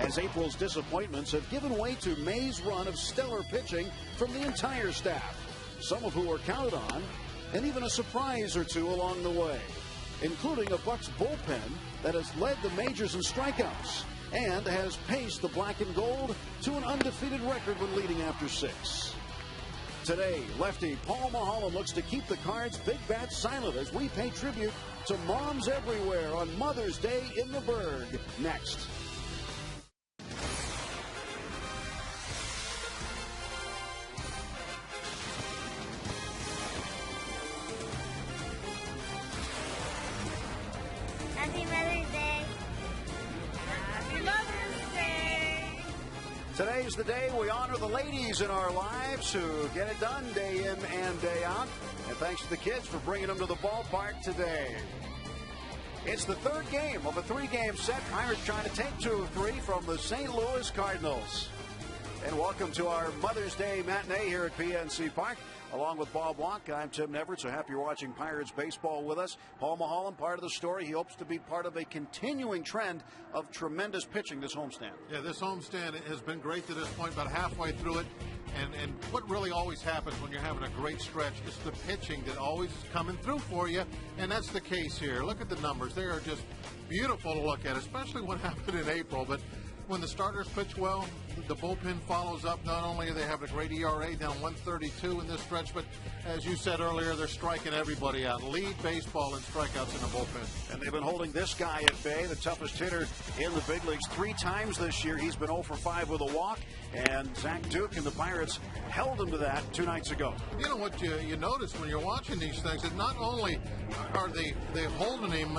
as April's disappointments have given way to May's run of stellar pitching from the entire staff, some of who were counted on, and even a surprise or two along the way, including a Bucs bullpen that has led the majors in strikeouts and has paced the black and gold to an undefeated record when leading after 6. Today, lefty Paul Mulholland looks to keep the Cards' big bat silent as we pay tribute to moms everywhere on Mother's Day in the Berg. Next. Happy Mother's Day. Happy Mother's Day. Today's the day we honor the ladies in our lives who get it done day in and day out. And thanks to the kids for bringing them to the ballpark today. It's the third game of a 3-game set. Pirates trying to take 2 of 3 from the St. Louis Cardinals. And welcome to our Mother's Day matinee here at PNC Park. Along with Bob Walk, I'm Tim Neverett. So happy you're watching Pirates baseball with us. Paul Mulholland, part of the story. He hopes to be part of a continuing trend of tremendous pitching this homestand. Yeah, this homestand has been great to this point, about halfway through it. And what really always happens when you're having a great stretch is the pitching that always is coming through for you, and that's the case here. Look at the numbers. They are just beautiful to look at, especially what happened in April. But when the starters pitch well, the bullpen follows up. Not only are they having a great ERA, down 132 in this stretch, but as you said earlier, they're striking everybody out. Lead baseball in strikeouts in the bullpen. And they've been holding this guy at bay, the toughest hitter in the big leagues, 3 times this year. He's been 0 for 5 with a walk, and Zach Duke and the Pirates held him to that 2 nights ago. You know what you notice when you're watching these things, that not only are they holding him,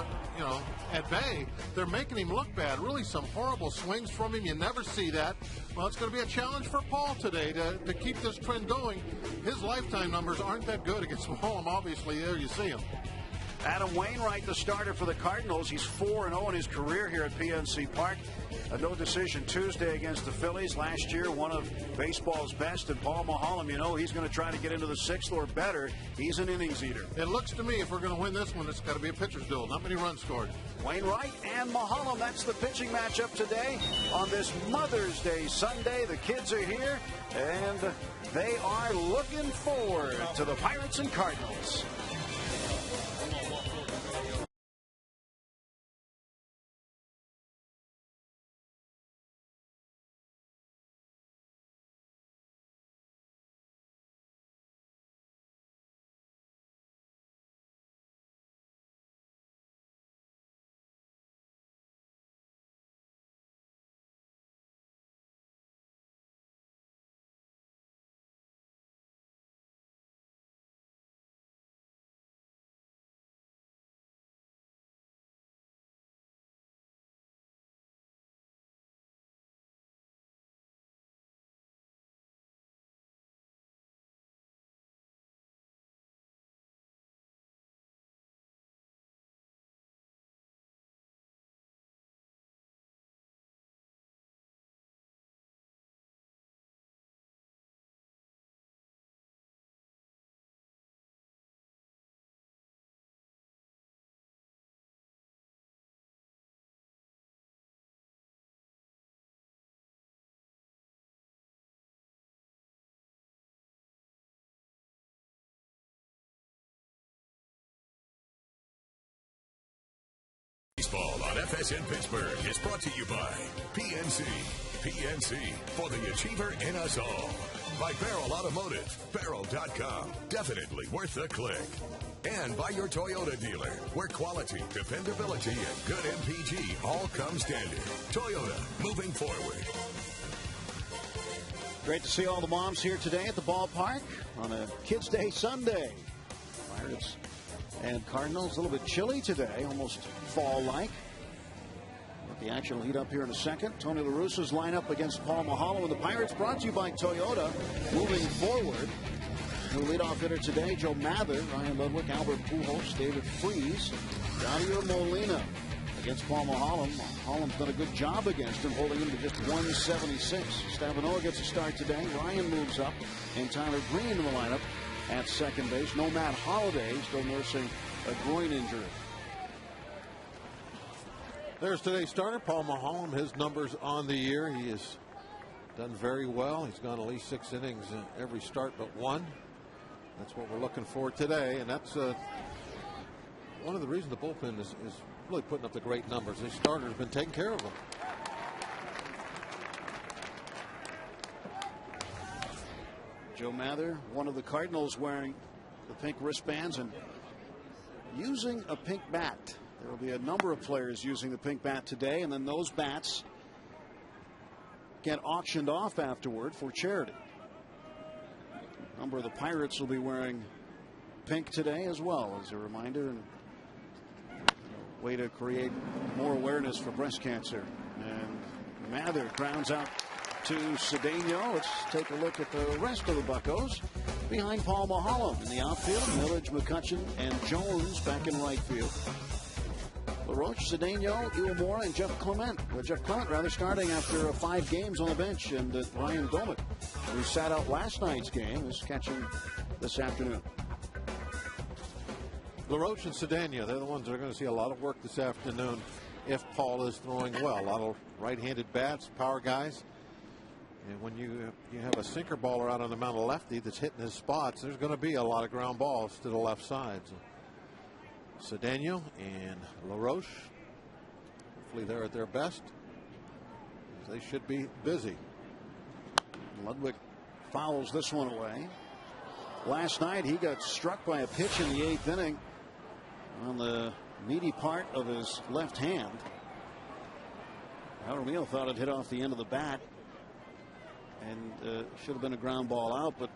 at bay, they're making him look bad. Really some horrible swings from him. You never see that. Well, it's going to be a challenge for Paul today to keep this trend going. His lifetime numbers aren't that good against Mulholland. Obviously, there you see him. Adam Wainwright, the starter for the Cardinals. He's 4-0 in his career here at PNC Park. A no decision Tuesday against the Phillies. Last year, one of baseball's best. And Paul Mulholland, he's going to try to get into the 6th or better. He's an innings eater. It looks to me, if we're going to win this one, it's got to be a pitcher's duel. Not many runs scored. Wainwright and Mulholland, that's the pitching matchup today on this Mother's Day Sunday. The kids are here, and they are looking forward to the Pirates and Cardinals. Baseball on FSN Pittsburgh is brought to you by PNC. PNC, for the achiever in us all. By Barrel Automotive, barrel.com. Definitely worth the click. And by your Toyota dealer, where quality, dependability, and good MPG all come standard. Toyota, moving forward. Great to see all the moms here today at the ballpark on a Kids Day Sunday. Pirates and Cardinals a little bit chilly today, almost fall-like. But the action will heat up here in a second. Tony La Russa's lineup against Paul Mulholland with the Pirates, brought to you by Toyota. Moving forward, new leadoff hitter today, Joe Mather, Ryan Ludwig, Albert Pujols, David Freese, Yadier Molina against Paul Mulholland. Mulholland's done a good job against him, holding him to just 176. Stavanoa gets a start today. Ryan moves up, and Tyler Green in the lineup at second base. No Matt Holliday, still nursing a groin injury. There's today's starter, Paul Maholm. His numbers on the year. He has done very well. He's gone at least 6 innings in every start but one. That's what we're looking for today, and that's one of the reasons the bullpen is really putting up the great numbers. These starters have been taking care of them. Joe Mather, one of the Cardinals, wearing the pink wristbands and using a pink bat. There will be a number of players using the pink bat today, and then those bats get auctioned off afterward for charity. A number of the Pirates will be wearing pink today as well, as a reminder and a way to create more awareness for breast cancer. And Mather grounds out to Cedeno. Let's take a look at the rest of the Buccos. Behind Paul Maholm in the outfield, Millage, McCutchen, and Jones back in right field. LaRoche, Cedeno, Iwamura, and Jeff Clement. Jeff Clement starting after 5 games on the bench, and Ryan Domick, who sat out last night's game, is catching this afternoon. LaRoche and Cedeno, they're the ones that are going to see a lot of work this afternoon if Paul is throwing well. A lot of right-handed bats, power guys. And when you have a sinker baller out on the mound, a lefty that's hitting his spots, there's going to be a lot of ground balls to the left side. So Cedeno and LaRoche, hopefully they're at their best. They should be busy. Ludwig fouls this one away. Last night he got struck by a pitch in the 8th inning on the meaty part of his left hand. Jaramillo thought it hit off the end of the bat and should have been a ground ball out, but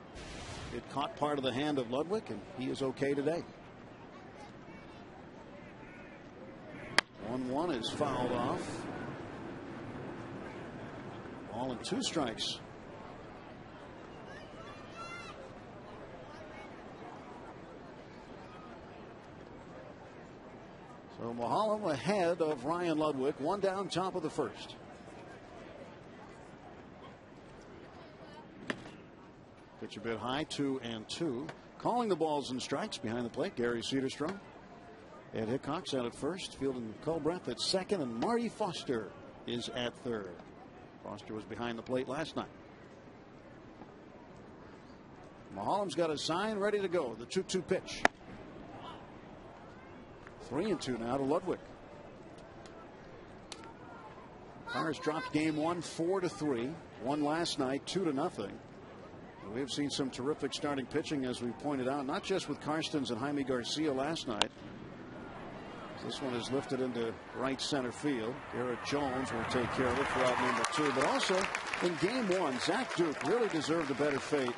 it caught part of the hand of Ludwig, and he is okay today. 1-1 is fouled off. Ball and 2 strikes. So Maholm ahead of Ryan Ludwig, 1 down, top of the first. Pitch a bit high, 2-2. Calling the balls and strikes behind the plate, Gary Cedarstrom. Ed Hickok's out at first, fielding Culbreth at second, and Marty Foster is at third. Foster was behind the plate last night. Maholm's got a sign ready to go. The 2-2 pitch. 3-2 now to Ludwig. Pirates dropped game 1 4-3. Won last night 2-0. We have seen some terrific starting pitching, as we pointed out, not just with Karstens and Jaime Garcia last night. This one is lifted into right center field. Garrett Jones will take care of it for out number 2. But also in game 1, Zach Duke really deserved a better fate,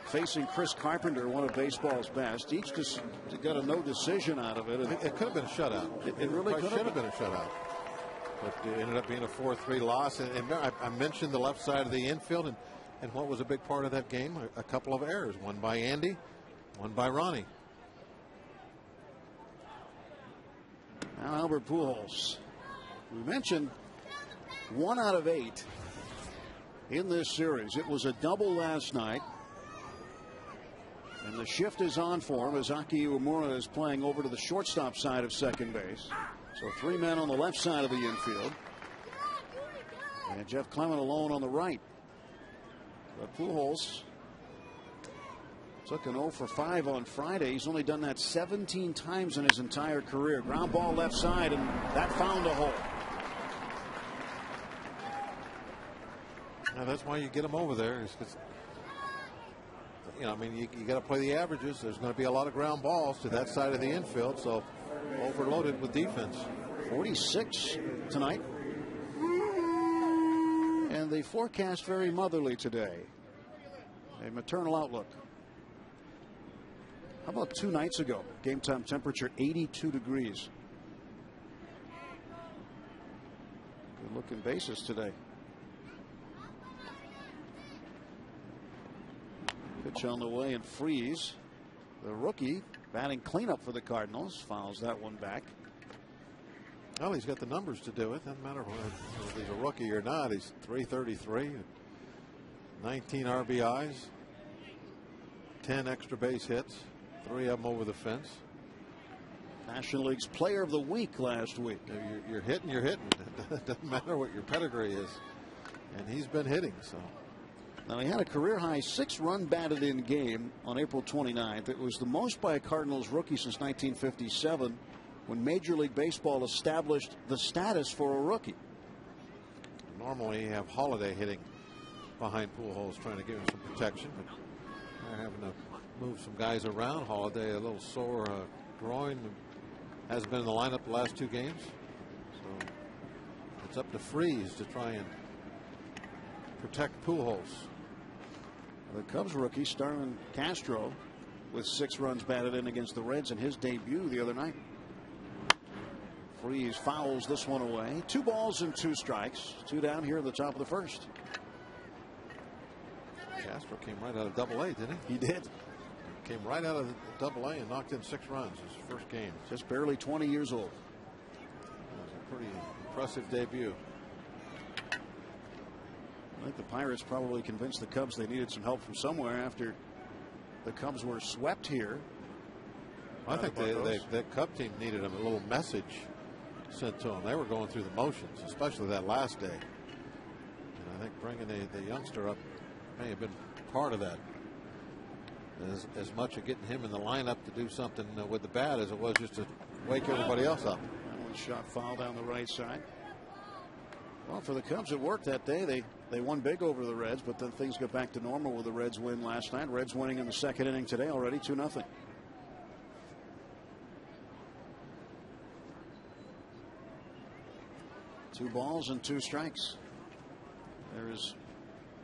facing Chris Carpenter, one of baseball's best. Each just got a no decision out of it. It could have been a shutout. It really could have been a shutout. But it ended up being a 4-3 loss. And I mentioned the left side of the infield, and what was a big part of that game? A couple of errors. One by Andy, one by Ronnie. Now Albert Pujols. We mentioned 1 out of 8 in this series. It was a double last night. And the shift is on for him as Aki Iwamura is playing over to the shortstop side of second base. So 3 men on the left side of the infield. And Jeff Clement alone on the right. But Pujols took an 0 for 5 on Friday. He's only done that 17 times in his entire career. Ground ball left side, and that found a hole. Now that's why you get him over there. You know, I mean, you got to play the averages. There's going to be a lot of ground balls to that side of the infield, so overloaded with defense. 46 tonight. And the forecast very motherly today. A maternal outlook. How about 2 nights ago? Game time temperature 82 degrees. Good looking bases today. Pitch on the way, and Freeze, the rookie, batting cleanup for the Cardinals, fouls that one back. Well, he's got the numbers to do it. Doesn't matter whether he's a rookie or not. He's 333, 19 RBIs, 10 extra base hits, 3 of them over the fence. National League's Player of the Week last week. You're hitting. It doesn't matter what your pedigree is. And he's been hitting. So now he had a career high 6-run batted in game on April 29th. It was the most by a Cardinals rookie since 1957, when Major League Baseball established the status for a rookie. Normally you have Holiday hitting behind Pujols, trying to give him some protection, but they're having to move some guys around. Holiday a little sore groin, hasn't been in the lineup the last 2 games, so it's up to Freeze to try and protect Pujols. The Cubs rookie Starlin Castro with 6 runs batted in against the Reds in his debut the other night. Freeze fouls this one away. 2 balls and 2 strikes. 2 down here at the top of the first. Castro came right out of Double-A, didn't he? He did. Came right out of Double-A and knocked in 6 runs his first game. Just barely 20 years old. That was a pretty impressive debut. I think the Pirates probably convinced the Cubs they needed some help from somewhere after the Cubs were swept here. I think the Cub team needed a little message sent to them. They were going through the motions, especially that last day. And I think bringing the youngster up may have been part of that. As much of getting him in the lineup to do something with the bat as it was just to wake everybody else up. That one shot foul down the right side. Well, for the Cubs, it worked that day. They won big over the Reds, but then things got back to normal with the Reds win last night. Reds winning in the 2nd inning today already, 2-0. Two balls and 2 strikes. There's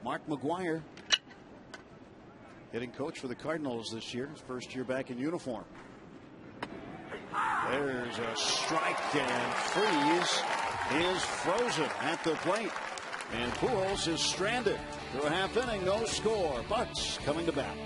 Mark McGwire, hitting coach for the Cardinals this year. His first year back in uniform. There's a strike, and Freeze is frozen at the plate. And Pujols is stranded through a half inning, no score. Butts coming to bat.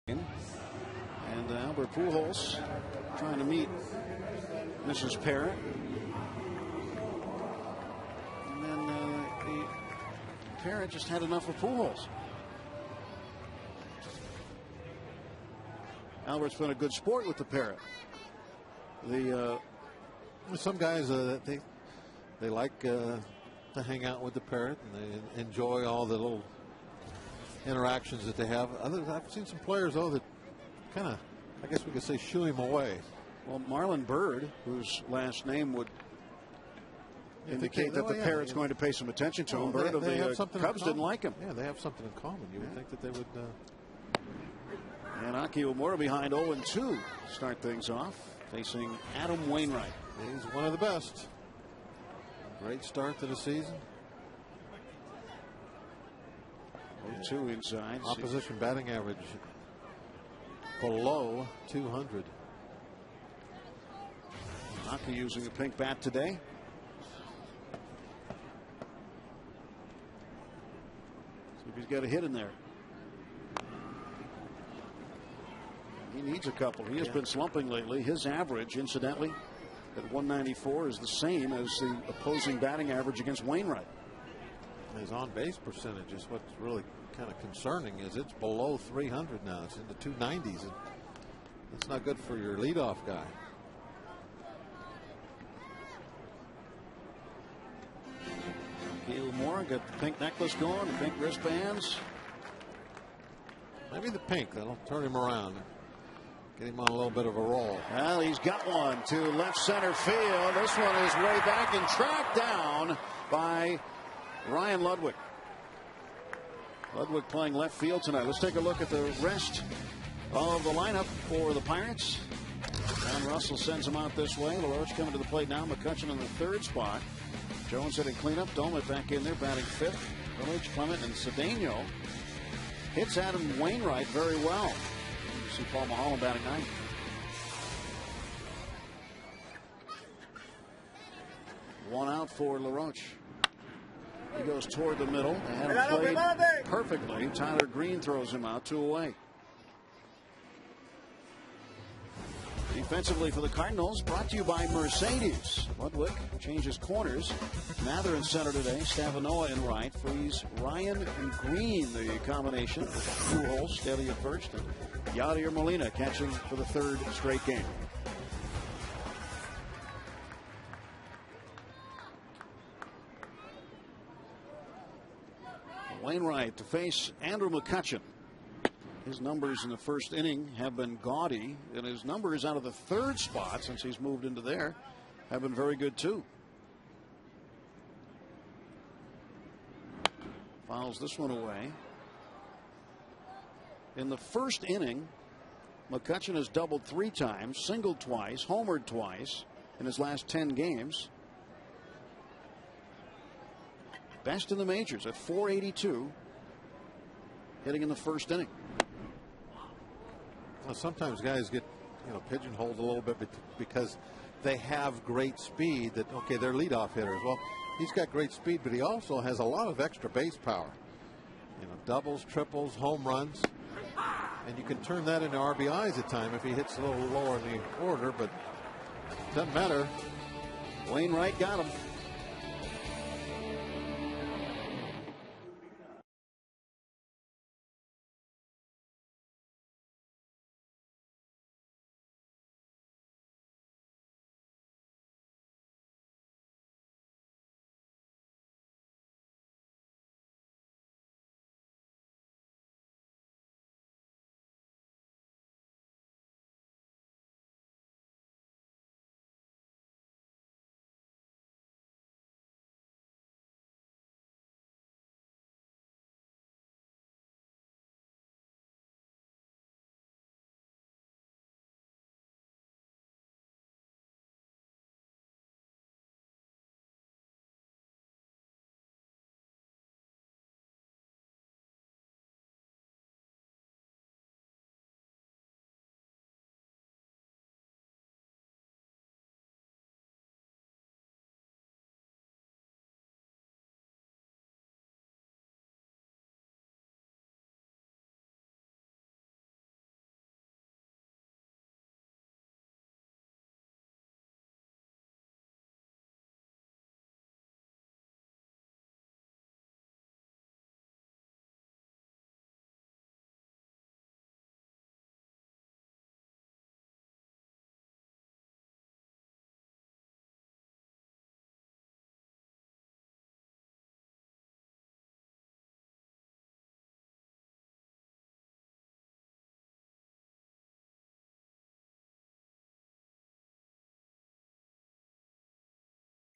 And Albert Pujols trying to meet Mrs. Parrott. And then the Parrott just had enough of Pujols. Albert's been a good sport with the Parrott. Some guys they like to hang out with the Parrot, and they enjoy all the little interactions that they have. Others, I've seen some players though that kind of, I guess we could say, shoo him away. Well, Marlon Byrd, whose last name would indicate that the Parrot's going to pay some attention to him. Byrd of the Cubs didn't like him. Yeah, they have something in common. You would think that they would. And Aki Omura behind 0-2 to start things off, facing Adam Wainwright. He's one of the best. Great start to the season. 0-2 inside. Opposition batting average below 200. Aki using a pink bat today. He's got a hit in there. He needs a couple. He has been slumping lately. His average, incidentally, at 194 is the same as the opposing batting average against Wainwright. His on-base percentage is what's really kind of concerning. Is it's below 300 now. It's in the 290s. And that's not good for your leadoff guy. Gilmore got the pink necklace going, the pink wristbands. Maybe the pink. That'll turn him around. Get him on a little bit of a roll. Well, he's got one to left center field. This one is way back and tracked down by Ryan Ludwig. Ludwig playing left field tonight. Let's take a look at the rest of the lineup for the Pirates. John Russell sends him out this way. LaRoche coming to the plate now. McCutchen in the third spot. Jones hitting cleanup. Dolmet back in there, batting fifth. Village, Clement, and Cedeno. Hits Adam Wainwright very well. You see Paul Mulholland batting ninth. One out for LaRoche. He goes toward the middle. They had him played perfectly. Tyler Green throws him out, 2 away. Defensively for the Cardinals, brought to you by Mercedes. Ludwig changes corners. Mather in center today. Stavanoa in right. Freeze, Ryan, and Green, the combination. Pujols, steady at first. And Yadier Molina catching for the third straight game. Wainwright to face Andrew McCutchen. His numbers in the first inning have been gaudy, and his numbers out of the third spot since he's moved into there have been very good too. Fouls this one away. In the first inning, McCutchen has doubled 3 times, singled twice, homered twice in his last 10 games. Best in the majors at 482, hitting in the first inning. Well, sometimes guys get pigeonholed a little bit because they have great speed. That okay, they're leadoff hitters. Well, he's got great speed, but he also has a lot of extra base power. Doubles, triples, home runs, and you can turn that into RBIs at time if he hits a little lower in the order. But it doesn't matter. Wainwright got him.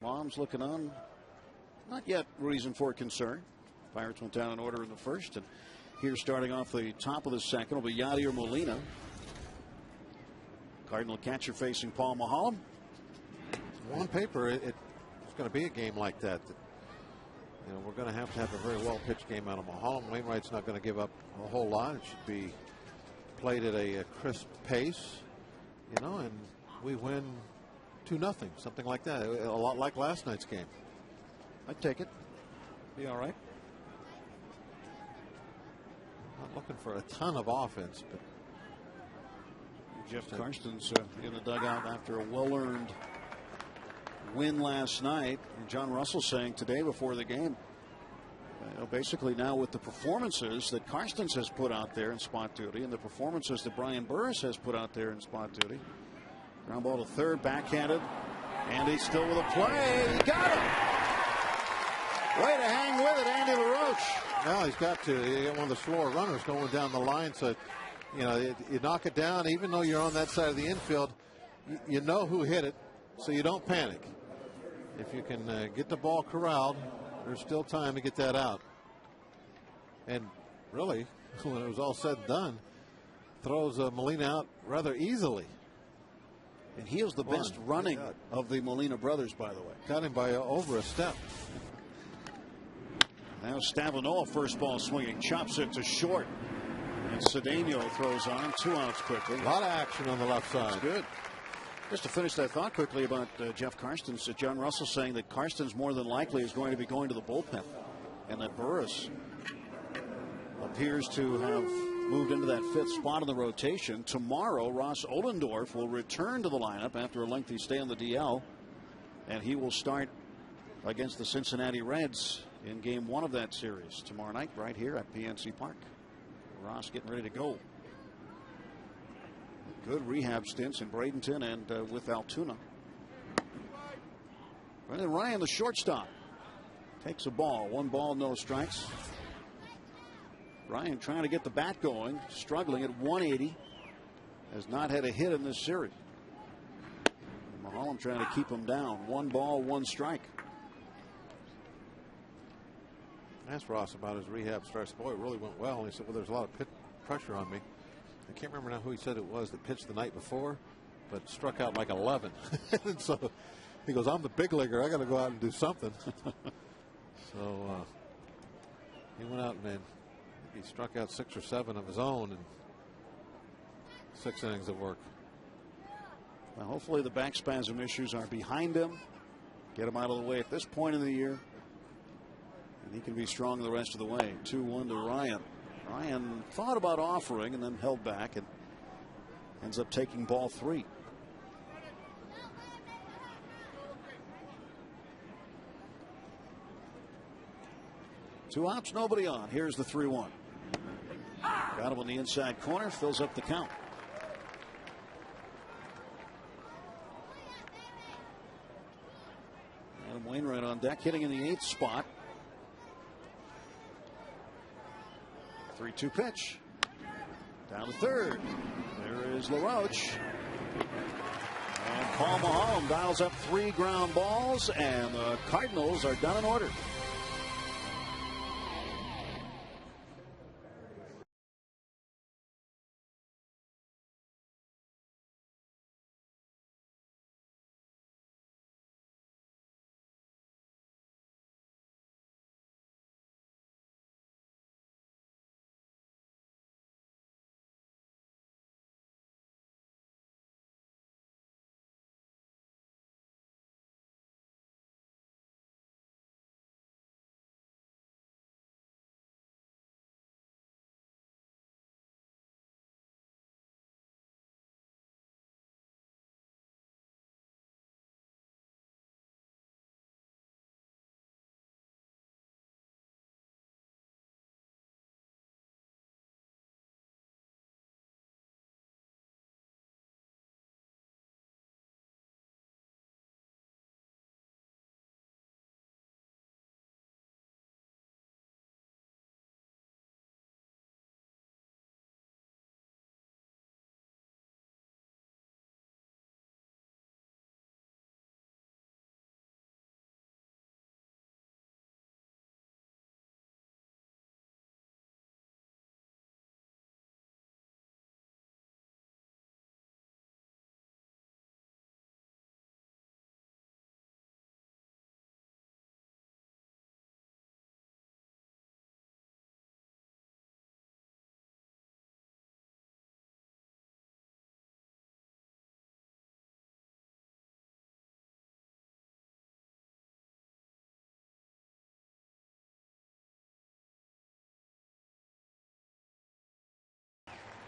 Mom's looking on. Not yet reason for concern. Pirates went down in order in the first. And here starting off the top of the second will be Yadier Molina. Cardinal catcher facing Paul Mulholland. On paper, it's going to be a game like that. We're going to have a very well-pitched game out of Mulholland. Wainwright's not going to give up a whole lot. It should be played at a crisp pace, and we win 2-0, something like that. A lot like last night's game. I'd take it. Be all right. looking for a ton of offense, but Jeff Karsten's in the dugout after a well-earned win last night. And John Russell saying today before the game, basically now with the performances that Karstens has put out there in spot duty and the performances that Brian Burris has put out there in spot duty. Ground ball to third, backhanded, and he's still with a play. He got him. Way to hang with it, Andy LaRoche. Now he's got to. You get one of the slower runners going down the line, so you knock it down, even though you're on that side of the infield, you know who hit it, so you don't panic. If you can get the ball corralled, there's still time to get that out. And really, when it was all said and done, throws Molina out rather easily. And he is the best running of the Molina brothers, by the way. Got him by over a step. Now Stavanoa, first ball swinging, chops it to short. And Cedeno throws on, 2 outs quickly. A lot of action on the left side. That's good. Just to finish that thought quickly about Jeff Karstens, John Russell saying that Karstens more than likely is going to be going to the bullpen, and that Burris appears to have moved into that 5th spot in the rotation. Tomorrow, Ross Ohlendorf will return to the lineup after a lengthy stay on the DL, and he will start against the Cincinnati Reds in Game 1 of that series tomorrow night right here at PNC Park. Ross getting ready to go. Good rehab stints in Bradenton and with Altoona. Brendan Ryan, the shortstop, takes a ball. 1 ball, no strikes. Ryan trying to get the bat going, struggling at 180. Has not had a hit in this series. Maholm trying to keep him down. 1 ball, 1 strike. Asked Ross about his rehab starts. Boy, it really went well. And he said, well, there's a lot of pressure on me. I can't remember now who he said it was that pitched the night before, but struck out like 11. And so he goes, I'm the big leaguer. I got to go out and do something. So he went out and he struck out 6 or 7 of his own in 6 innings of work. Well, hopefully the back spasm issues are behind him. Get him out of the way at this point in the year. And he can be strong the rest of the way. 2-1 to Ryan. Ryan thought about offering and then held back and ends up taking ball 3. Two outs, nobody on. Here's the 3-1. Got him on the inside corner, fills up the count. Adam Wainwright on deck, hitting in the 8th spot. 3-2 pitch. Down to third. There is LaRoche. And Paul Maholm dials up 3 ground balls, and the Cardinals are done in order.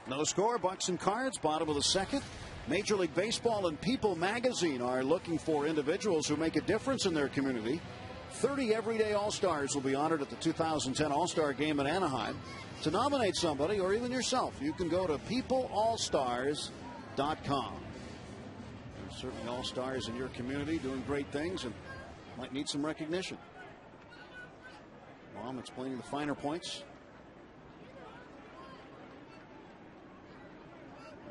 No score. Bucks and Cards, bottom of the second. Major League Baseball and People magazine are looking for individuals who make a difference in their community. 30 everyday All-Stars will be honored at the 2010 All-Star Game in Anaheim. To nominate somebody, or even yourself, you can go to peopleallstars.com. There's certainly All-Stars in your community doing great things and might need some recognition. Mom explaining the finer points.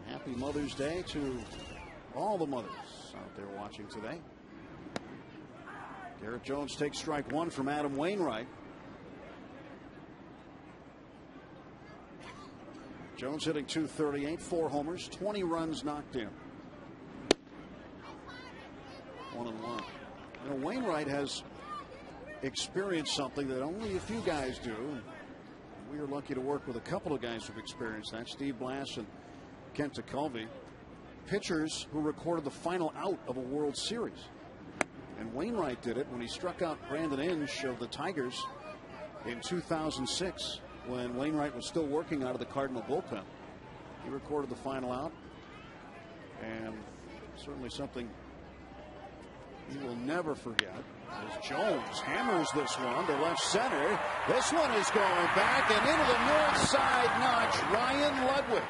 Happy Mother's Day to all the mothers out there watching today. Garrett Jones takes strike one from Adam Wainwright. Jones hitting .238, 4 homers, 20 runs knocked in. 1-1. You know, Wainwright has experienced something that only a few guys do. We are lucky to work with a couple of guys who've experienced that. Steve Blass and Kent Tekulve, pitchers who recorded the final out of a World Series. And Wainwright did it when he struck out Brandon Inge of the Tigers in 2006, when Wainwright was still working out of the Cardinal bullpen. He recorded the final out, and certainly something he will never forget. As Jones hammers this one to left center. This one is going back and into the north side notch. Ryan Ludwig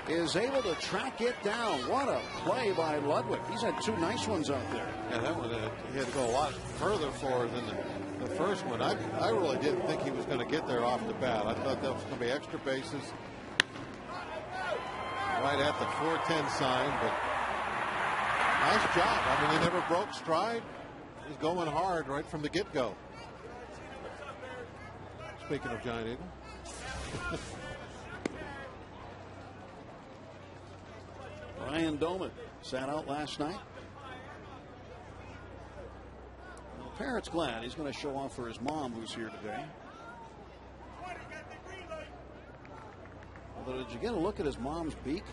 is able to track it down. What a play by Ludwig. He's had 2 nice ones out there. Yeah, that one he had to go a lot further for than the first one. I really didn't think he was going to get there off the bat. I thought that was going to be extra bases right at the 410 sign, but nice job. I mean, he never broke stride. He's going hard right from the get-go. Speaking of Giant Eagle. Ryan Doman sat out last night. Well, Parrot's glad. He's going to show off for his mom, who's here today. Although, did you get a look at his mom's beak?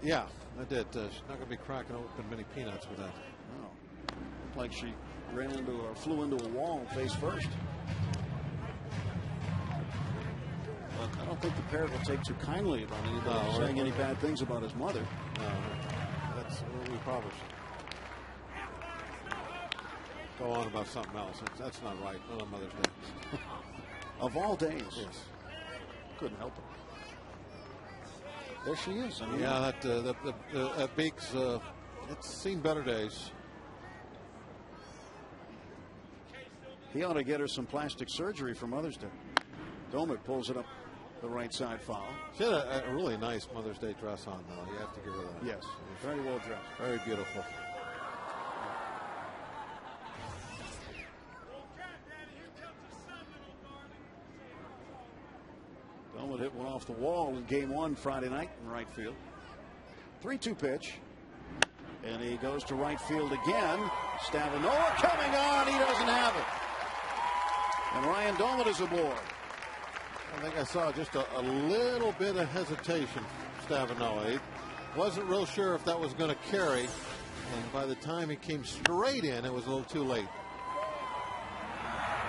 Yeah, I did. She's not going to be cracking open many peanuts with that. No. Looked like she ran into or flew into a wall face first. But I don't think the Parrot will take too kindly about anybody saying any bad things about his mother. No, that's we probably should go on about something else. That's not right on Mother's Day. Of all days. Yes. Couldn't help it. There she is. I mean, yeah, that beak's it's seen better days. He ought to get her some plastic surgery for Mother's Day. Domit pulls it up the right side foul. She had a really nice Mother's Day dress on, though. You have to give her that. Yes, very well dressed. Very beautiful. Domit hit one off the wall in Game 1 Friday night in right field. 3-2 pitch. And he goes to right field again. Stavinola coming on. He doesn't have it. And Ryan Domit is aboard. I think I saw just a little bit of hesitation, Stavinola. He wasn't real sure if that was going to carry. And by the time he came straight in, it was a little too late.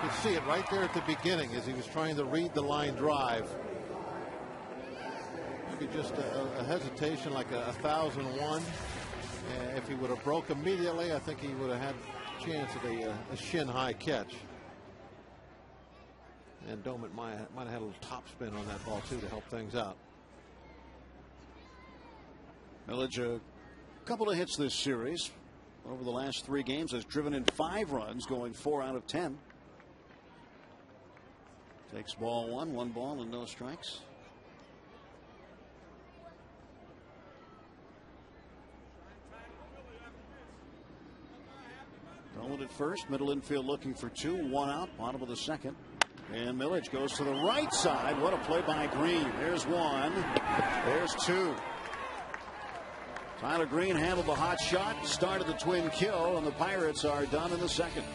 You could see it right there at the beginning as he was trying to read the line drive. Maybe just a hesitation like a 1,001. If he would have broke immediately, I think he would have had a chance at a shin-high catch. And Domit might have had a little topspin on that ball, too, to help things out. Millage, a couple of hits this series. Over the last 3 games, has driven in 5 runs, going 4 out of 10. Takes ball 1 ball and no strikes. Domit at first, middle infield looking for 2, 1 out, bottom of the second. And Millage goes to the right side. What a play by Green. There's 1. There's 2. Tyler Green handled the hot shot, started the twin kill, and the Pirates are done in the second.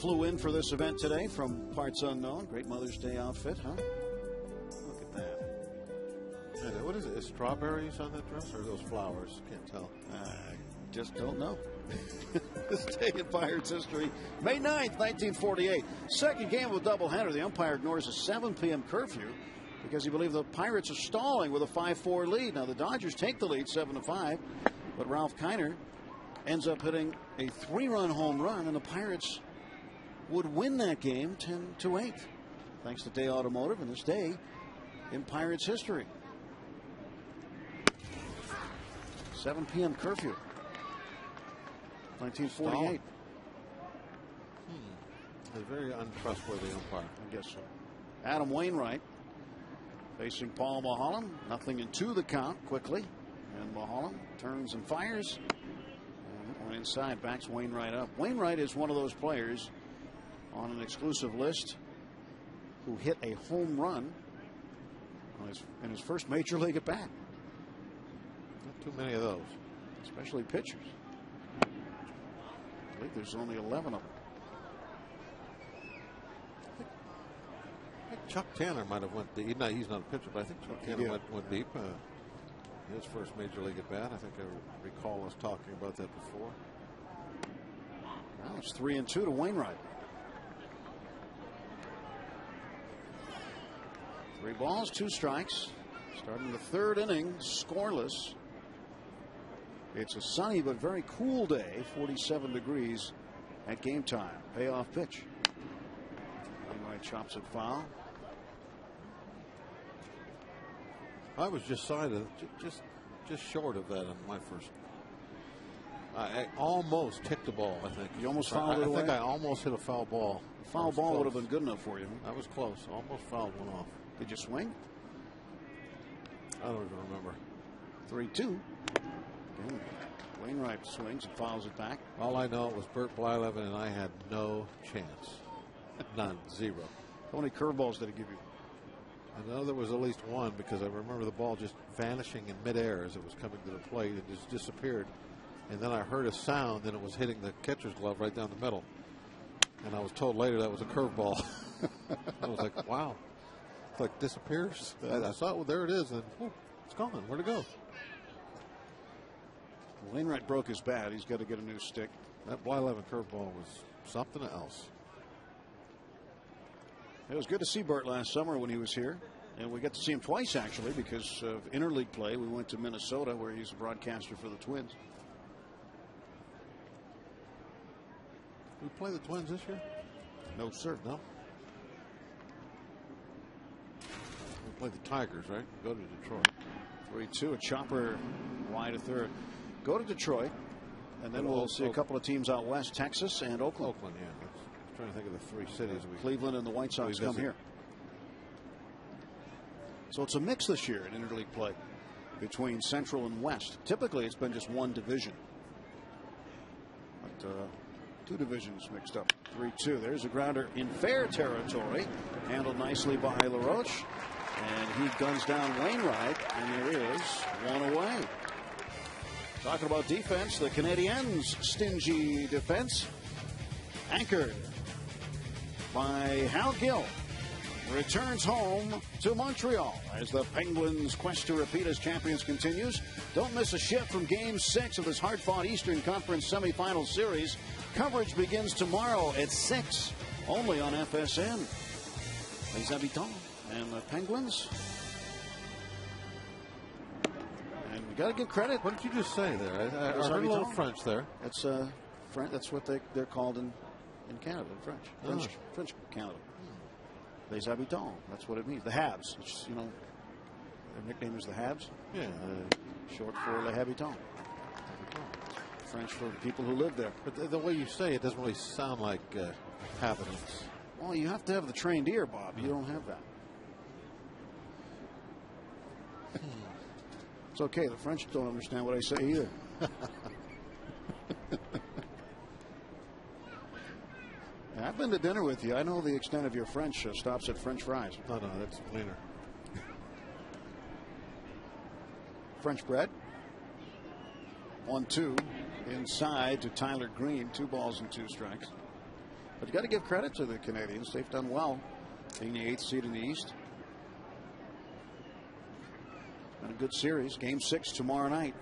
flew in for this event today from parts unknown. Great Mother's Day outfit, huh? Look at that. Yeah, what is it? Is strawberries on that dress or are those flowers? Can't tell. I just don't know. This day in Pirates history, May 9th, 1948. Second game of a doubleheader. The umpire ignores a 7 p.m. curfew because he believed the Pirates are stalling with a 5-4 lead. Now the Dodgers take the lead 7-5, but Ralph Kiner ends up hitting a 3-run home run, and the Pirates would win that game 10-8. Thanks to Day Automotive and this day in Pirates history. 7 p.m. curfew. 1948. A very untrustworthy umpire. I guess so. Adam Wainwright facing Paul Mulholland. Nothing in 2 the count quickly. And Mulholland turns and fires. And one inside backs Wainwright up. Wainwright is one of those players on an exclusive list who hit a home run in his first major league at bat. Not too many of those. Especially pitchers. I think there's only 11 of them. I think Chuck Tanner might have went deep. He's not a pitcher, but I think Chuck Tanner went deep. His first major league at bat. I think I recall us talking about that before. Now it's 3-2 to Wainwright. 3 balls, 2 strikes. Starting the 3rd inning, scoreless. It's a sunny but very cool day, 47 degrees at game time. Payoff pitch. Wainwright chops it foul. I was just just short of that on my first. I almost hit the ball, I think. You almost fouled it away? I think I almost hit a foul ball. A foul ball would have been good enough for you. I was close. Almost fouled one off. Did you swing? I don't even remember. 3-2. Wainwright swings and fouls it back. All I know was Bert Blyleven and I had no chance. None. 0. How many curveballs did he give you? I know there was at least one because I remember the ball just vanishing in midair as it was coming to the plate. It just disappeared. And then I heard a sound and it was hitting the catcher's glove right down the middle. And I was told later that was a curveball. I was like, wow. It's like disappears. I saw it. Well, there it is. And it's gone. Where'd it go? Wainwright broke his bat. He's got to get a new stick. That Blyleven curveball was something else. It was good to see Bert last summer when he was here. And we got to see him twice, actually, because of interleague play. We went to Minnesota, where he's a broadcaster for the Twins. We play the Twins this year? No, sir. No. We played the Tigers, right? Go to Detroit. 3-2. A chopper wide of third. Go to Detroit, and then we'll see a couple of teams out west, Texas and Oakland. Oakland, yeah. I'm trying to think of the 3 cities. Cleveland and the White Sox come here. So it's a mix this year in interleague play between Central and West. Typically, it's been just one division. But 2 divisions mixed up. 3-2. There's a grounder in fair territory. Handled nicely by LaRoche. And he guns down Wainwright, and there is one away. Talking about defense, the Canadiens' stingy defense, anchored by Hal Gill, returns home to Montreal as the Penguins' quest to repeat as champions continues. Don't miss a shift from Game 6 of this hard-fought Eastern Conference semifinal series. Coverage begins tomorrow at 6, only on FSN. Les Habitants and the Penguins. And we got to give credit. What did you just say there? I heard a little French there. That's French. That's what they're called in Canada, in French. French Canada. Les Habitants. That's what it means. The Habs. Which, you know, their nickname is the Habs. Yeah. Short for Les Habitants. French for people who live there. But the way you say it doesn't really sound like inhabitants. Well, you have to have the trained ear, Bob. You don't have that. It's okay. The French don't understand what I say either. I've been to dinner with you. I know the extent of your French stops at French fries. No, that's cleaner. French bread. 1-2 inside to Tyler Green. 2 balls and 2 strikes. But you got to give credit to the Canadians. They've done well, being the 8th seed in the East. And a good series. Game 6 tomorrow night.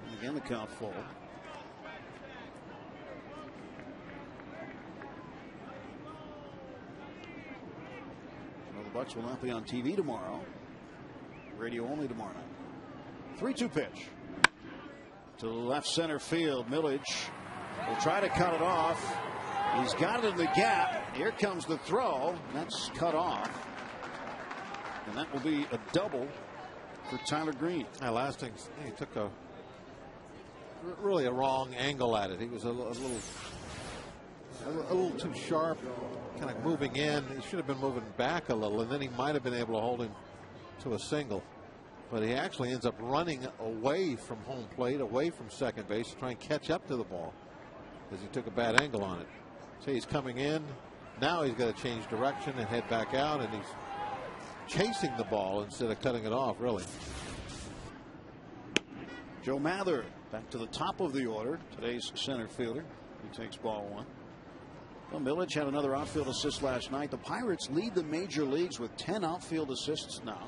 And again, the count full. Well, the Bucks will not be on TV tomorrow. Radio only tomorrow night. 3-2 pitch to the left center field. Millage will try to cut it off. He's got it in the gap. Here comes the throw. That's cut off. And that will be a double for Tyler Green. Last thing, he took really a wrong angle at it. He was a little too sharp, kind of moving in. He should have been moving back a little, and then he might have been able to hold him to a single. But he actually ends up running away from home plate, away from second base, to try and catch up to the ball because he took a bad angle on it. So he's coming in. Now he's got to change direction and head back out, and he's chasing the ball instead of cutting it off, really. Joe Mather back to the top of the order. Today's center fielder. He takes ball 1. Well, Millage had another outfield assist last night. The Pirates lead the major leagues with 10 outfield assists now.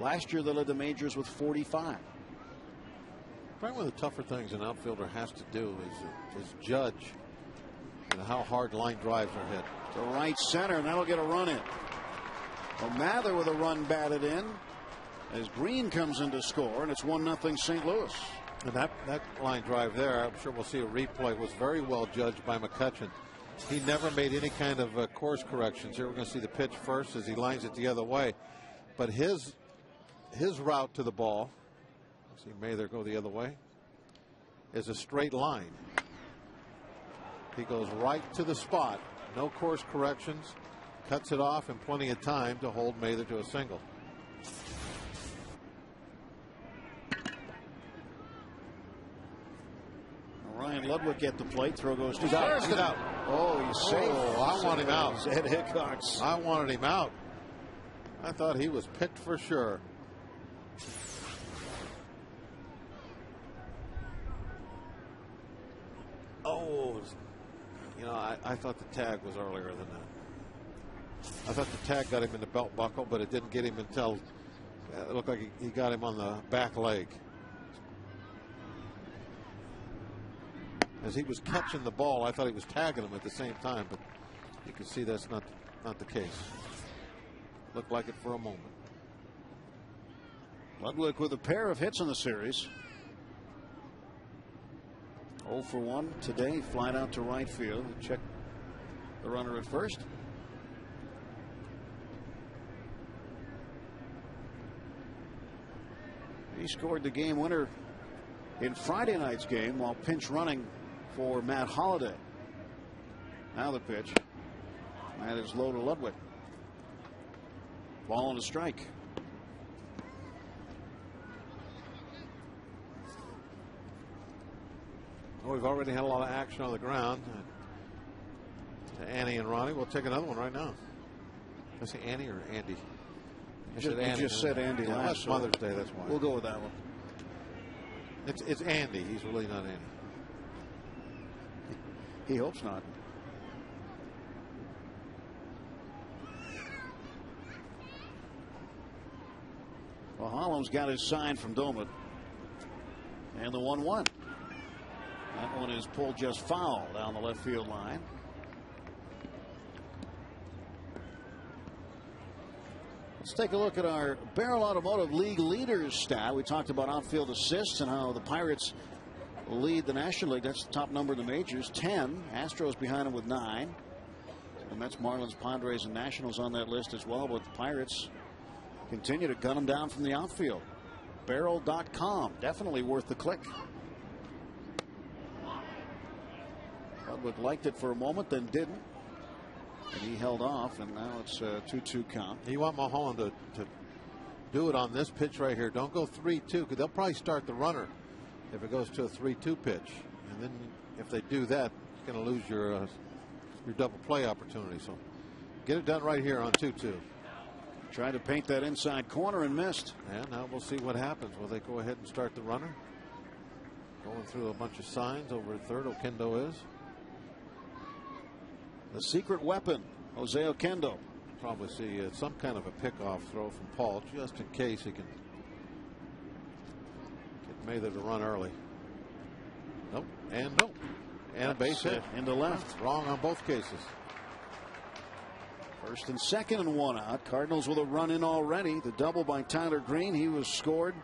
Last year they led the majors with 45. Probably one of the tougher things an outfielder has to do is judge how hard line drives are hit. To right center, and that'll get a run in. Well, Mather with a run batted in as Green comes in to score, and it's 1-0 St. Louis. And that line drive there, I'm sure we'll see a replay, was very well judged by McCutchen. He never made any kind of course corrections. Here we're going to see the pitch first as he lines it the other way. But his route to the ball, see Mather go the other way, is a straight line. He goes right to the spot. No course corrections. Cuts it off in plenty of time to hold Mather to a single. Ryan Ludwig at the plate. Throw goes to He's out. He's out. Oh, he's safe. Oh, I want him out. Ed Hickox. I wanted him out. I thought he was picked for sure. Oh, you know, I thought the tag was earlier than that. I thought the tag got him in the belt buckle, but it didn't get him until it looked like he got him on the back leg. As he was catching the ball, I thought he was tagging him at the same time, but you can see that's not the case. Looked like it for a moment. Ludwig with a pair of hits in the series. 0 for 1 today. Flied out to right field. Check the runner at first. He scored the game winner in Friday night's game while pinch running for Matt Holliday. Now the pitch. That is low to Ludwig. Ball on a strike. Well, we've already had a lot of action on the ground. To Annie and Ronnie. We'll take another one right now. Did I say Annie or Andy? You just said Andy last. That's Mother's Day, that's why. We'll go with that one. It's Andy. He's really not Andy. He hopes not. Well, Holland's got his sign from Doman. And the 1-1. That one is pulled just foul down the left field line. Let's take a look at our Barrel Automotive League leaders stat. We talked about outfield assists and how the Pirates lead the National League. That's the top number in the majors, 10. Astros behind them with 9. The Mets, Marlins, Padres, and Nationals on that list as well. But the Pirates continue to gun them down from the outfield. Barrel.com, definitely worth the click. Ludwig liked it for a moment, then didn't. And he held off, and now it's a 2-2 count. You want Mulholland to do it on this pitch right here. Don't go 3-2, because they'll probably start the runner if it goes to a 3-2 pitch. And then if they do that, you're going to lose your double play opportunity. So get it done right here on 2-2. Tried to paint that inside corner and missed. And now we'll see what happens. Will they go ahead and start the runner? Going through a bunch of signs over at third. Oquendo is. The secret weapon, Jose Oquendo. Probably see some kind of a pickoff throw from Paul, just in case he can get Mather to run early. Nope, and nope. And a base hit. Into left. Wrong on both cases. First and second and 1 out. Cardinals with a run in already. The double by Tyler Green. He was scored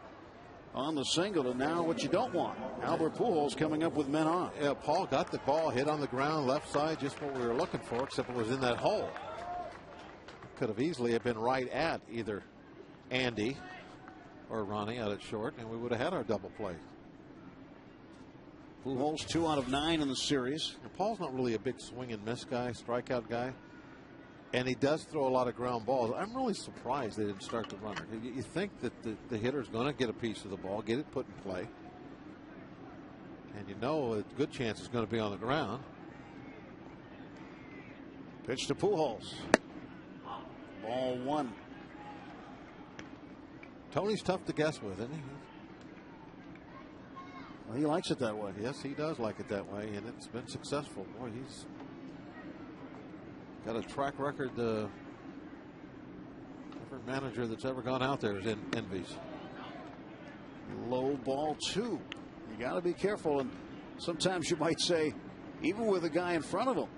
on the single. And now what you don't want. Albert Pujols coming up with men on. Yeah, Paul got the ball hit on the ground, left side, just what we were looking for, except it was in that hole. Could have easily have been right at either Andy or Ronnie out at short, and we would have had our double play. Pujols 2 out of 9 in the series. And Paul's not really a big swing and miss guy, strikeout guy, and he does throw a lot of ground balls. I'm really surprised they didn't start the runner. You think that the hitter's going to get a piece of the ball, get it put in play, and you know a good chance it's going to be on the ground. Pitch to Pujols. Ball 1. Tony's tough to guess with, isn't he? Well, he likes it that way. Yes, he does like it that way, and it's been successful. Boy, he's got a track record every manager that's ever gone out there is envies. Low ball 2. You got to be careful, and sometimes you might say, even with a guy in front of him,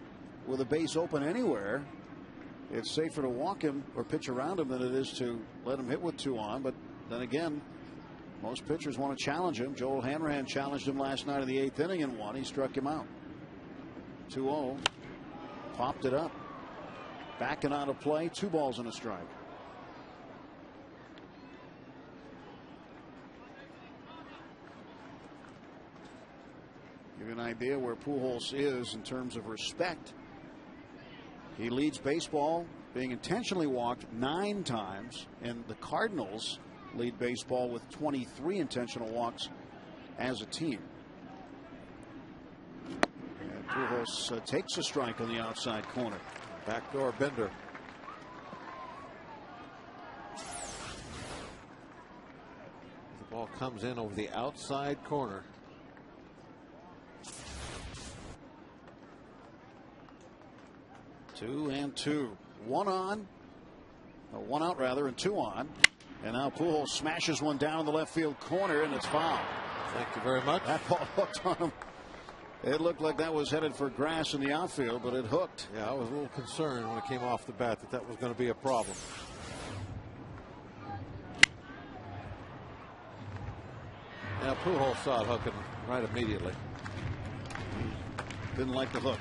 with a base open anywhere, it's safer to walk him or pitch around him than it is to let him hit with 2 on. But then again, most pitchers want to challenge him. Joel Hanrahan challenged him last night in the 8th inning and won. He struck him out. 2-0. Popped it up. Backing out of play. 2 balls and a strike. Give you an idea where Pujols is in terms of respect. He leads baseball being intentionally walked 9 times, and the Cardinals lead baseball with 23 intentional walks as a team. And Pujols takes a strike on the outside corner. Backdoor bender. The ball comes in over the outside corner. Two and 2. 1 on. 1 out rather, and 2 on. And now Pujols smashes one down in the left field corner, and it's foul. Thank you very much. That ball hooked on him. It looked like that was headed for grass in the outfield, but it hooked. Yeah, I was a little concerned when it came off the bat that was going to be a problem. Now Pujols saw it hooking right immediately. Didn't like the hook.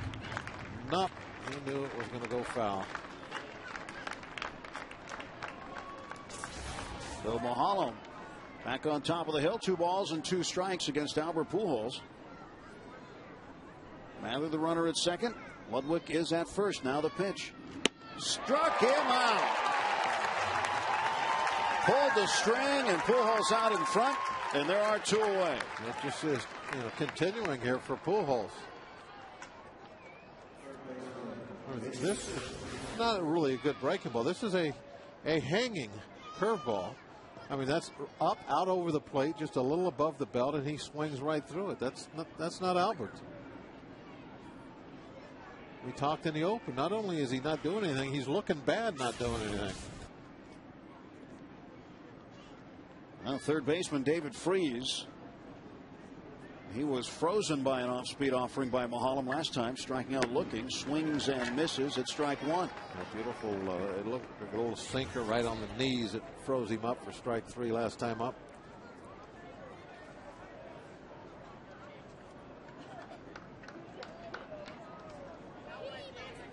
Nope. He knew it was going to go foul. Bill Mahalo back on top of the hill. 2 balls and 2 strikes against Albert Pujols. Mather the runner at second. Ludwig is at first. Now the pitch. Struck him out. Pulled the string, and Pujols out in front, and there are 2 away. It just is, continuing here for Pujols. This is not really a good breaking ball. This is a hanging curveball. I mean, that's up, out over the plate, just a little above the belt, and he swings right through it. That's not Albert. We talked in the open. Not only is he not doing anything, he's looking bad not doing anything. Now third baseman David Freese. He was frozen by an off-speed offering by Mahalam last time, striking out looking, swings and misses at strike 1. A beautiful, it looked like a little sinker right on the knees. It froze him up for strike 3 last time up.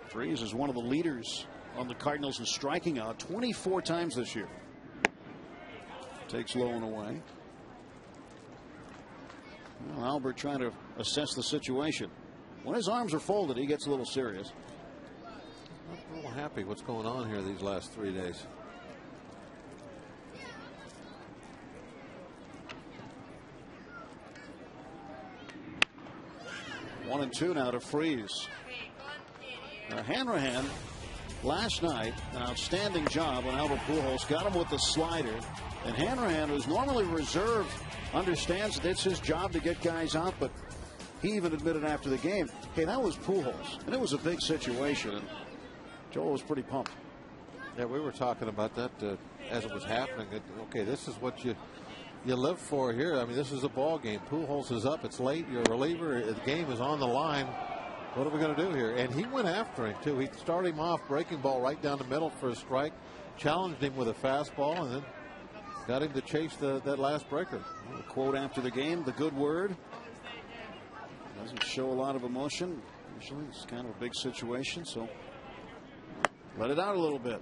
Freese is one of the leaders on the Cardinals in striking out 24 times this year. Takes low and away. Well, Albert trying to assess the situation. When his arms are folded, he gets a little serious. Not a little happy what's going on here these last 3 days. One and 2 now to Freese. Now Hanrahan last night, an outstanding job when Albert Pujols got him with the slider. And Hanrahan, who's normally reserved understands that it's his job to get guys out, but he even admitted after the game, hey, that was Pujols, and it was a big situation, and Joel was pretty pumped. Yeah, we were talking about that as it was happening. Okay, this is what you live for here. I mean, this is a ball game. Pujols is up. It's late. You're a reliever. The game is on the line. What are we going to do here? And he went after him, too. He started him off, breaking ball right down the middle for a strike, challenged him with a fastball, and then got him to chase that last breaker. A quote after the game, the good word. Doesn't show a lot of emotion. Usually it's kind of a big situation, so let it out a little bit.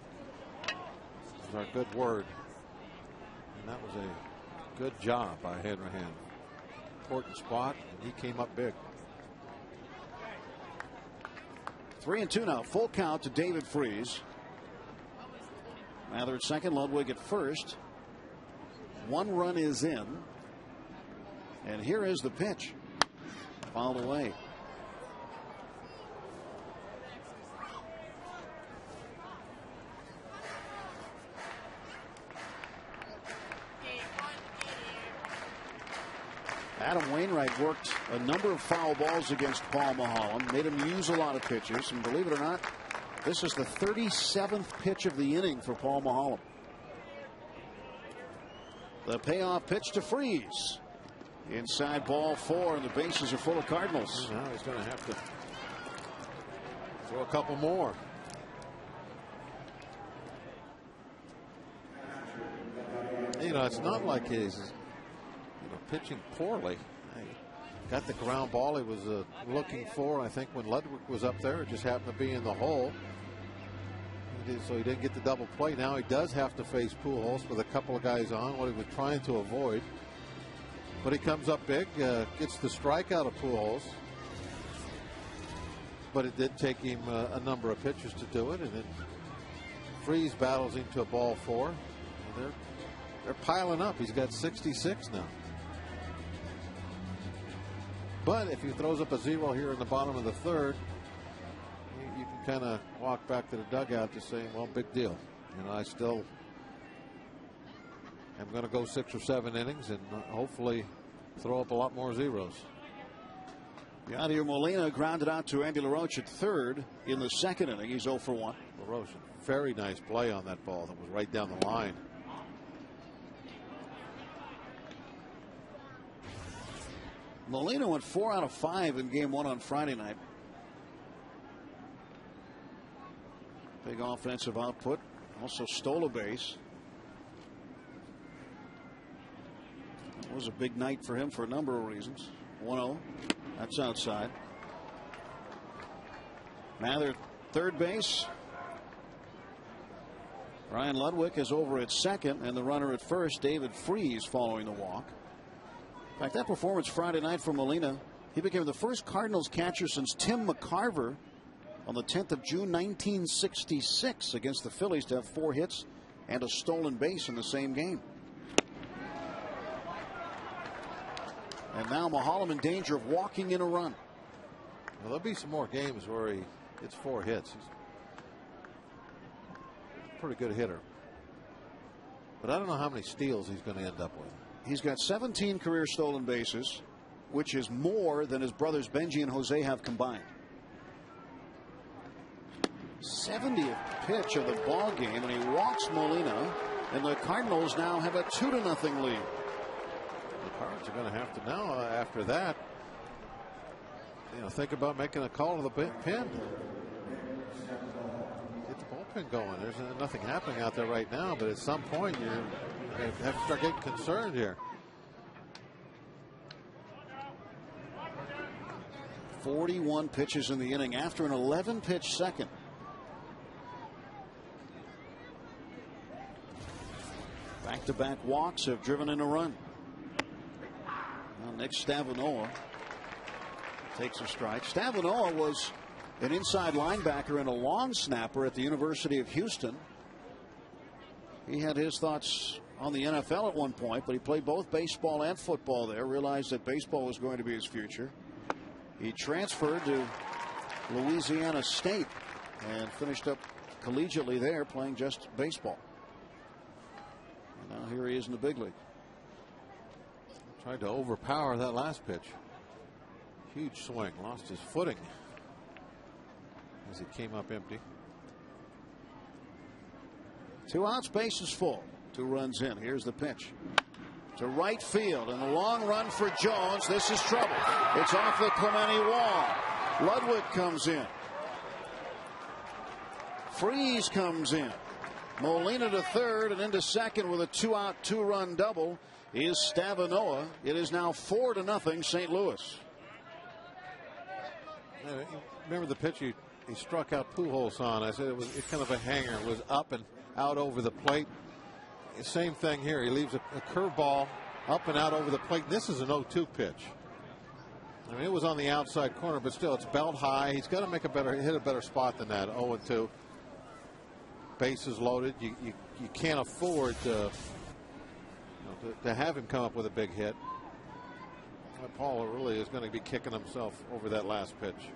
That was our good word. And that was a good job by Hanrahan. Important spot, and he came up big. 3-2 now. Full count to David Freese. Mather at second, Ludwig at first. 1 run is in. And here is the pitch. Fouled away. Adam Wainwright worked a number of foul balls against Paul Mulholland, made him use a lot of pitches, and believe it or not, this is the 37th pitch of the inning for Paul Mulholland. The payoff pitch to Freese. Inside ball 4, and the bases are full of Cardinals. Now he's going to have to throw a couple more. You know, it's not like he's pitching poorly. He got the ground ball he was looking for, I think, when Ludwig was up there. It just happened to be in the hole. So he didn't get the double play. Now he does have to face Pujols with a couple of guys on, what he was trying to avoid. But he comes up big, gets the strikeout of Pujols. But it did take him a number of pitches to do it. And then Freese battles him to a ball 4. And they're piling up. He's got 66 now. But if he throws up a 0 here in the bottom of the 3rd, you can kind of walk back to the dugout just saying, well, big deal. You know, I still am going to go 6 or 7 innings and hopefully throw up a lot more zeros. Yadier Molina grounded out to Andy LaRoche at 3rd in the 2nd inning. He's 0 for 1. LaRoche, very nice play on that ball that was right down the line. Molina went 4 out of 5 in game 1 on Friday night. Big offensive output. Also stole a base. It was a big night for him for a number of reasons. 1-0. That's outside. Mather at 3rd base. Ryan Ludwig is over at 2nd, and the runner at 1st, David Freese, following the walk. In fact, that performance Friday night for Molina, he became the first Cardinals catcher since Tim McCarver on the 10th of June, 1966, against the Phillies to have 4 hits and a stolen base in the same game. And now Mulholland in danger of walking in a run. Well, there'll be some more games where he gets 4 hits. He's a pretty good hitter. But I don't know how many steals he's going to end up with. He's got 17 career stolen bases, which is more than his brothers Benji and Jose have combined. 70th pitch of the ball game, and he walks Molina, and the Cardinals now have a 2-0 lead. The Cards are going to have to now, after that, think about making a call to the pen. Get the bullpen going. There's nothing happening out there right now, but at some point you have to start getting concerned here. 41 pitches in the inning after an 11-pitch second. Back-to-back walks have driven in a run. Now Nick Stavinola takes a strike. Stavinola was an inside linebacker and a long snapper at the University of Houston. He had his thoughts on the NFL at one point, but he played both baseball and football there, realized that baseball was going to be his future. He transferred to Louisiana State and finished up collegiately there playing just baseball. And now here he is in the big league. Tried to overpower that last pitch. Huge swing. Lost his footing as he came up empty. 2 outs, bases full. 2 runs in. Here's the pitch to right field, and the long run for Jones. This is trouble. It's off the Clemente wall. Ludwig comes in. Freeze comes in. Molina to third, and into second with a 2-out, 2-run double is Stavinoa. It is now 4-0 St. Louis. Remember the pitch he struck out Pujols on? I said it was kind of a hanger. It was up and out over the plate. Same thing here. He leaves a curveball up and out over the plate. This is an 0-2 pitch. I mean, it was on the outside corner, but still, it's belt high. He's got to make hit a better spot than that. 0-2. Bases loaded. You can't afford to have him come up with a big hit. Paul really is going to be kicking himself over that last pitch.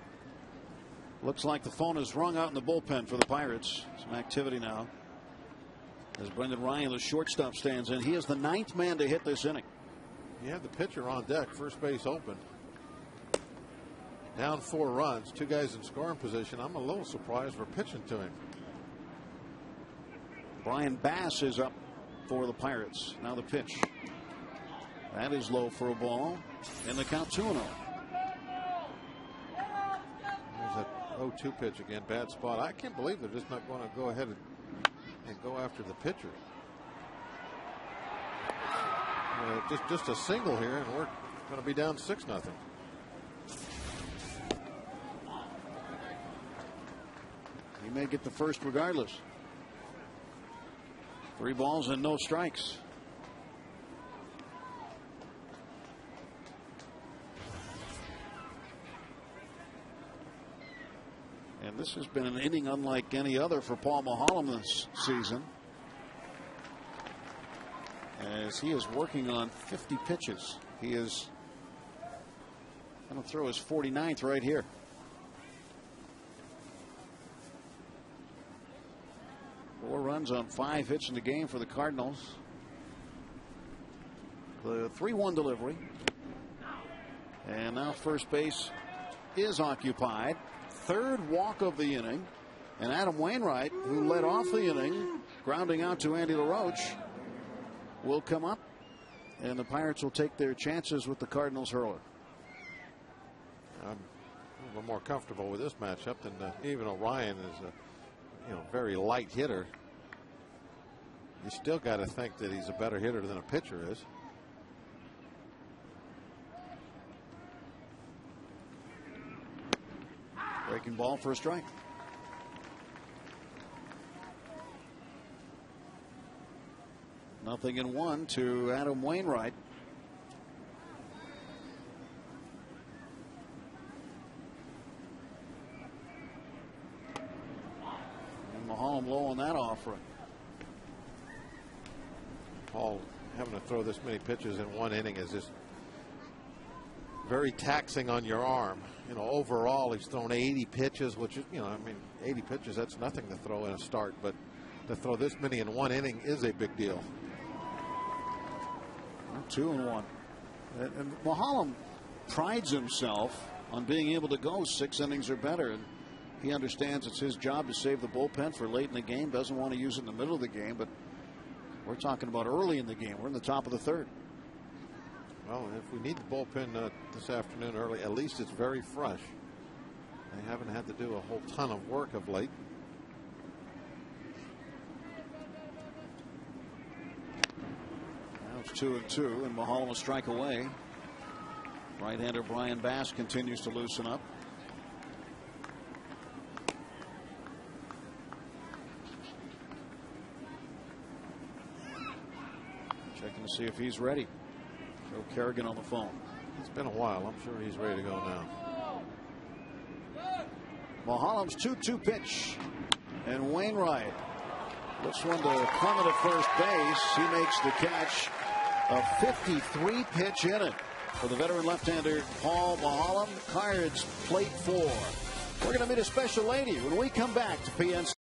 Looks like the phone is rung out in the bullpen for the Pirates. Some activity now as Brendan Ryan, the shortstop, stands in. He is the 9th man to hit this inning. You have the pitcher on deck, first base open. Down 4 runs, 2 guys in scoring position. I'm a little surprised we're pitching to him. Brian Bass is up for the Pirates. Now the pitch. That is low for a ball. And the count 2-0. There's that 0-2 pitch again. Bad spot. I can't believe they're just not going to go ahead and go after the pitcher. Just a single here, and we're going to be down 6-0. He may get the first regardless. 3 balls and no strikes. And this has been an inning unlike any other for Paul Maholm this season, as he is working on 50 pitches. He is going to throw his 49th right here. Four runs on 5 hits in the game for the Cardinals. The 3-1 delivery. And now first base is occupied. 3rd walk of the inning. And Adam Wainwright, who led off the inning, grounding out to Andy LaRoche, will come up. And the Pirates will take their chances with the Cardinals hurler. I'm a little more comfortable with this matchup than even O'Ryan is a very light hitter. You still got to think that he's a better hitter than a pitcher is. Breaking ball for a strike. Nothing in 1 to Adam Wainwright. And Maholm low on that offering. Paul having to throw this many pitches in 1 inning is just very taxing on your arm. Overall he's thrown 80 pitches, which is, 80 pitches, that's nothing to throw in a start, but to throw this many in 1 inning is a big deal. 2-1. And Maholm prides himself on being able to go 6 innings or better. And he understands it's his job to save the bullpen for late in the game. Doesn't want to use it in the middle of the game, but we're talking about early in the game. We're in the top of the 3rd. Well, if we need the bullpen this afternoon early, at least it's very fresh. They haven't had to do a whole ton of work of late. Now it's 2-2, and Maholm a strike away. Right-hander Brian Bass continues to loosen up. Checking to see if he's ready. Joe Kerrigan on the phone. It's been a while. I'm sure he's ready to go now. Maholm's 2-2 pitch. And Wainwright looks one to Clement at first base. He makes the catch. A 53 pitch inning for the veteran left-hander Paul Maholm. Cards plate 4. We're going to meet a special lady when we come back to PNC.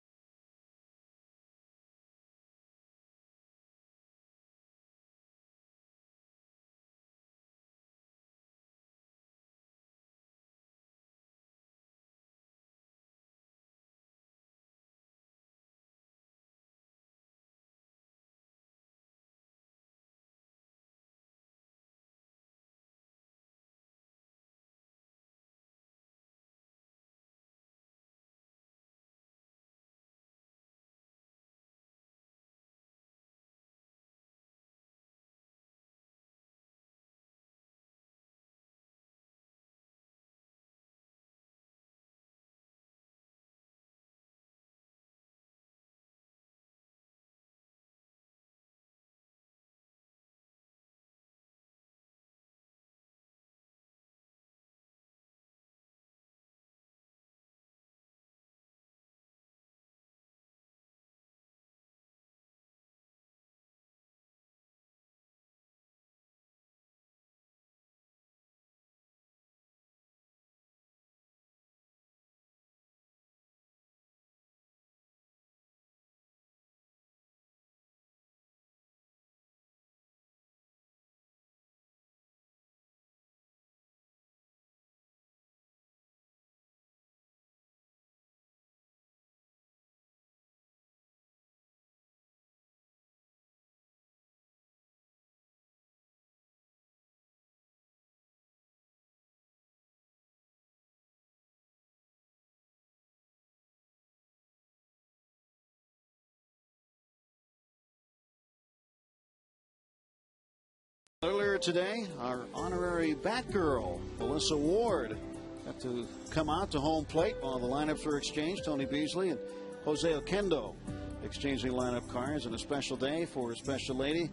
Earlier today, our honorary Batgirl, Melissa Ward, got to come out to home plate while the lineups were exchanged. Tony Beasley and Jose Oquendo exchanging lineup cards, and a special day for a special lady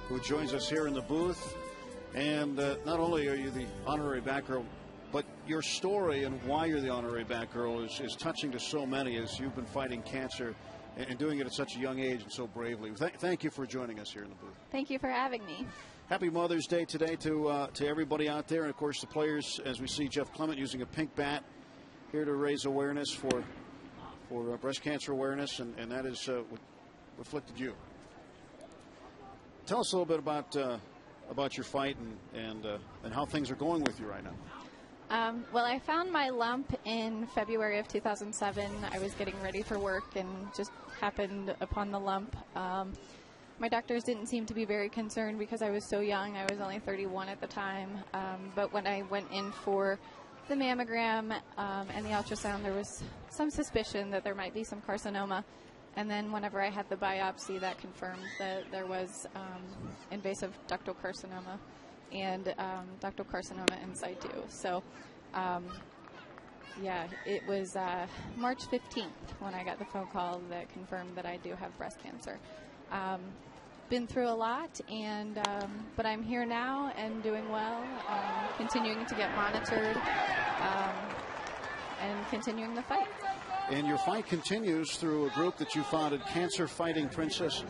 who joins us here in the booth. And not only are you the honorary Batgirl, but your story and why you're the honorary Batgirl is touching to so many, as you've been fighting cancer and doing it at such a young age and so bravely. Thank you for joining us here in the booth. Thank you for having me. Happy Mother's Day today to everybody out there, and of course the players, as we see Jeff Clement using a pink bat here to raise awareness for breast cancer awareness, and that is what afflicted you. Tell us a little bit about your fight and how things are going with you right now. Well, I found my lump in February of 2007. I was getting ready for work and just happened upon the lump. My doctors didn't seem to be very concerned because I was so young. I was only 31 at the time. But when I went in for the mammogram and the ultrasound, there was some suspicion that there might be some carcinoma. And then whenever I had the biopsy, that confirmed that there was invasive ductal carcinoma and ductal carcinoma in situ. So, yeah, it was March 15th when I got the phone call that confirmed that I do have breast cancer. Been through a lot, and but I'm here now and doing well, continuing to get monitored, and continuing the fight. And your fight continues through a group that you founded, Cancer Fighting Princess,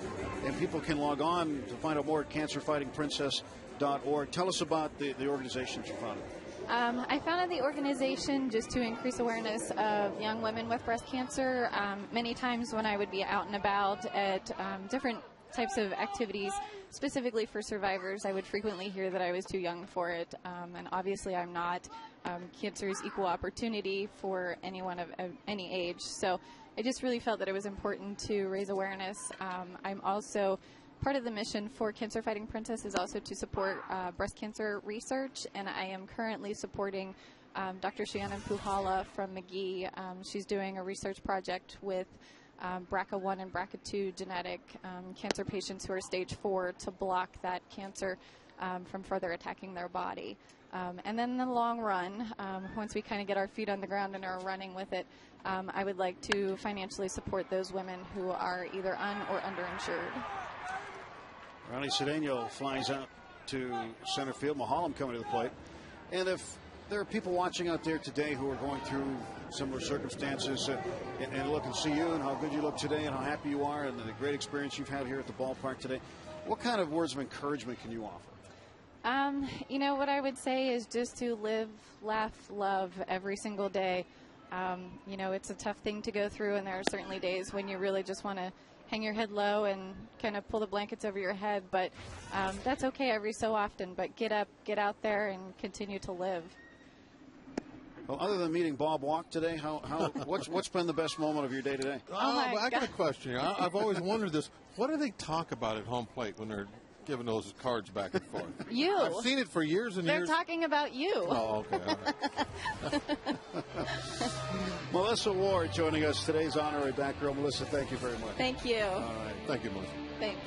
and people can log on to find out more at cancerfightingprincess.org. Tell us about the organization that you founded. I founded the organization just to increase awareness of young women with breast cancer. Many times when I would be out and about at different types of activities, specifically for survivors, I would frequently hear that I was too young for it, and obviously I'm not. Cancer is equal opportunity for anyone of any age, so I just really felt that it was important to raise awareness. I'm also part of the mission for Cancer Fighting Princess is also to support breast cancer research, and I am currently supporting Dr. Shannon Puhala from McGee. She's doing a research project with BRCA1 and BRCA2 genetic cancer patients who are stage 4 to block that cancer from further attacking their body. And then in the long run, once we kind of get our feet on the ground and are running with it, I would like to financially support those women who are either un- or underinsured. Ronnie Cedeno flies out to center field. Mahalam coming to the plate. And if there are people watching out there today who are going through similar circumstances and look and see you and how good you look today and how happy you are and the great experience you've had here at the ballpark today, what kind of words of encouragement can you offer? You know, what I would say is just to live, laugh, love every single day. You know, it's a tough thing to go through, and there are certainly days when you really just want to hang your head low and kind of pull the blankets over your head, but that's okay every so often. But get up, get out there, and continue to live. Well, other than meeting Bob Walk today, what's been the best moment of your day today? I got a question here. I've always wondered this. What do they talk about at home plate when they're giving those cards back and forth? You. I've seen it for years and years. They're talking about you. Oh, okay. All right. Melissa Ward joining us, today's honorary Batgirl. Melissa, thank you very much. Thank you. All right. Thank you, Melissa. Thanks.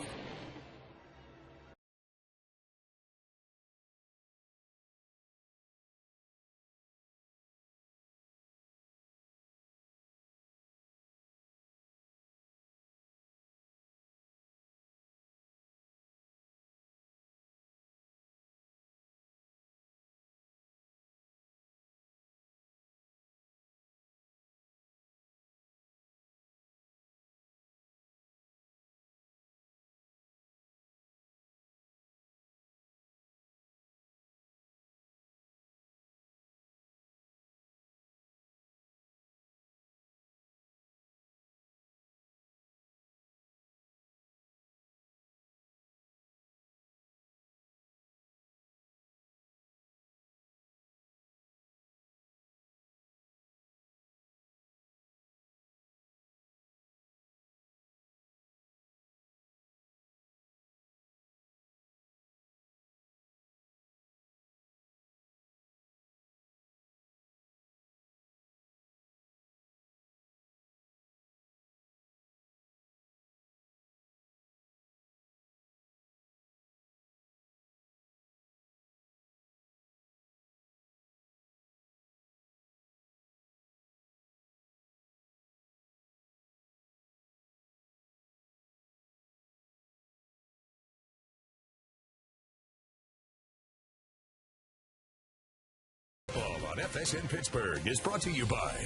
on FSN Pittsburgh is brought to you by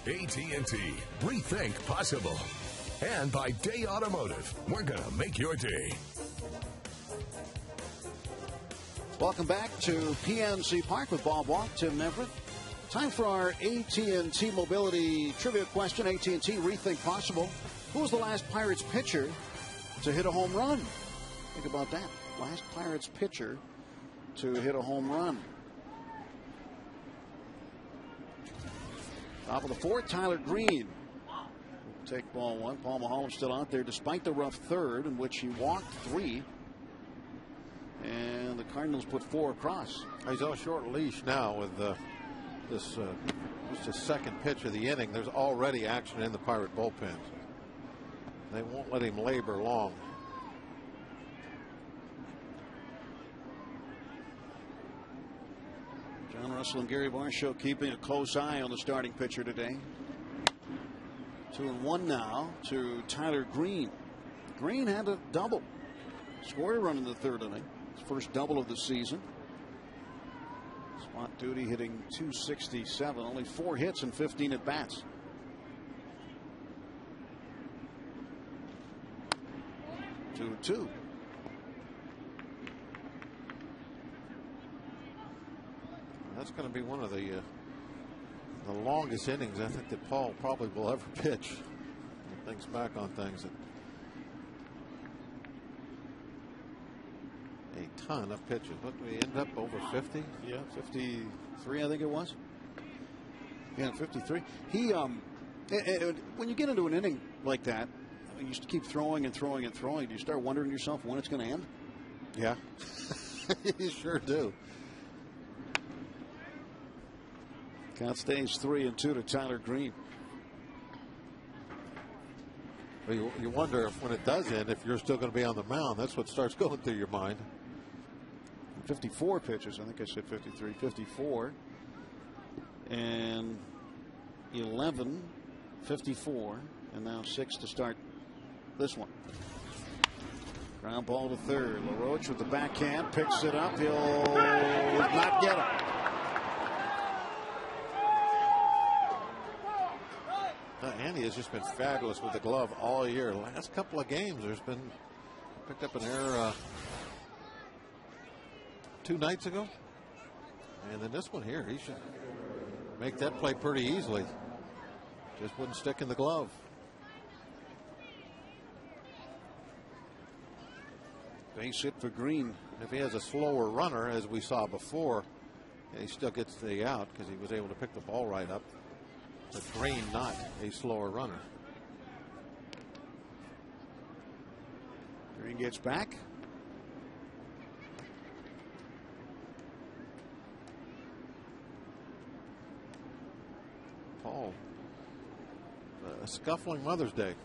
AT&T. Rethink possible. And by Day Automotive. We're going to make your day. Welcome back to PNC Park with Bob Walk, Tim Neverett. Time for our AT&T Mobility Trivia question. AT&T Rethink Possible. Who was the last Pirates pitcher to hit a home run? Think about that. Last Pirates pitcher to hit a home run. Top of the fourth, Tyler Green. Take ball one. Paul Maholm still out there despite the rough third in which he walked 3. And the Cardinals put 4 across. He's on a short leash now with this just his second pitch of the inning. There's already action in the Pirate bullpen. They won't let him labor long. John Russell and Gary Varsho keeping a close eye on the starting pitcher today. 2-1 now to Tyler Green. Green had a double. Scored a run in the third inning. His first double of the season. Spot duty hitting .267. Only 4 hits and 15 at bats. Two. That's going to be one of the longest innings I think that Paul probably will ever pitch. He thinks back on things. A ton of pitches. What did we end up over 50? Yeah, 53 I think it was. Yeah, 53. He when you get into an inning like that, you used to keep throwing and throwing and throwing. Do you start wondering yourself when it's going to end? Yeah, you sure do. Count stays 3-2 to Tyler Green. Well, you wonder if when it does end, if you're still going to be on the mound. That's what starts going through your mind. 54 pitches. I think I said 53. 54. And 11. 54. And now 6 to start this one. Ground ball to third. LaRoche with the backhand. Picks it up. He'll not get it. Andy has just been fabulous with the glove all year. Last couple of games, there's been picked up an error 2 nights ago, and then this one here, he should make that play pretty easily. Just wouldn't stick in the glove. Base hit for Green. If he has a slower runner, as we saw before, he still gets the out because he was able to pick the ball right up. But Green not a slower runner. Green gets back. Paul, a scuffling Mother's Day. It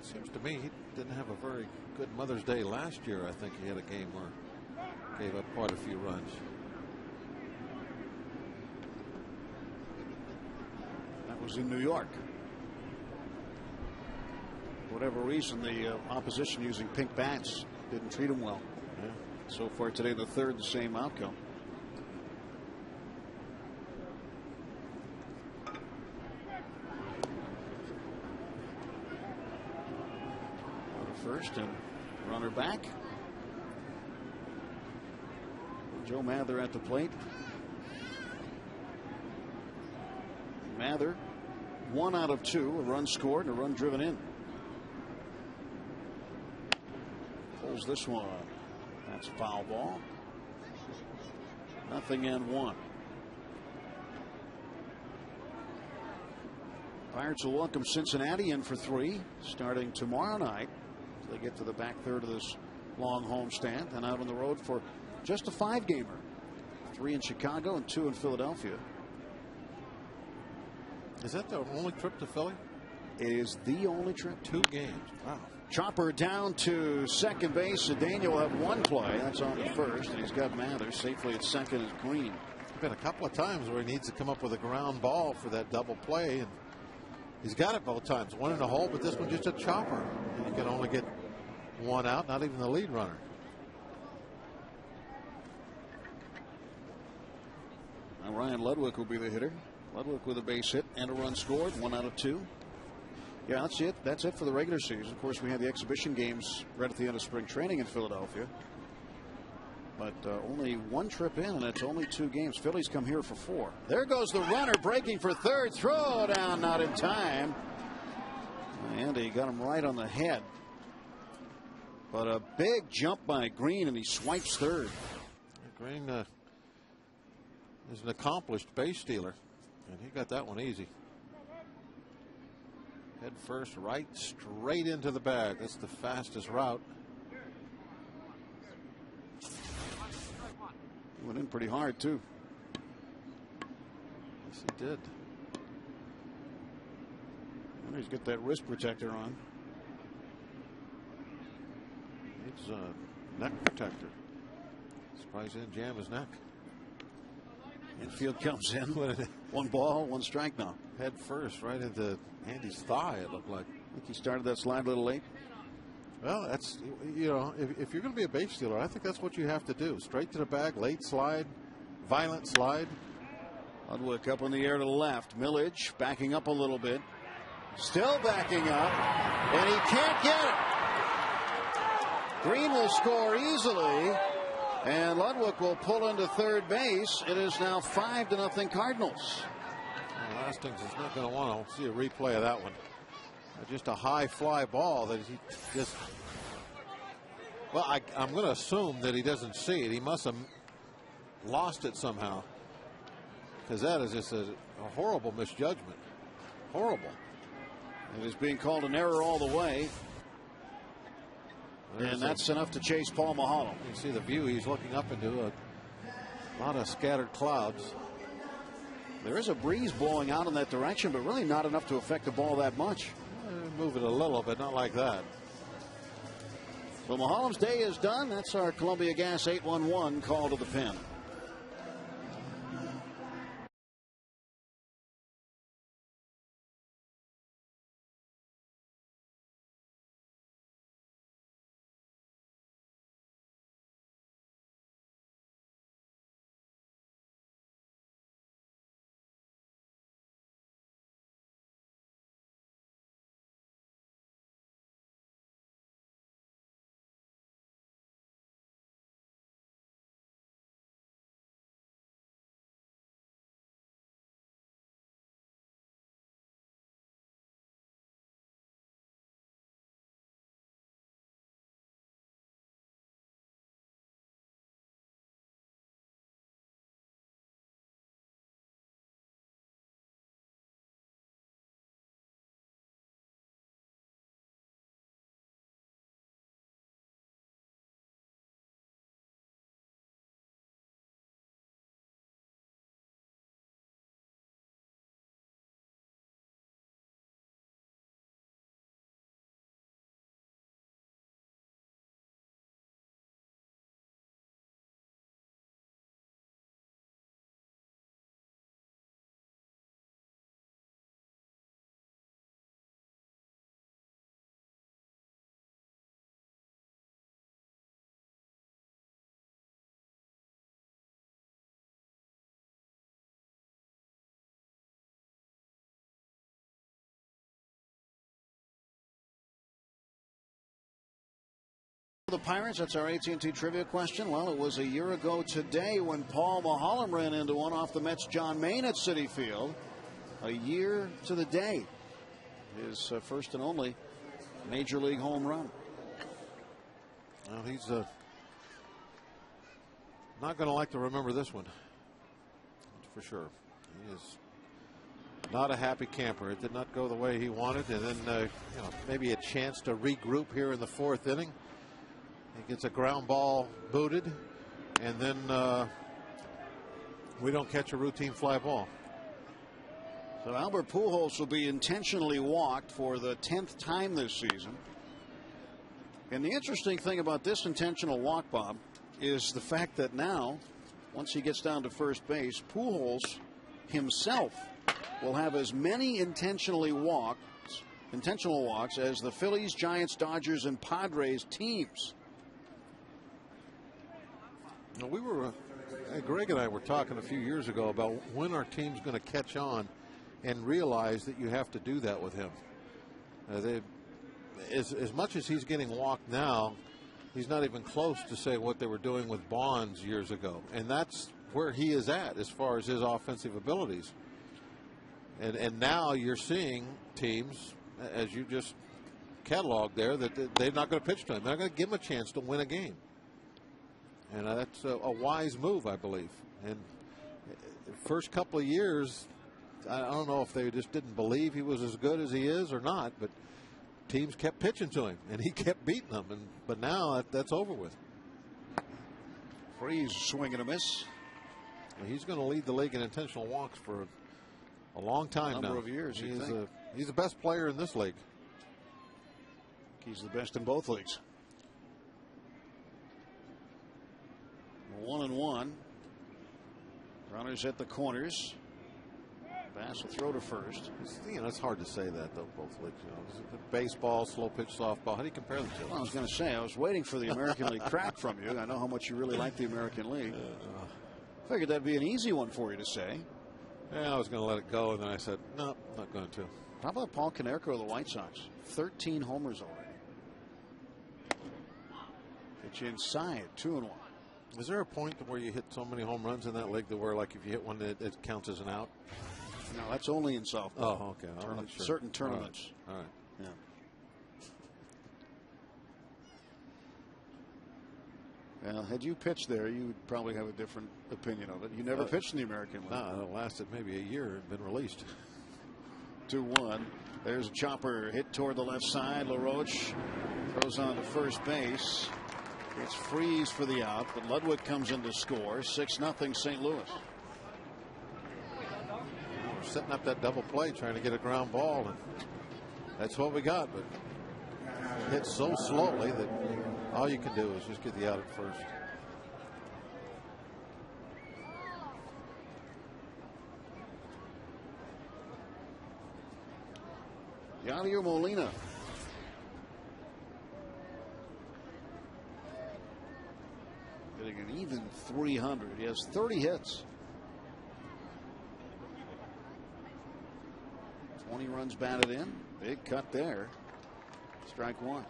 seems to me he didn't have a very good Mother's Day last year. I think he had a game where he gave up quite a few runs. Was in New York. For whatever reason, the opposition using pink bats didn't treat him well. Yeah. So far today, the third, the same outcome. Runner first and runner back. Joe Mather at the plate. Mather, 1 out of 2, a run scored and a run driven in. Pulls this one. That's a foul ball. 0-1. Pirates will welcome Cincinnati in for 3 starting tomorrow night. They get to the back third of this long homestand and out on the road for just a 5-gamer. 3 in Chicago and 2 in Philadelphia. Is that the only trip to Philly? It is the only trip. 2 games. Wow. Chopper down to second base. Daniel will have 1 play. That's on the first. And he's got Mather safely at second as Green. There's been a couple of times where he needs to come up with a ground ball for that double play. And he's got it both times. 1 in the hole, but this one just a chopper. And you can only get 1 out, not even the lead runner. And Ryan Ludwig will be the hitter. Ludwig with a base hit and a run scored, 1 out of 2. Yeah, that's it. That's it for the regular season. Of course, we had the exhibition games right at the end of spring training in Philadelphia. But only 1 trip in, and it's only 2 games. Phillies come here for 4. There goes the runner breaking for third. Throw down, not in time. Andy got him right on the head. But a big jump by Green, and he swipes third. Green is an accomplished base stealer, and he got that one easy. Head first, right, straight into the bag. That's the fastest route. He went in pretty hard, too. Yes, he did. And he's got that wrist protector on. It's a neck protector. Surprised he didn't jam his neck. Infield comes in. 1 ball, 1 strike now. Head first, right into Andy's thigh, it looked like. I think he started that slide a little late. Well, that's, you know, if you're going to be a base stealer, I think that's what you have to do. Straight to the bag, late slide, violent slide. Ludwig up in the air to the left. Millage backing up a little bit. Still backing up, and he can't get it. Green will score easily, and Ludwig will pull into third base. It is now 5-0 Cardinals. Well, Hastings is not going to want to see a replay of that one. Just a high fly ball that he just. Well, I'm going to assume that he doesn't see it. He must have lost it somehow, because that is just a horrible misjudgment. Horrible. It is being called an error all the way. And that's enough to chase Paul Maholm. You can see the view he's looking up into, a lot of scattered clouds. There is a breeze blowing out in that direction, but really not enough to affect the ball that much. Move it a little, but not like that. So Maholm's day is done. That's our Columbia Gas 811 call to the pen. The Pirates, that's our AT&T trivia question. Well, it was a year ago today when Paul Maholm ran into one off the Mets' John Mayne at Citi Field. A year to the day. His first and only major league home run. Well, he's not going to like to remember this one. That's for sure. He is not a happy camper. It did not go the way he wanted. And then, you know, maybe a chance to regroup here in the 4th inning. He gets a ground ball booted, and then we don't catch a routine fly ball. So Albert Pujols will be intentionally walked for the 10th time this season. And the interesting thing about this intentional walk, Bob, is the fact that now, once he gets down to first base, Pujols himself will have as many intentional walks as the Phillies, Giants, Dodgers, and Padres teams. We were Greg and I were talking a few years ago about when our team's going to catch on and realize that you have to do that with him. As much as he's getting walked now, he's not even close to say what they were doing with Bonds years ago. And that's where he is at as far as his offensive abilities. And now you're seeing teams, as you just cataloged there, that they're not going to pitch to him. They're not going to give him a chance to win a game. And that's a wise move, I believe. And the first couple of years, I don't know if they just didn't believe he was as good as he is or not, but teams kept pitching to him, and he kept beating them. But now that's over with. Freeze, swing and a miss. He's going to lead the league in intentional walks for a long time now. Number of years. He's the best player in this league. He's the best in both leagues. 1-1. Runners at the corners. Bass will throw to first. It's hard to say that, though, both leagues. Baseball, slow pitch, softball. How do you compare the two? Well, I was going to say, I was waiting for the American League crack from you. I know how much you really like the American League. Figured that'd be an easy one for you to say. Yeah, I was going to let it go, and then I said, no, not going to. How about Paul Konerko of the White Sox? 13 homers already. Pitch inside, 2-1. Is there a point where you hit so many home runs in that league that where, like, if you hit one, it counts as an out? No, that's only in softball. Oh, okay. Sure. Certain tournaments. All right. Yeah. Well, had you pitched there, you would probably have a different opinion of it. You never pitched in the American League. No, it lasted maybe a year and been released. 2-1. There's a chopper hit toward the left side. LaRoche throws on to first base. It's Freeze for the out, but Ludwig comes in to score. 6-0 St. Louis. We're setting up that double play, trying to get a ground ball, and that's what we got. But it hit so slowly that all you can do is just get the out at first. Yadier Molina. Getting an even 300. He has 30 hits. 20 runs batted in. Big cut there. Strike one.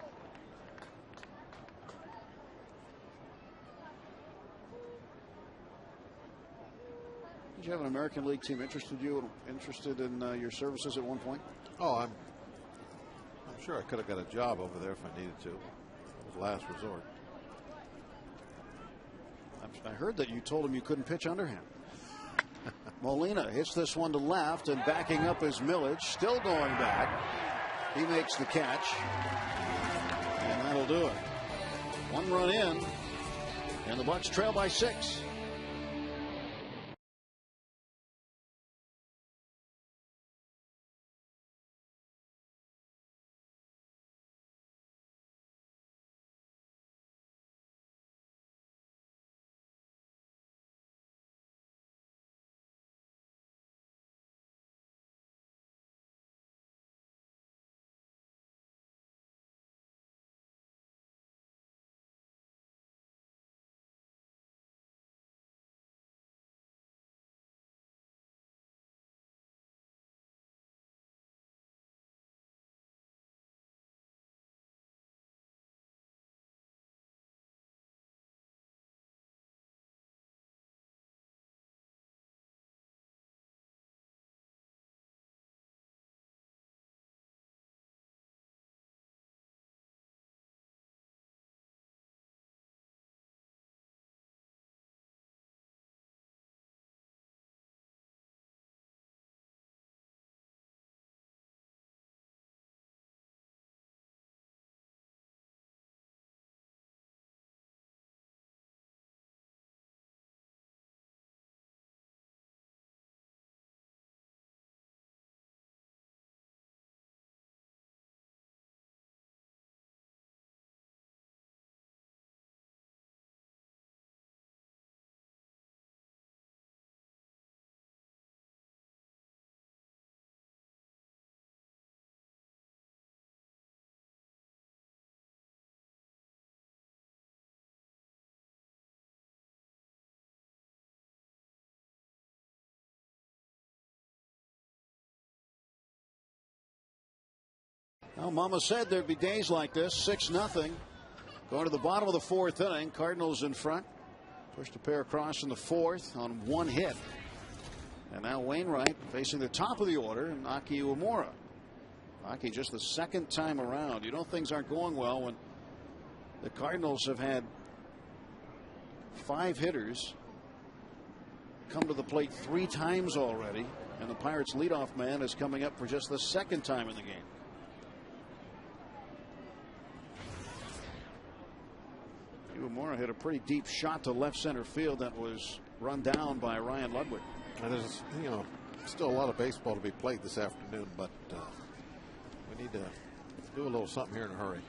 Did you have an American League team interested in your services at one point? Oh, I'm sure I could have got a job over there if I needed to. It was last resort. I heard that you told him you couldn't pitch underhand. Molina hits this one to left, and backing up is Millage, still going back. He makes the catch, and that'll do it. 1 run in, and the Bucs trail by 6. Well, Mama said there'd be days like this. 6-0. Going to the bottom of the 4th inning. Cardinals in front. Pushed a pair across in the 4th on 1 hit. And now Wainwright facing the top of the order, and Aki Uemura. Aki just the 2nd time around. You know things aren't going well when the Cardinals have had 5 hitters come to the plate 3 times already, and the Pirates leadoff man is coming up for just the 2nd time in the game. Uemura hit a pretty deep shot to left center field that was run down by Ryan Ludwig. And there's, still a lot of baseball to be played this afternoon, but we need to do a little something here in a hurry.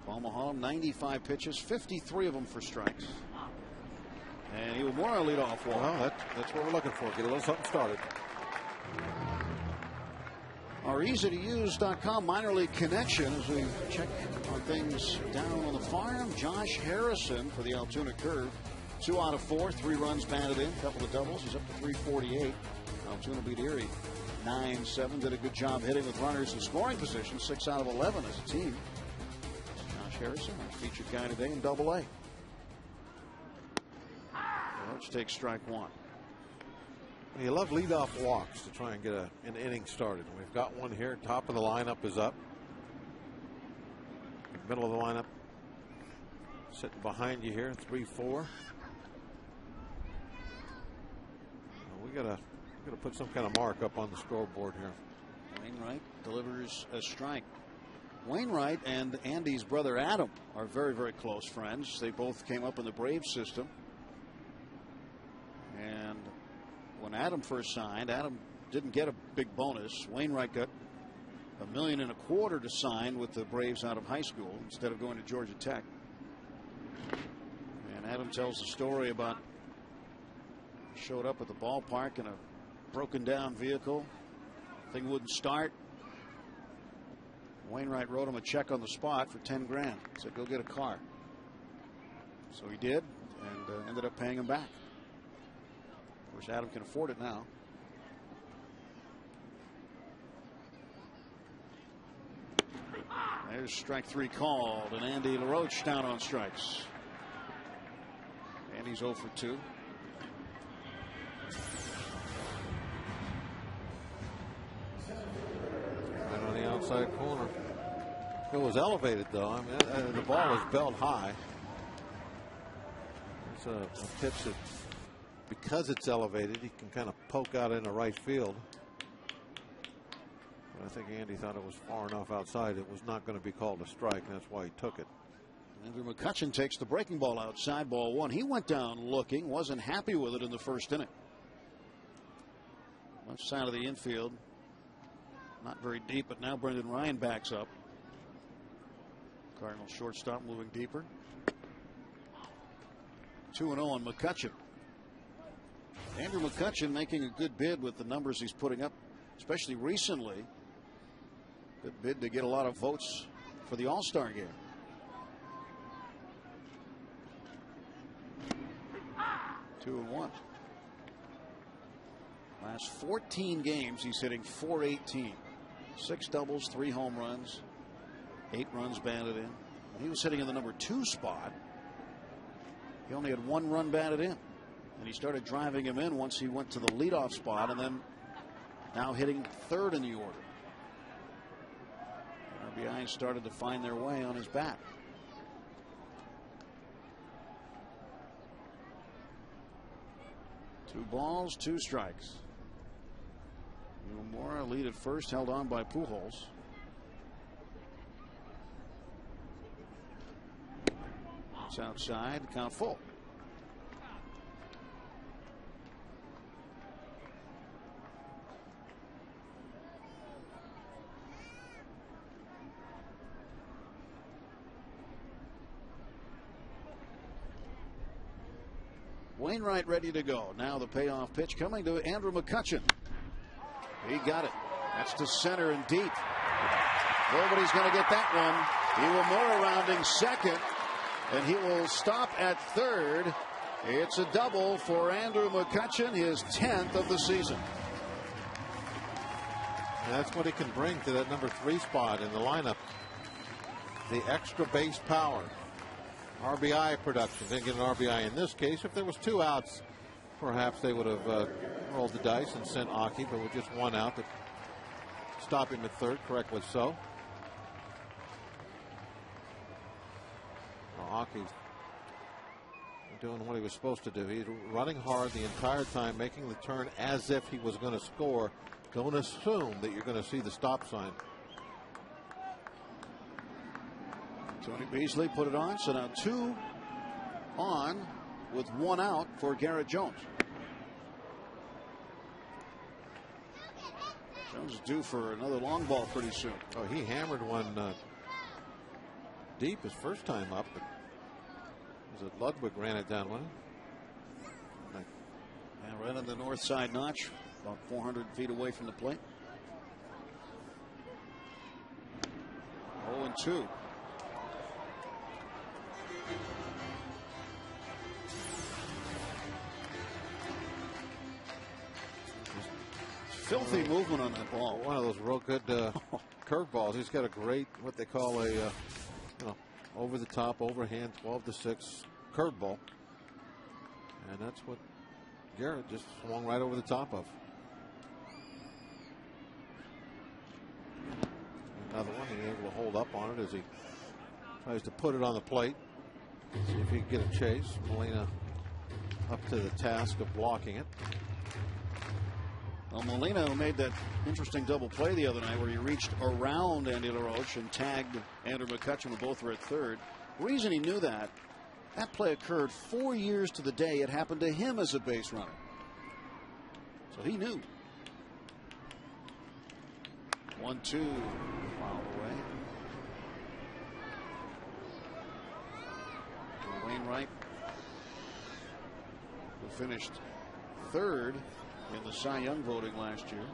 Paul Maholm, 95 pitches, 53 of them for strikes. And Uemura lead off walk. Well, that's what we're looking for. Get a little something started. Our easy-to-use.com minor league connection as we check on things down on the farm. Josh Harrison for the Altoona Curve. 2 out of 4, 3 runs batted in, a couple of doubles. He's up to 348. Altoona beat Erie 9-7. Did a good job hitting with runners in scoring position. 6 out of 11 as a team. Josh Harrison, our featured guy today in Double-A. Let's take strike 1. You love leadoff walks to try and get an inning started. We've got one here. Top of the lineup is up. Middle of the lineup sitting behind you here, 3-4. We gotta put some kind of mark up on the scoreboard here. Wainwright delivers a strike. Wainwright and Andy's brother Adam are very, very close friends. They both came up in the Braves system. And when Adam first signed, Adam didn't get a big bonus. Wainwright got $1.25 million to sign with the Braves out of high school instead of going to Georgia Tech. And Adam tells the story about showed up at the ballpark in a broken down vehicle. Thing wouldn't start. Wainwright wrote him a check on the spot for 10 grand. Said, go get a car. So he did, and ended up paying him back. Of course, Adam can afford it now. There's strike 3 called, and Andy LaRoche down on strikes. Andy's 0 for 2. Right on the outside corner. It was elevated, though. I mean, the ball was belt high. It's a pitch that, because it's elevated, he can kind of poke out into right field. But I think Andy thought it was far enough outside it was not going to be called a strike, and that's why he took it. Andrew McCutchen takes the breaking ball outside, ball 1. He went down looking, wasn't happy with it in the first inning. Left side of the infield, not very deep, but now Brendan Ryan backs up. Cardinals shortstop moving deeper. 2-0 on McCutchen. Andrew McCutchen making a good bid with the numbers he's putting up, especially recently. Good bid to get a lot of votes for the All-Star game. Two and 1. Last 14 games, he's hitting .418. 6 doubles, 3 home runs, 8 runs batted in. He was hitting in the number 2 spot. He only had 1 run batted in. And he started driving him in once he went to the leadoff spot, and then now hitting 3rd in the order. RBI started to find their way on his bat. Two balls, 2 strikes. Uemura lead at first, held on by Pujols. It's outside, count full. Wainwright ready to go. Now the payoff pitch coming to Andrew McCutchen. He got it. That's to center and deep. Nobody's going to get that one. Uemura rounding second, and he will stop at 3rd. It's a double for Andrew McCutchen, his 10th of the season. And that's what he can bring to that number 3 spot in the lineup. The extra base power. RBI production. Didn't get an RBI in this case. If there was 2 outs, perhaps they would have rolled the dice and sent Aki, but with just 1 out to stop him at third, correctly so. Aki's doing what he was supposed to do. He's running hard the entire time, making the turn as if he was going to score. Don't assume that you're going to see the stop sign. Tony Beasley put it on, so now 2 on with 1 out for Garrett Jones. Jones is due for another long ball pretty soon. Oh, he hammered one deep his first time up. But was it Ludwig ran it down, wasn't it? Yeah, right on the north side notch, about 400 feet away from the plate. 0-2. Filthy movement on that ball. One of those real good curveballs. He's got a great, what they call a over the top, overhand 12-6 curveball. And that's what Garrett just swung right over the top of. Another one, he's able to hold up on it as he tries to put it on the plate. See if he can get a chase. Molina up to the task of blocking it. Well, Molina, who made that interesting double play the other night where he reached around Andy LaRoche and tagged Andrew McCutchen, who both were at third. The reason he knew that play occurred 4 years to the day it happened to him as a base runner. So he knew. 1-2. Foul away. Wainwright, who finished third in the Cy Young voting last year.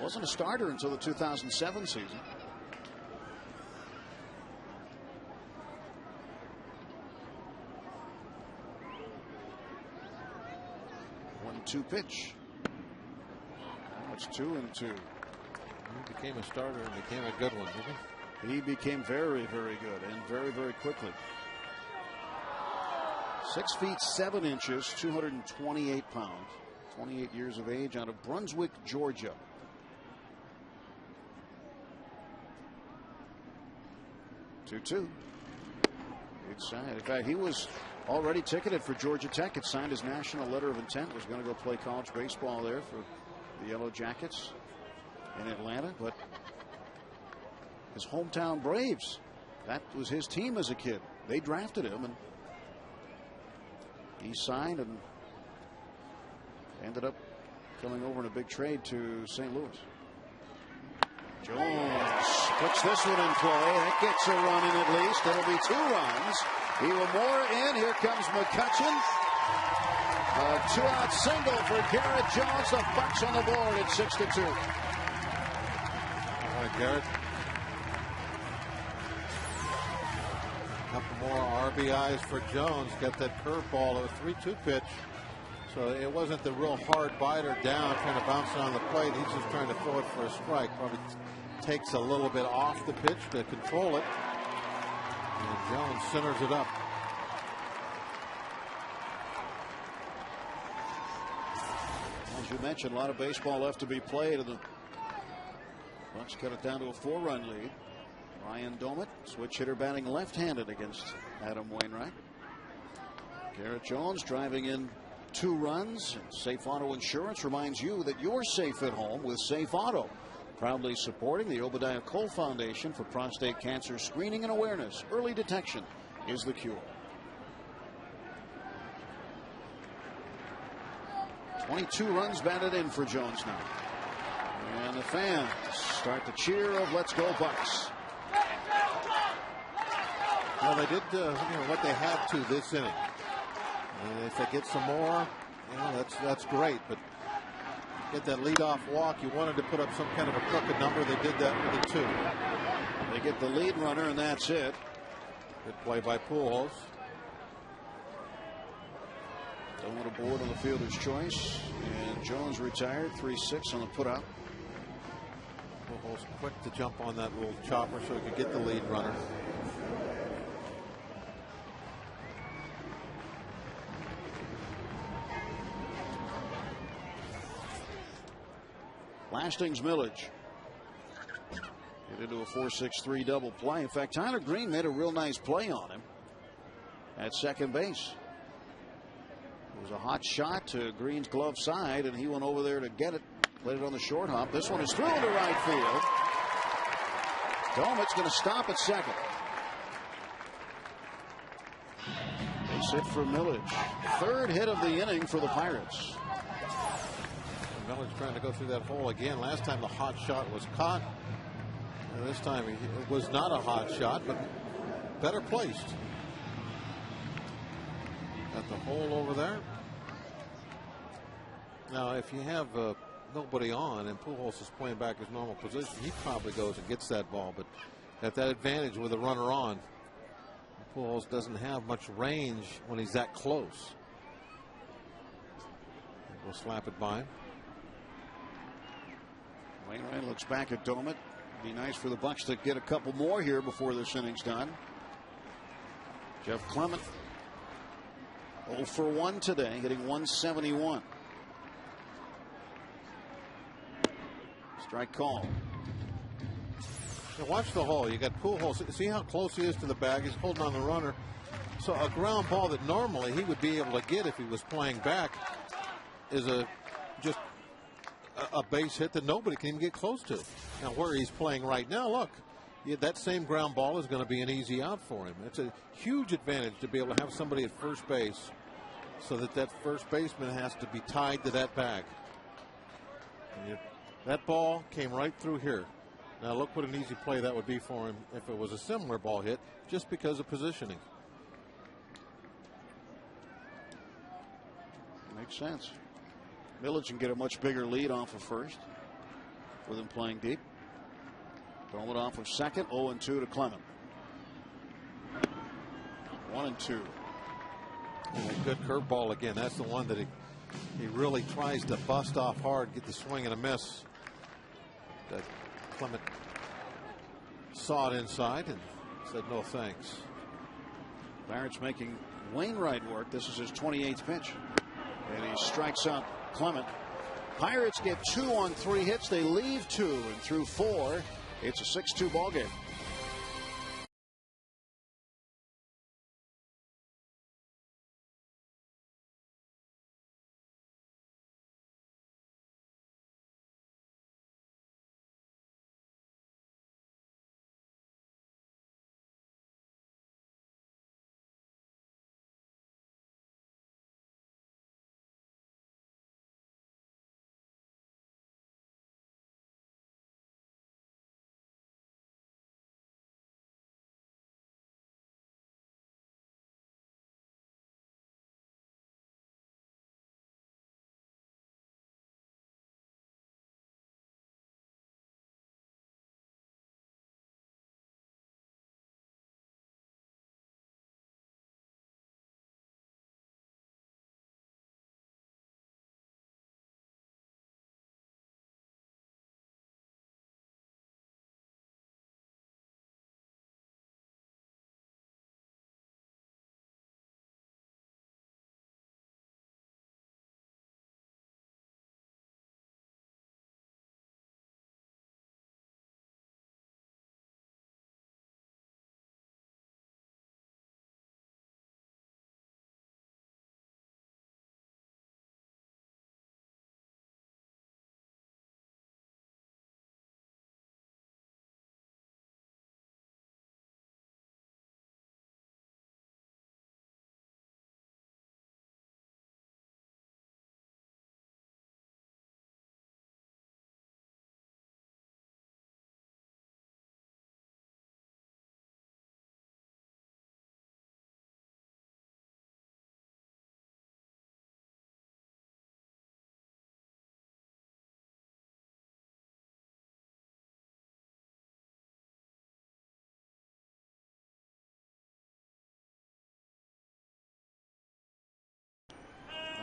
Wasn't a starter until the 2007 season. One-two pitch. Now it's 2-2. He became a starter and became a good one, didn't he? He became very, very good and very, very quickly. 6 feet 7 inches, 228 pounds, 28 years of age, out of Brunswick, Georgia. Two. Inside. In fact, he was already ticketed for Georgia Tech. Had signed his national letter of intent. Was going to go play college baseball there for the Yellow Jackets in Atlanta, but his hometown Braves, that was his team as a kid. They drafted him, and he signed and ended up coming over in a big trade to St. Louis. Jones puts this one in play. That gets a run in at least. It'll be 2 runs. Moore in. Here comes McCutchen. A 2-out single for Garrett Jones. The Bucks on the board at 6-2. All right, Garrett. A couple more RBIs for Jones. Got that curveball, a 3-2 pitch. So it wasn't the real hard biter down, trying to bounce it on the plate. He's just trying to throw it for a strike. Probably takes a little bit off the pitch to control it. And Jones centers it up. As you mentioned, a lot of baseball left to be played, and the Bucks cut it down to a 4-run lead. Ryan Domit, switch hitter, batting left-handed against Adam Wainwright. Garrett Jones driving in 2 runs. Safe Auto Insurance reminds you that you're safe at home with Safe Auto. Proudly supporting the Obadiah Cole Foundation for prostate cancer screening and awareness. Early detection is the cure. 22 runs batted in for Jones now. And the fans start the cheer of "Let's go Bucks." Well, they did what they had to this inning. And if they get some more, that's great. But get that leadoff walk, you wanted to put up some kind of a crooked number. They did that with a 2. They get the lead runner, and that's it. Good play by Pujols. Don't aboard on the fielder's choice. And Jones retired. 3-6 on the put-out. Pujols quick to jump on that little chopper so he could get the lead runner. Lastings Millage. Get into a 4-6-3 double play. In fact, Tyler Green made a real nice play on him at second base. It was a hot shot to Green's glove side, and he went over there to get it. Played it on the short hop. This one is through into right field. Domit's going to stop at second. Base hit for Millage. Third hit of the inning for the Pirates. Millage trying to go through that hole again. Last time the hot shot was caught. And this time it was not a hot shot, but better placed. Got the hole over there. Now, if you have nobody on and Pujols is playing back his normal position, he probably goes and gets that ball. But at that advantage with a runner on, Pujols doesn't have much range when he's that close. We'll slap it by him. Wainwright looks back at Domit. Be nice for the Bucks to get a couple more here before this inning's done. Jeff Clement 0 for 1 today, hitting 171. Strike call. Now watch the hole. You got Pujols. See how close he is to the bag. He's holding on the runner. So a ground ball that normally he would be able to get if he was playing back is just a base hit that nobody can even get close to. Now where he's playing right now, look, that same ground ball is going to be an easy out for him. It's a huge advantage to be able to have somebody at first base so that first baseman has to be tied to that bag. That ball came right through here. Now look what an easy play that would be for him if it was a similar ball hit, just because of positioning. Makes sense. Millage can get a much bigger lead off of first with him playing deep. Throwing it off of second. 0-2 to Clement. 1-2. And a good curveball again. That's the one that he really tries to bust off hard, get the swing and a miss. That Clement saw it inside and said no thanks. Pirates making Wainwright work. This is his 28th pitch. And he strikes out Clement. Pirates get 2 on 3 hits. They leave 2, and through 4, it's a 6-2 ball game.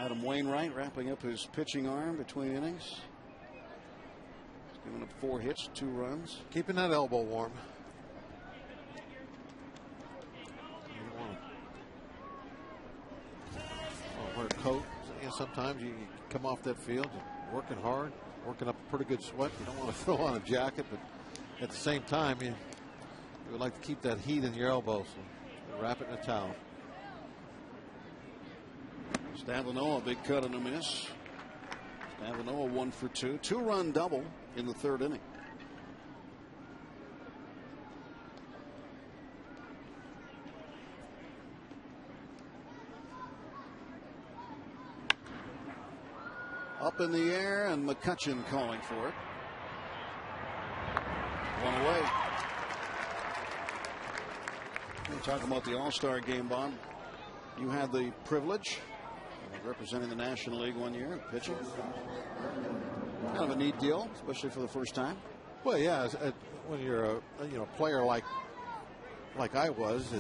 Adam Wainwright wrapping up his pitching arm between innings. He's given up 4 hits, 2 runs. Keeping that elbow warm. Wear a coat. Sometimes you come off that field working hard, working up a pretty good sweat. You don't want to throw on a jacket, but at the same time, you would like to keep that heat in your elbows. So wrap it in a towel. Stavanoa, big cut and a miss. Stavanoa 1 for 2. 2-run double in the 3rd inning. Up in the air, and McCutchen calling for it. 1 away. We're talking about the All-Star game, Bob. You had the privilege of representing the National League 1 year, pitching. Kind of a neat deal, especially for the first time. Well, yeah, when you're a player like I was,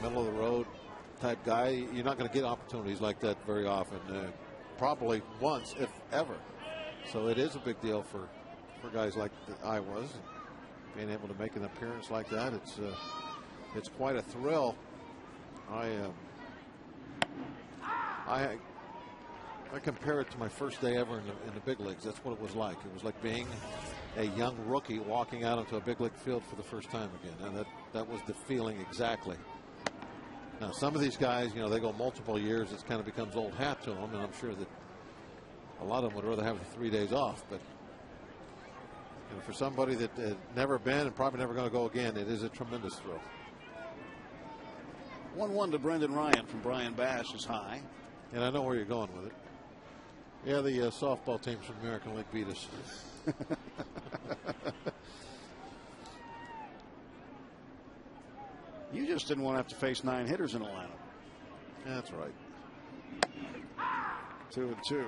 middle of the road type guy, you're not going to get opportunities like that very often. Probably once, if ever. So it is a big deal for guys like I was. Being able to make an appearance like that, it's quite a thrill. I compare it to my first day ever in the big leagues. That's what it was like. It was like being a young rookie walking out onto a big league field for the first time again. And that was the feeling exactly. Now, some of these guys, they go multiple years. It kind of becomes old hat to them, and I'm sure that a lot of them would rather have the 3 days off. But for somebody that had never been and probably never going to go again, it is a tremendous thrill. 1-1 to Brendan Ryan from Brian Bass is high. And I know where you're going with it. Yeah, the softball teams from the American League beat us. You just didn't want to have to face 9 hitters in a lineup. That's right. 2-2.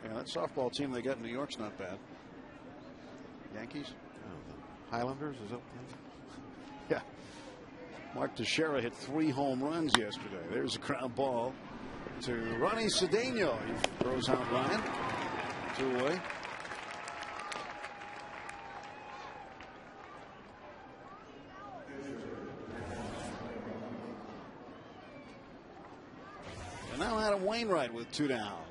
Yeah, that softball team they got in New York's not bad. Yankees? The Highlanders, is that? Yeah. Mark Teixeira hit 3 home runs yesterday. There's a ground ball to Ronnie Cedeno. He throws out Ryan. 2 away. And now Adam Wainwright with 2 down.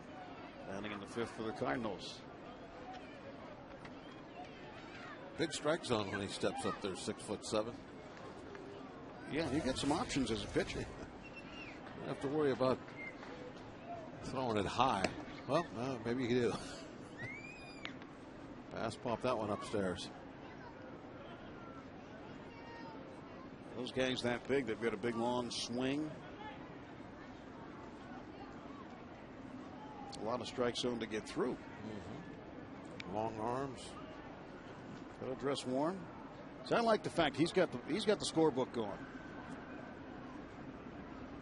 Standing in the 5th for the Cardinals. Big strike zone when he steps up there, 6'7". Yeah, you get some options as a pitcher. You don't have to worry about throwing it high. Well, maybe you do. Pass pop that one upstairs. Those guys that big, they've got a big long swing. A lot of strike zone to get through. Long arms. Got to dress warm. So I like the fact he's got the scorebook going.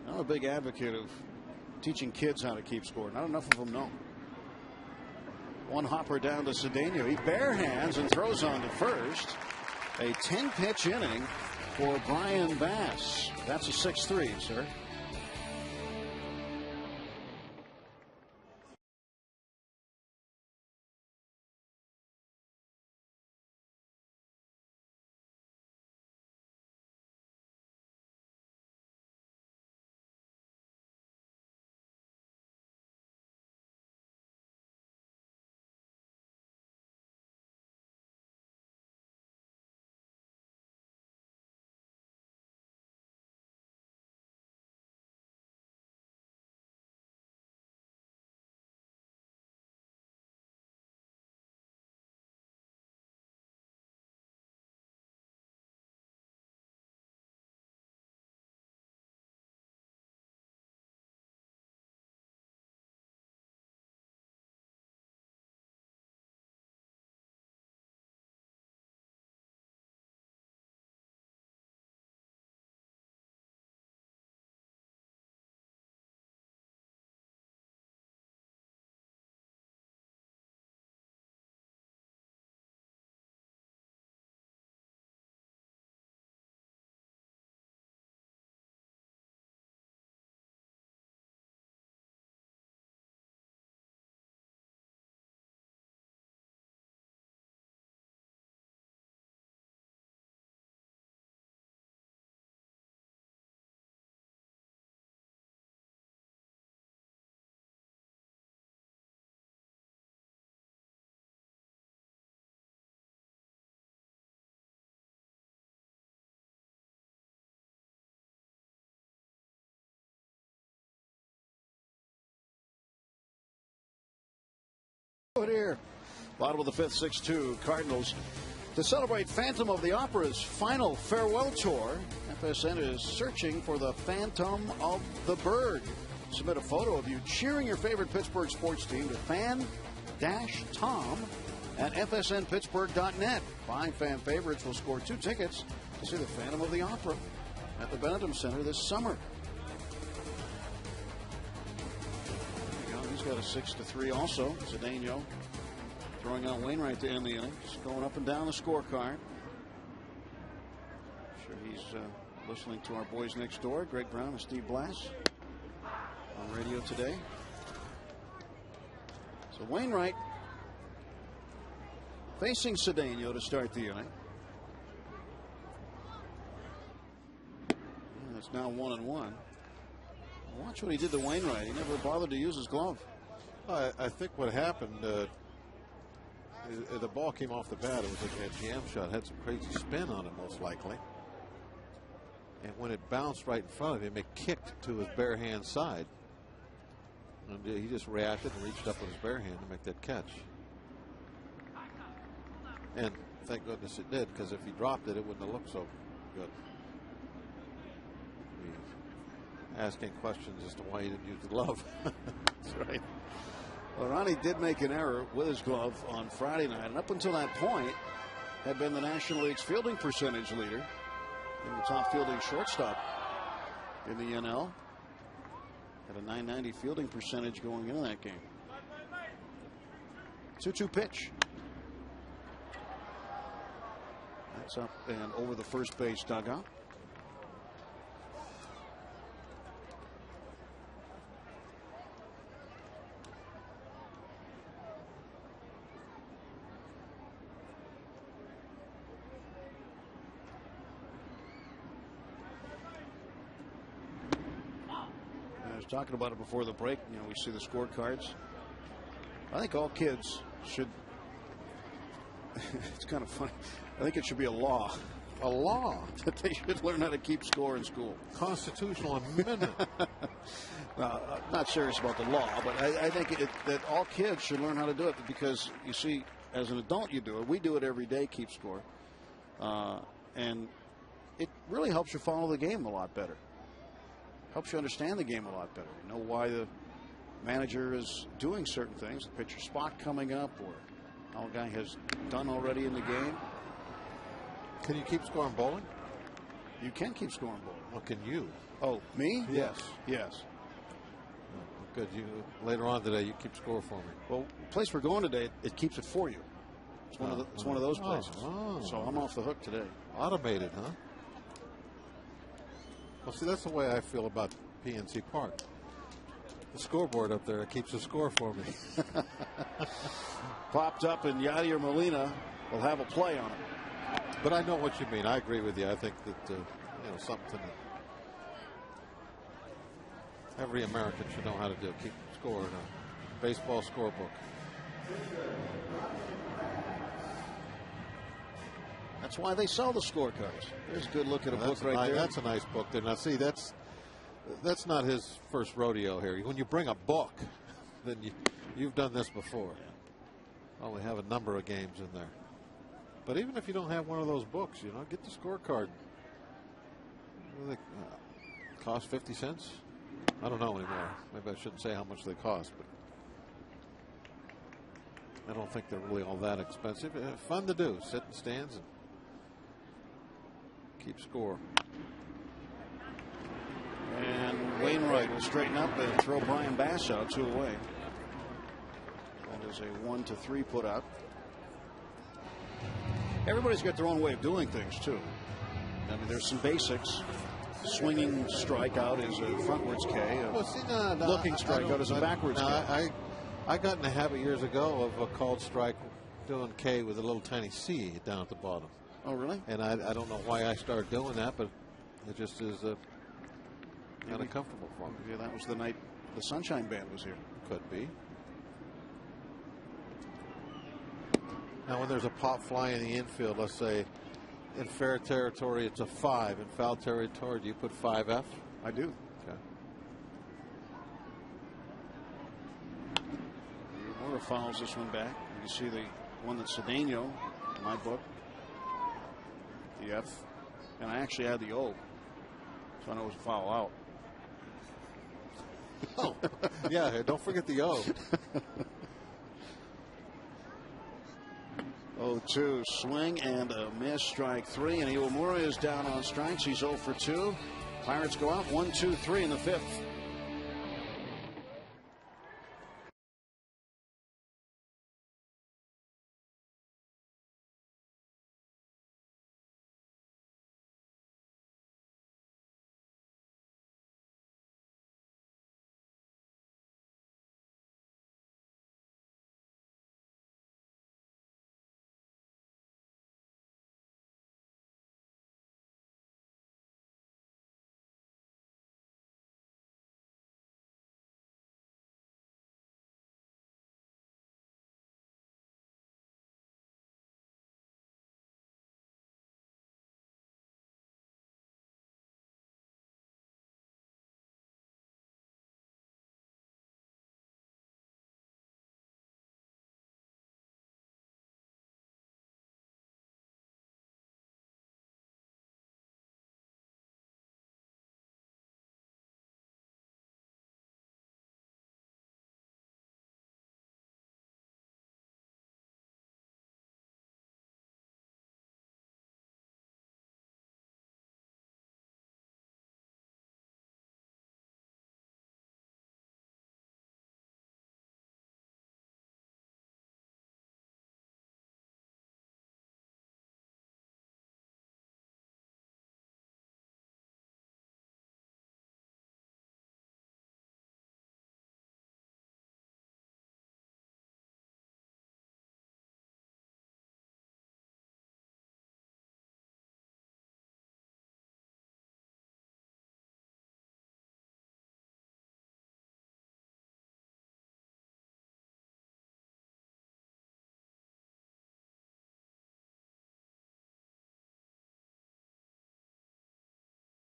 I'm a big advocate of teaching kids how to keep score. Not enough of them know. 1 hopper down to Cedeno. He bare hands and throws on to first. A 10-pitch inning for Brian Bass. That's a 6-3, sir. Here, bottom of the fifth, 6-2 Cardinals. To celebrate Phantom of the Opera's final farewell tour, FSN is searching for the Phantom of the Bird. Submit a photo of you cheering your favorite Pittsburgh sports team to fan-tom at fsnpittsburgh.net. 5 fan favorites will score 2 tickets to see the Phantom of the Opera at the Benetton Center this summer. There you go. He's got a 6-3 also. Cedeno throwing out Wainwright to end the inning. Just going up and down the scorecard. I'm sure he's listening to our boys next door, Greg Brown and Steve Blass, on radio today. So Wainwright facing Cedeno to start the inning. And it's now 1-1. Watch what he did to Wainwright. He never bothered to use his glove. I think what happened, the ball came off the bat. It was like a jam shot. Had some crazy spin on it, most likely. And when it bounced right in front of him, it kicked to his bare hand side. And he just reacted and reached up with his bare hand to make that catch. And thank goodness it did, because if he dropped it, it wouldn't have looked so good. He's asking questions as to why he didn't use the glove. That's right. Well, Ronnie did make an error with his glove on Friday night, and up until that point had been the National League's fielding percentage leader and the top fielding shortstop in the NL. Had a .990 fielding percentage going into that game. 2-2 pitch. That's up and over the first base dugout. Talking about it before the break. You know, we see the scorecards. I think all kids should. It's kind of funny. I think it should be a law. A law that they should learn how to keep score in school. Constitutional amendment. I'm not serious about the law, but I think that all kids should learn how to do it, because you see, as an adult, you do it. We do it every day, keep score, and it really helps you follow the game a lot better. Helps you understand the game a lot better. You know why the manager is doing certain things, the pitcher spot coming up, or how a guy has done already in the game. Can you keep scoring bowling? You can keep scoring bowling. Well, can you? Oh, me? Yes. Yes. Good. You later on today, you keep score for me. Well, the place we're going today, it keeps it for you. It's one of those places. So I'm off the hook today. Automated, huh? Well, see, that's the way I feel about PNC Park. The scoreboard up there keeps the score for me. Popped up, and Yadier Molina will have a play on it. But I know what you mean. I agree with you. I think that something that every American should know how to do. Keep score in a baseball scorebook. That's why they sell the scorecards. There's a good look at a book right there. That's a nice book there. Now, see, that's not his first rodeo here. When you bring a book, then you've done this before. Well, we have a number of games in there. But even if you don't have one of those books, get the scorecard. What do they cost 50 cents? I don't know anymore. Maybe I shouldn't say how much they cost, but I don't think they're really all that expensive. Fun to do. Sit in stands and keep score. And Wainwright will straighten up and throw Brian Bass out 2 away. That is a 1-3 put out. Everybody's got their own way of doing things, too. I mean, there's some basics. Swinging strikeout is a frontwards K. Looking strikeout is a backwards K. I got in the habit years ago of a called strike doing K with a little tiny C down at the bottom. Oh, really? And I don't know why I started doing that, but it just is kind of comfortable for me. Yeah, that was the night the Sunshine Band was here. Could be. Now, when there's a pop fly in the infield, let's say in fair territory it's a 5. In foul territory, do you put 5F? I do. Okay. Whoever fouls this one back. You can see the one that Cedeno, in my book, the F, and I actually had the O, so I know it was a foul out. Oh, yeah, don't forget the O. 0-2 swing and a miss, strike 3, and Iwamura is down on strikes. He's 0 for 2. Pirates go out 1-2-3 in the 5th.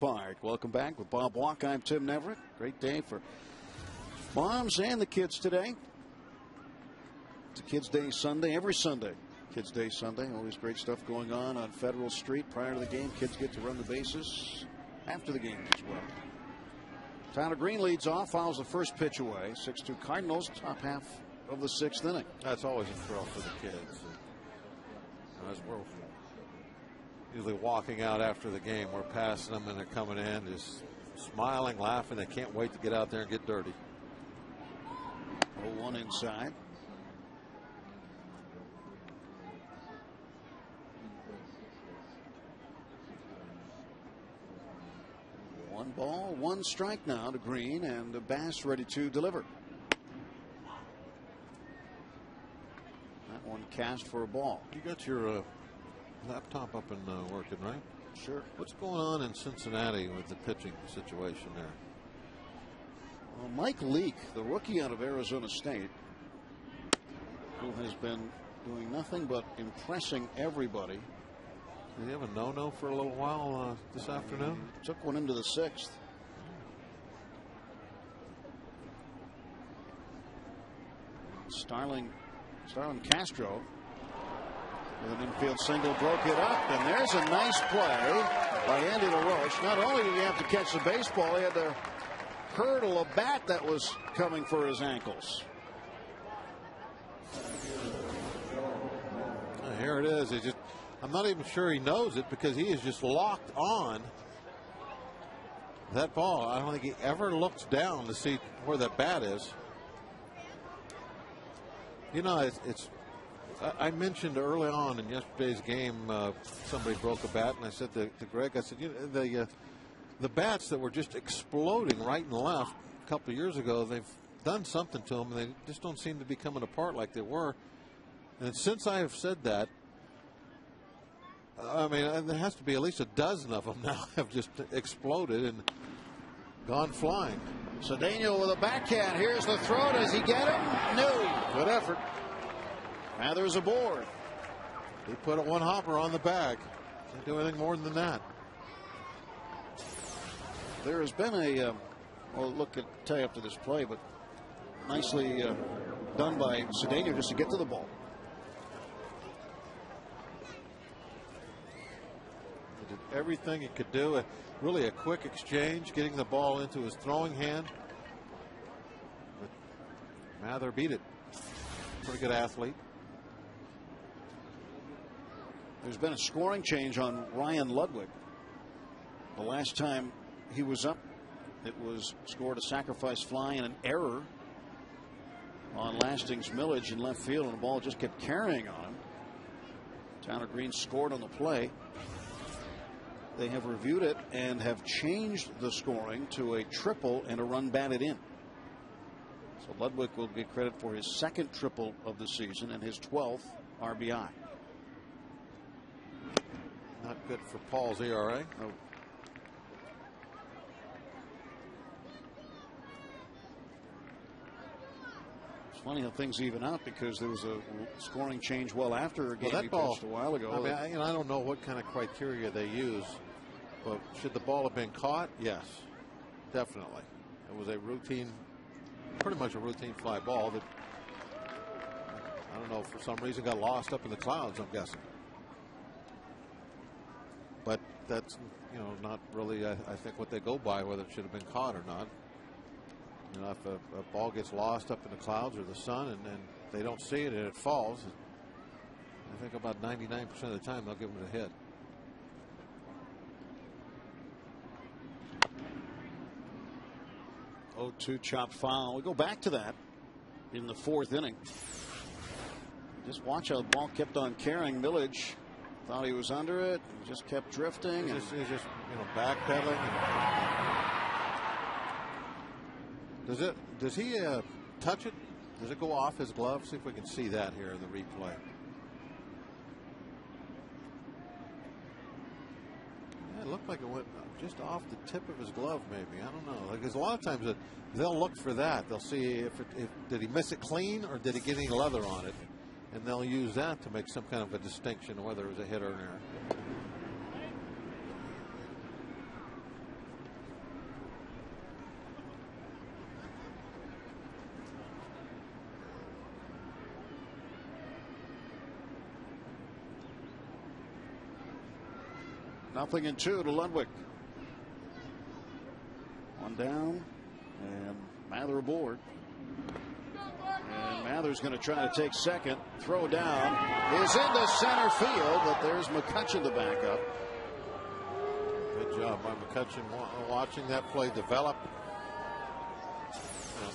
Park. Welcome back with Bob Walk. I'm Tim Neverett. Great day for moms and the kids today. It's a Kids Day Sunday, every Sunday. Kids Day Sunday. Always great stuff going on Federal Street prior to the game. Kids get to run the bases after the game as well. Tyler Green leads off, fouls the first pitch away. 6-2 Cardinals, top half of the 6th inning. That's always a thrill for the kids. As we're usually walking out after the game, we're passing them and they're coming in just smiling, laughing. They can't wait to get out there and get dirty. 0-1 inside. One ball, one strike now to Green, and Bass ready to deliver. That one cast for a ball. You got your laptop up and working, right? Sure. What's going on in Cincinnati with the pitching situation there? Well, Mike Leake, the rookie out of Arizona State, who has been doing nothing but impressing everybody. Did he have a no-no for a little while this afternoon? Took one into the 6th. Starling Castro with an infield single broke it up, and there's a nice play by Andy LaRoche. Not only did he have to catch the baseball, he had to hurdle a bat that was coming for his ankles. Here it is. I'm not even sure he knows it because he is just locked on that ball. I don't think he ever looks down to see where that bat is. You know, I mentioned early on in yesterday's game, somebody broke a bat, and I said to Greg, I said, you know, the bats that were just exploding right and left a couple of years ago, they've done something to them, and they just don't seem to be coming apart like they were. And since I have said that, I mean, there has to be at least a dozen of them now have just exploded and gone flying. Cedeno with a backhand. Here's the throw. Does he get him? No. Good effort. Mathers aboard. He put a one hopper on the bag. Can't do anything more than that. There has been a, well, look at tell you up to this play, but nicely done by Cedeno just to get to the ball. He did everything he could do. Really a quick exchange, getting the ball into his throwing hand. But Mather beat it. Pretty good athlete. There's been a scoring change on Ryan Ludwig. The last time he was up, it was scored a sacrifice fly and an error on Lasting's Millage in left field, and the ball just kept carrying on him. Tanner Green scored on the play. They have reviewed it and have changed the scoring to a triple and a run batted in. So Ludwig will get credit for his second triple of the season and his 12th RBI. Not good for Paul's ERA. Oh. It's funny how things even out because there was a scoring change well after a game he pitched a while ago. I mean, I don't know what kind of criteria they use, but should the ball have been caught? Yes, definitely. It was a routine, pretty much a routine fly ball that, I don't know, for some reason got lost up in the clouds, I'm guessing. But that's, you know, not really, I think, what they go by, whether it should have been caught or not. You know, if a ball gets lost up in the clouds or the sun and they don't see it and it falls, I think about 99% of the time they'll give them a hit. Oh, 2 chopped foul. We go back to that in the 4th inning. Just watch how the ball kept on carrying. Millage thought he was under it. He just kept drifting. He's just you know, backpedaling. Does he touch it? Does it go off his glove? See if we can see that here in the replay. Yeah, it looked like it went just off the tip of his glove, maybe. I don't know. Because a lot of times they'll look for that. They'll see if did he miss it clean or did he get any leather on it, and they'll use that to make some kind of a distinction of whether it was a hit or an error. Nothing in 2 to Ludwig. 1 down, and Mather aboard. And Mather's going to try to take second. Throw down is into center field, but there's McCutchen to back up. Good job by McCutchen watching that play develop.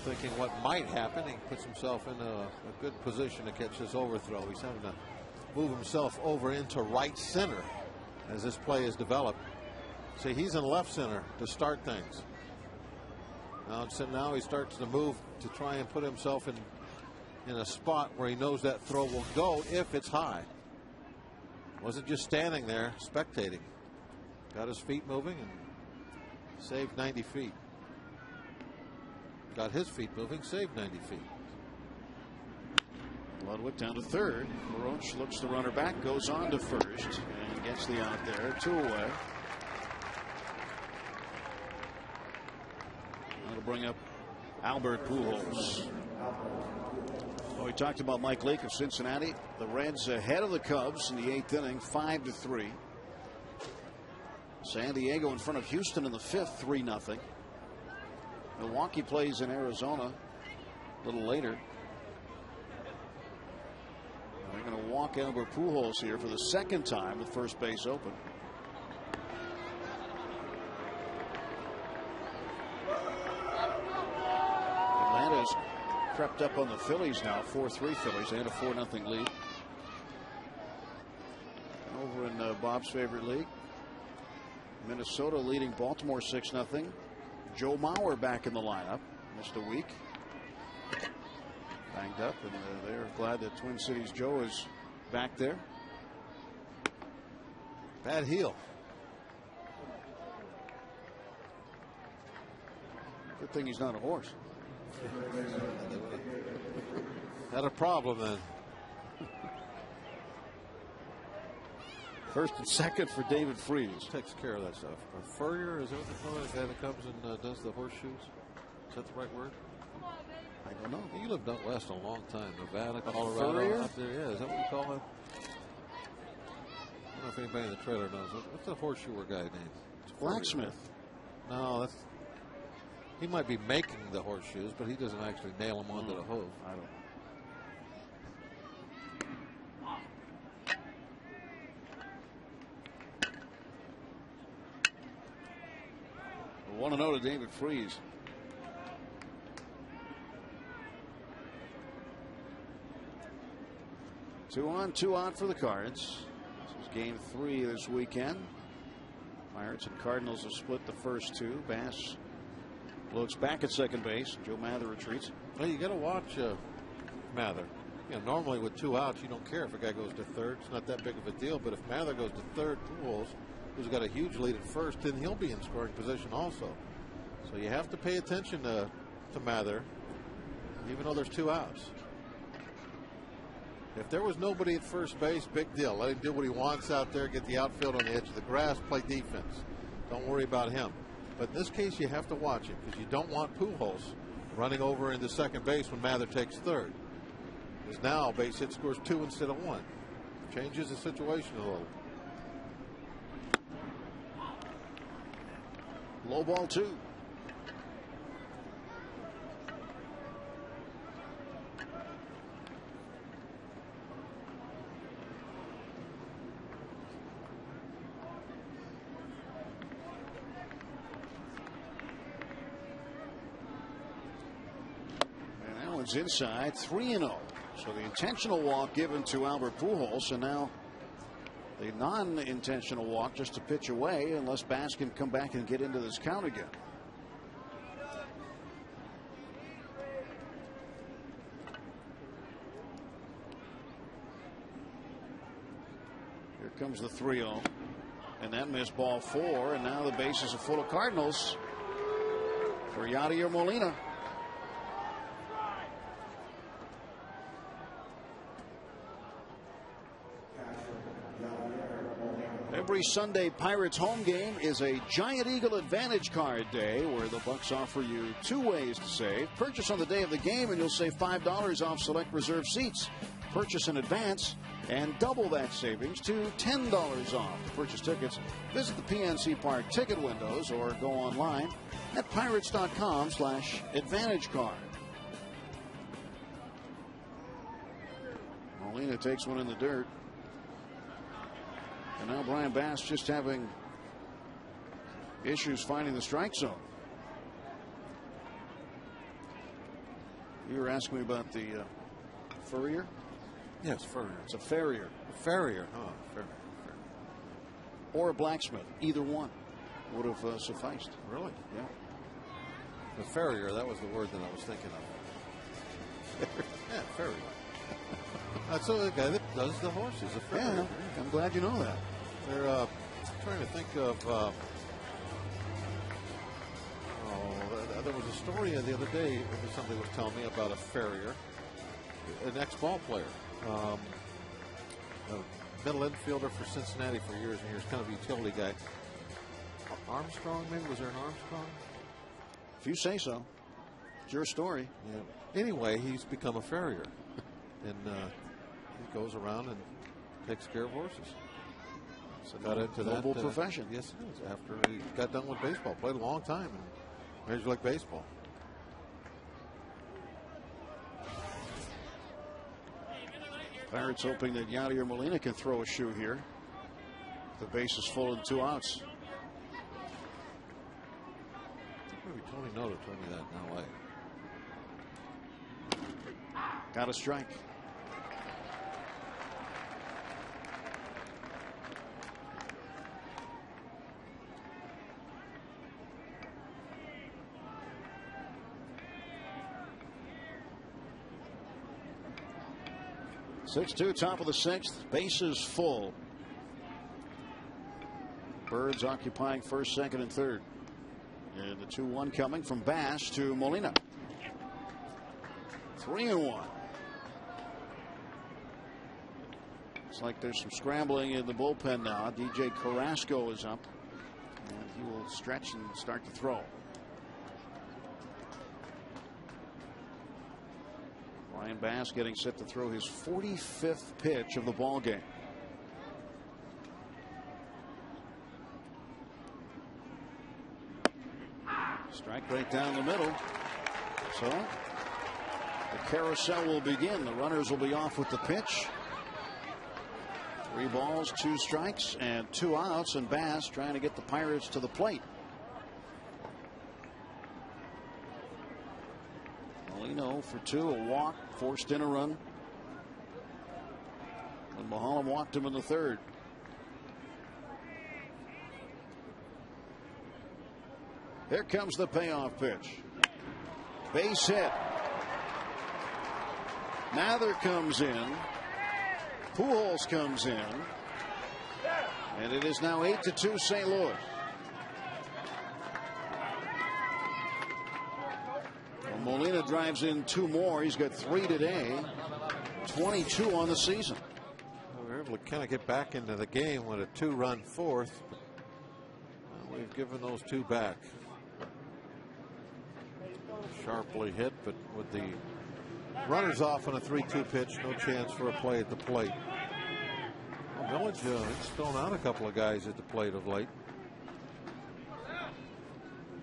Thinking what might happen. He puts himself in a good position to catch this overthrow. He's having to move himself over into right center as this play is developed. See, he's in left center to start things. Now he starts to move to try and put himself in a spot where he knows that throw will go if it's high. Wasn't just standing there spectating. Got his feet moving and saved 90 feet. Got his feet moving, saved 90 feet. Ludwig down to third. Roach looks the runner back, goes on to first, and gets the out there. 2 away. That'll bring up Albert Pujols. Well, we talked about Mike Leake of Cincinnati. The Reds ahead of the Cubs in the 8th inning, 5-3. San Diego in front of Houston in the 5th, 3-0. Milwaukee plays in Arizona a little later. They're going to walk Albert Pujols here for the 2nd time with first base open. Atlanta's crept up on the Phillies now, 4-3 Phillies. They had a 4-0 lead. Over in Bob's favorite league, Minnesota leading Baltimore 6-0. Joe Mauer back in the lineup. Missed a week. Banged up, and they're glad that Twin Cities Joe is back there. Bad heel. Good thing he's not a horse. Had a problem then. First and second for David Freese. Takes care of that stuff. Furrier, is that what they call it? The guy that comes and does the horseshoes? Is that the right word? I don't know. You lived out west a long time. Nevada, Colorado. Out there, yeah. Is that what you call it? I don't know if anybody in the trailer knows. What's the horseshoer guy named? Blacksmith. No, that's. He might be making the horseshoes, but he doesn't actually nail them onto the hoof. I don't know. 1-0 to David Freese. Two on, two out for the Cards. This is game 3 this weekend. Pirates and Cardinals have split the first two. Bass looks back at second base. Joe Mather retreats. Well, you got to watch Mather. You know, normally with 2 outs, you don't care if a guy goes to third. It's not that big of a deal. But if Mather goes to third, Pujols, who's got a huge lead at first, then he'll be in scoring position also. So you have to pay attention to Mather, even though there's 2 outs. If there was nobody at first base, big deal. Let him do what he wants out there, get the outfield on the edge of the grass, play defense. Don't worry about him. But in this case, you have to watch him because you don't want Pujols running over into second base when Mather takes third. Because now base hit scores 2 instead of 1. Changes the situation a little. Low ball 2. Inside, 3-0. So the intentional walk given to Albert Pujols, and now the non-intentional walk just to pitch away unless Bass can come back and get into this count again. Here comes the 3-0, and that missed ball 4, and now the bases are full of Cardinals for Yadier Molina. Every Sunday Pirates home game is a Giant Eagle Advantage Card Day, where the Bucks offer you 2 ways to save. Purchase on the day of the game and you'll save $5 off select reserve seats. Purchase in advance and double that savings to $10 off. To purchase tickets, visit the PNC Park ticket windows or go online at pirates.com/advantagecard. Molina takes one in the dirt. And now Brian Bass just having issues finding the strike zone. You were asking me about the Furrier? Yes, Furrier. It's a Farrier. A Farrier. Oh, Farrier. Or a Blacksmith. Either one would have sufficed. Really? Yeah. The Farrier, that was the word that I was thinking of. Yeah, Farrier. That's the guy that does the horses. A Farrier. Yeah, I'm glad you know that. They're trying to think of. There was a story the other day. Somebody was telling me about a Farrier, an ex-ball player, a middle infielder for Cincinnati for years and years, kind of a utility guy. Armstrong, maybe? Was there an Armstrong? If you say so. It's your story. Yeah. Anyway, he's become a farrier. And he goes around and takes care of horses. So got into that noble profession. Yes, it is. After he got done with baseball, played a long time in Major League Baseball. Pirates hoping that Yadier Molina can throw a shoe here. The base is full and 2 outs. Maybe Tony Noto told me that in LA. Got a strike. Six-2, top of the 6th. Bases full. Birds occupying first, second, and third. And the 2-1 coming from Bass to Molina. 3-1. Looks like there's some scrambling in the bullpen now. DJ Carrasco is up, and he will stretch and start to throw. Ryan Bass getting set to throw his 45th pitch of the ball game. Strike right down the middle. So the carousel will begin. The runners will be off with the pitch. 3 balls, 2 strikes, and 2 outs, and Bass trying to get the Pirates to the plate. Molino for 2, a walk, forced in a run. And Maholm walked him in the 3rd. Here comes the payoff pitch. Base hit. Mather comes in. Pujols comes in. And it is now 8-2 St. Louis. Well, Molina drives in 2 more. He's got 3 today. 22 on the season. Well, we're able to kind of get back into the game with a 2-run 4th. We've given those 2 back. Sharply hit, but with the runners off on a 3-2 pitch, no chance for a play at the plate. Well, Village has thrown out a couple of guys at the plate of late.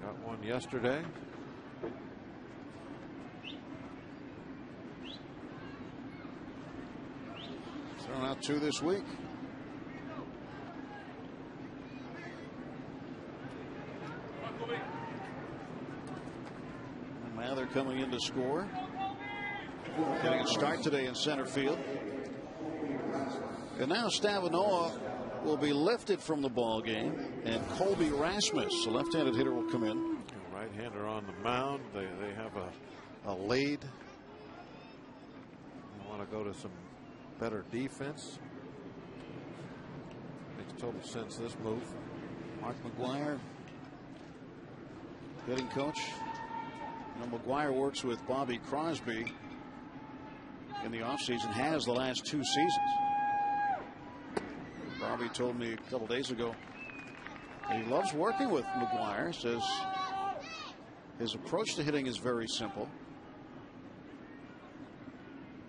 Got one yesterday. Thrown out 2 this week. Mather coming in to score. Getting a start today in center field. And now Stavinoa will be lifted from the ball game, and Colby Rasmus, the left-handed hitter, will come in. Right-hander on the mound. They have a lead. They want to go to some better defense. Makes total sense, this move. Mark McGuire, hitting coach. You know, McGuire works with Bobby Crosby in the offseason, has the last 2 seasons. Bobby told me a couple days ago he loves working with McGuire. Says his approach to hitting is very simple.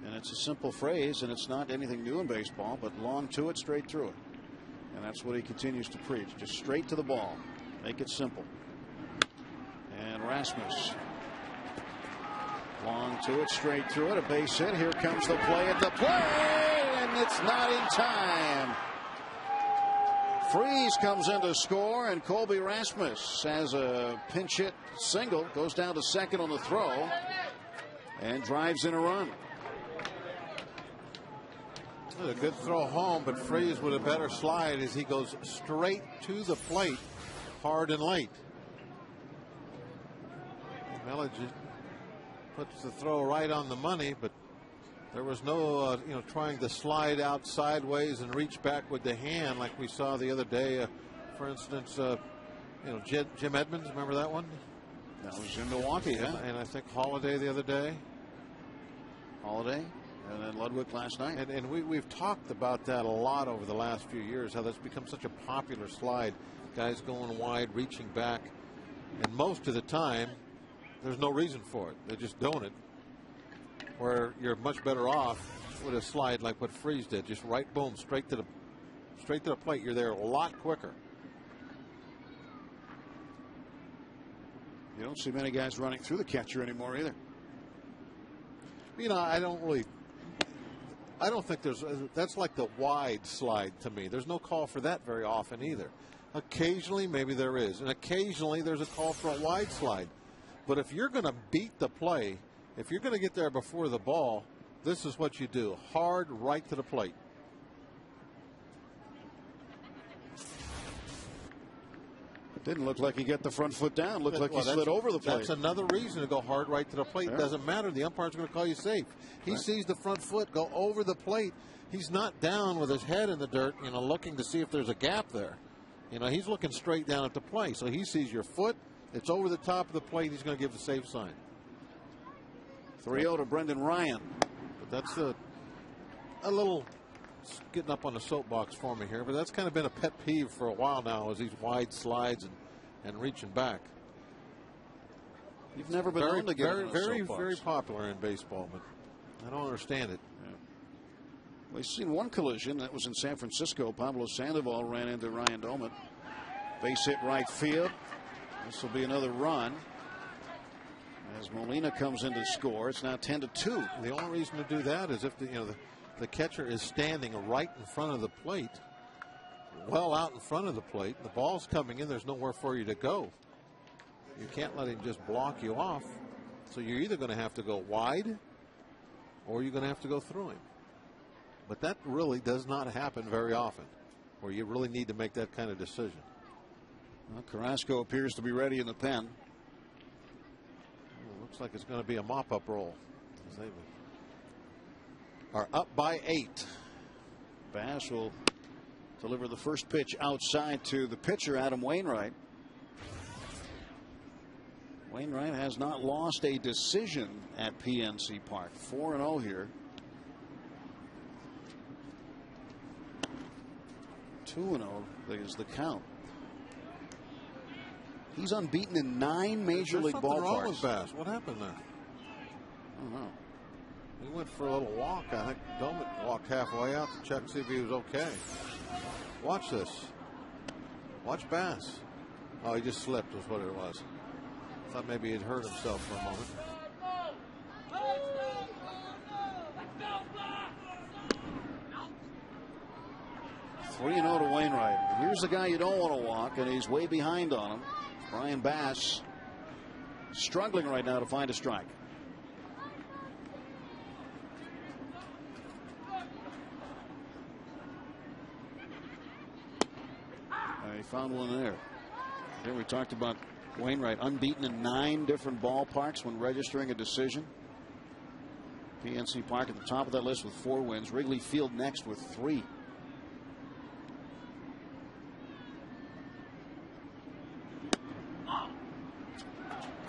And it's a simple phrase, and it's not anything new in baseball, but long to it, straight through it. And that's what he continues to preach. Just straight to the ball. Make it simple. And Rasmus. Long to it, straight through it, a base hit. Here comes the play at the plate, and it's not in time. Freese comes in to score, and Colby Rasmus has a pinch hit single, goes down to second on the throw, and drives in a run. A good throw home, but Freese with a better slide as he goes straight to the plate, hard and late. Village puts the throw right on the money, but there was no trying to slide out sideways and reach back with the hand like we saw the other day. For instance, Jim Edmonds, remember that one? That was in Milwaukee, and I think Holiday the other day. Holiday, and then Ludwig last night. And we've talked about that a lot over the last few years, how that's become such a popular slide. Guys going wide, reaching back, and most of the time there's no reason for it. They're just doing it. Where you're much better off with a slide like what Freese did, just right, boom, straight to the plate. You're there a lot quicker. You don't see many guys running through the catcher anymore either. I don't think that's like the wide slide to me. There's no call for that very often either. Occasionally maybe there is, and occasionally there's a call for a wide slide. But if you're going to beat the play, if you're going to get there before the ball, this is what you do. Hard right to the plate. It didn't look like he got the front foot down. Looked like he slid over the plate. That's another reason to go hard right to the plate. It doesn't matter. The umpire's going to call you safe. He sees the front foot go over the plate. He's not down with his head in the dirt, looking to see if there's a gap there. He's looking straight down at the plate. So he sees your foot. It's over the top of the plate. He's going to give the safe sign. 3-0 to Brendan Ryan. But that's a little getting up on the soapbox for me here, but that's kind of been a pet peeve for a while now, is these wide slides and reaching back. You've never been known to get on a soapbox. Very popular in baseball, but I don't understand it. We've seen one collision. That was in San Francisco. Pablo Sandoval ran into Ryan Doumit. Base hit right field. This will be another run as Molina comes in to score. It's now 10-2. The only reason to do that is if the catcher is standing right in front of the plate, well out in front of the plate. The ball's coming in. There's nowhere for you to go. You can't let him just block you off. So you're either going to have to go wide or you're going to have to go through him. But that really does not happen very often, where you really need to make that kind of decision. Well, Carrasco appears to be ready in the pen. Looks like it's going to be a mop-up roll. They are up by 8. Bass will deliver the first pitch outside to the pitcher, Adam Wainwright. Wainwright has not lost a decision at PNC Park. 4-0 here. 2-0 is the count. He's unbeaten in 9 major league ballparks. Wrong with Bass. What happened there? I don't know. He went for a little walk. I think Doumit walked halfway out to check to see if he was okay. Watch this. Watch Bass. Oh, he just slipped was what it was. Thought maybe he'd hurt himself for a moment. Three 3-0 to Wainwright. Here's the guy you don't want to walk, and he's way behind on him. Brian Bass struggling right now to find a strike. He found one there. Here we talked about Wainwright unbeaten in 9 different ballparks when registering a decision. PNC Park at the top of that list with 4 wins. Wrigley Field next with 3.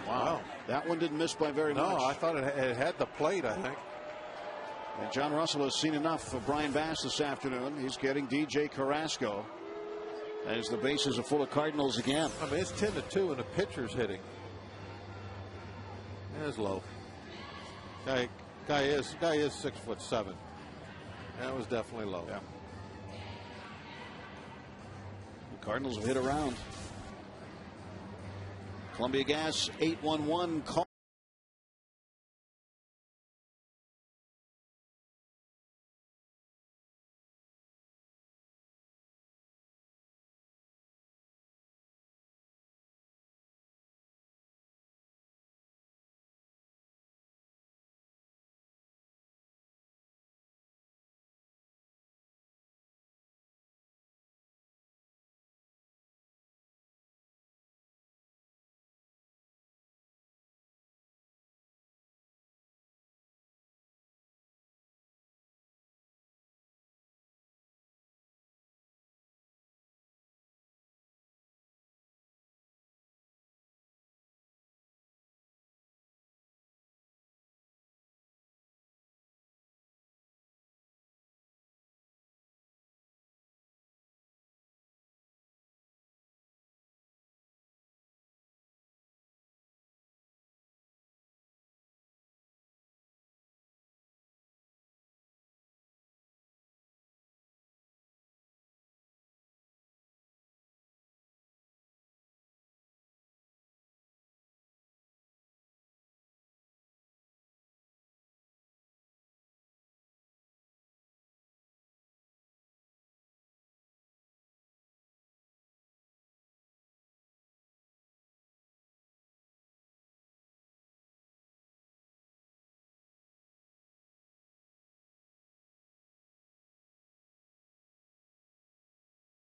Wow. That one didn't miss by very much. No, I thought it had the plate, I think. And John Russell has seen enough of Brian Bass this afternoon. He's getting DJ Carrasco as the bases are full of Cardinals again. I mean, it's 10-2 and the pitcher's hitting. That's low. Guy is 6'7". That was definitely low. Yeah. The Cardinals have hit around. Columbia Gas 811 call.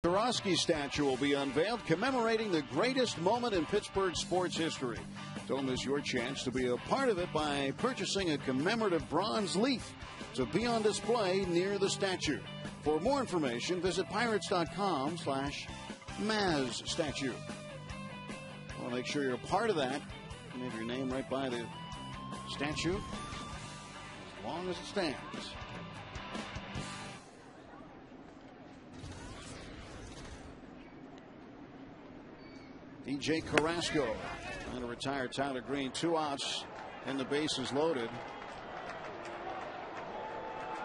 Karosky statue will be unveiled commemorating the greatest moment in Pittsburgh sports history. Don't miss your chance to be a part of it by purchasing a commemorative bronze leaf to be on display near the statue. For more information, visit pirates.com/Maz statue. I want to make sure you're a part of that. You have your name right by the statue as long as it stands. DJ Carrasco trying to retire Tyler Green. 2 outs and the bases loaded.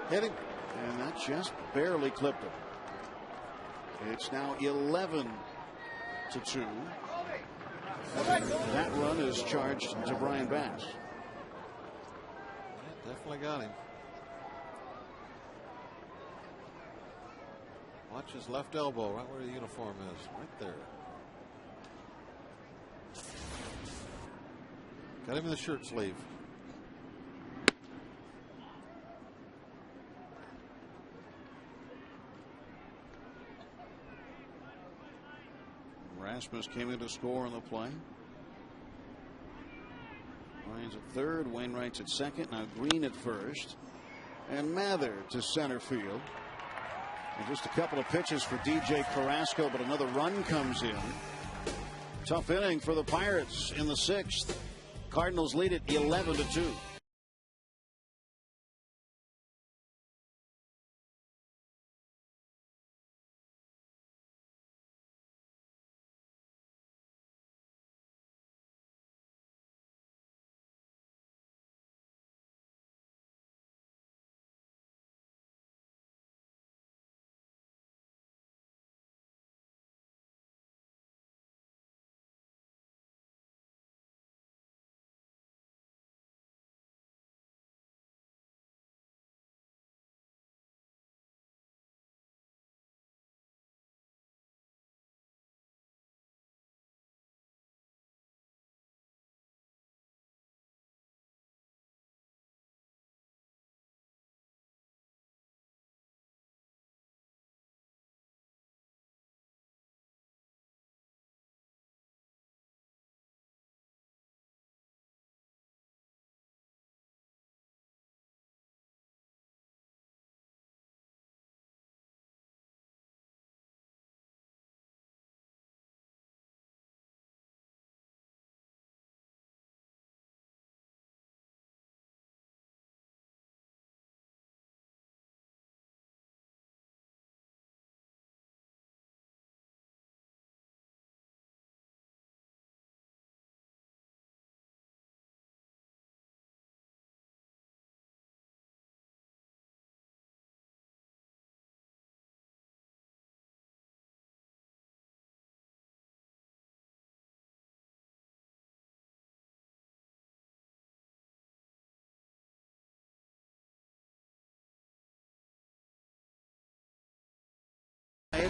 Hit him. And that just barely clipped him. It's now 11-2. That run is charged to Brian Bass. Yeah, definitely got him. Watch his left elbow, right where the uniform is, right there. Got him in the shirt sleeve. Rasmus came in to score on the play. Ryan's at third, Wainwright's at second, now Green at first, and Mather to center field. And just a couple of pitches for DJ Carrasco, but another run comes in. Tough inning for the Pirates in the sixth. Cardinals lead it 11-2.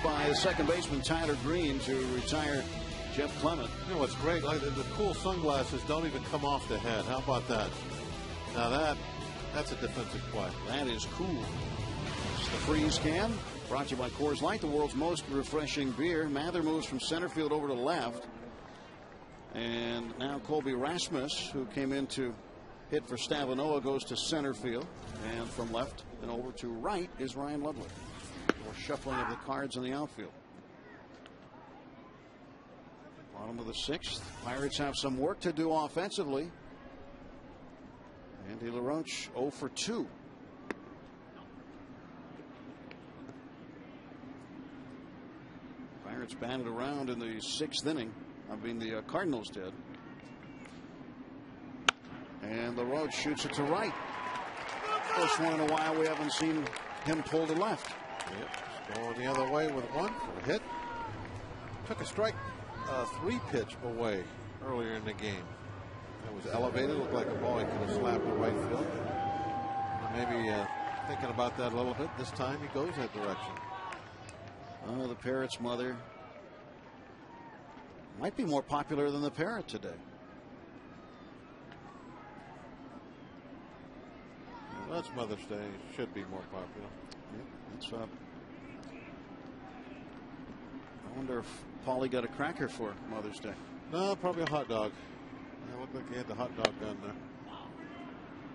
By second baseman Tyler Green to retire Jeff Clement. You know what's great? Like the cool sunglasses don't even come off the head. How about that? Now that's a defensive play. That is cool. It's the freeze can. Brought to you by Coors Light, the world's most refreshing beer. Mather moves from center field over to left. And now Colby Rasmus, who came in to hit for Stavanoa, goes to center field. And from left and over to right is Ryan Ludwig. More shuffling of the cards in the outfield. Bottom of the sixth. Pirates have some work to do offensively. Andy LaRoche 0 for 2. Pirates batted around in the sixth inning. I mean, the Cardinals did. And LaRoche shoots it to right. First one in a while we haven't seen him pull to left. Yep. Going the other way with one for a hit. Took a strike 3 pitch away earlier in the game. It was elevated. Looked like a ball he could have slapped to right field. Maybe thinking about that a little bit. This time he goes that direction. Oh, the Parrot's mother might be more popular than the Parrot today. Well, that's Mother's Day. Should be more popular. Yep, that's up. I wonder if Paulie got a cracker for Mother's Day. No, probably a hot dog. It looked like he had the hot dog gun there.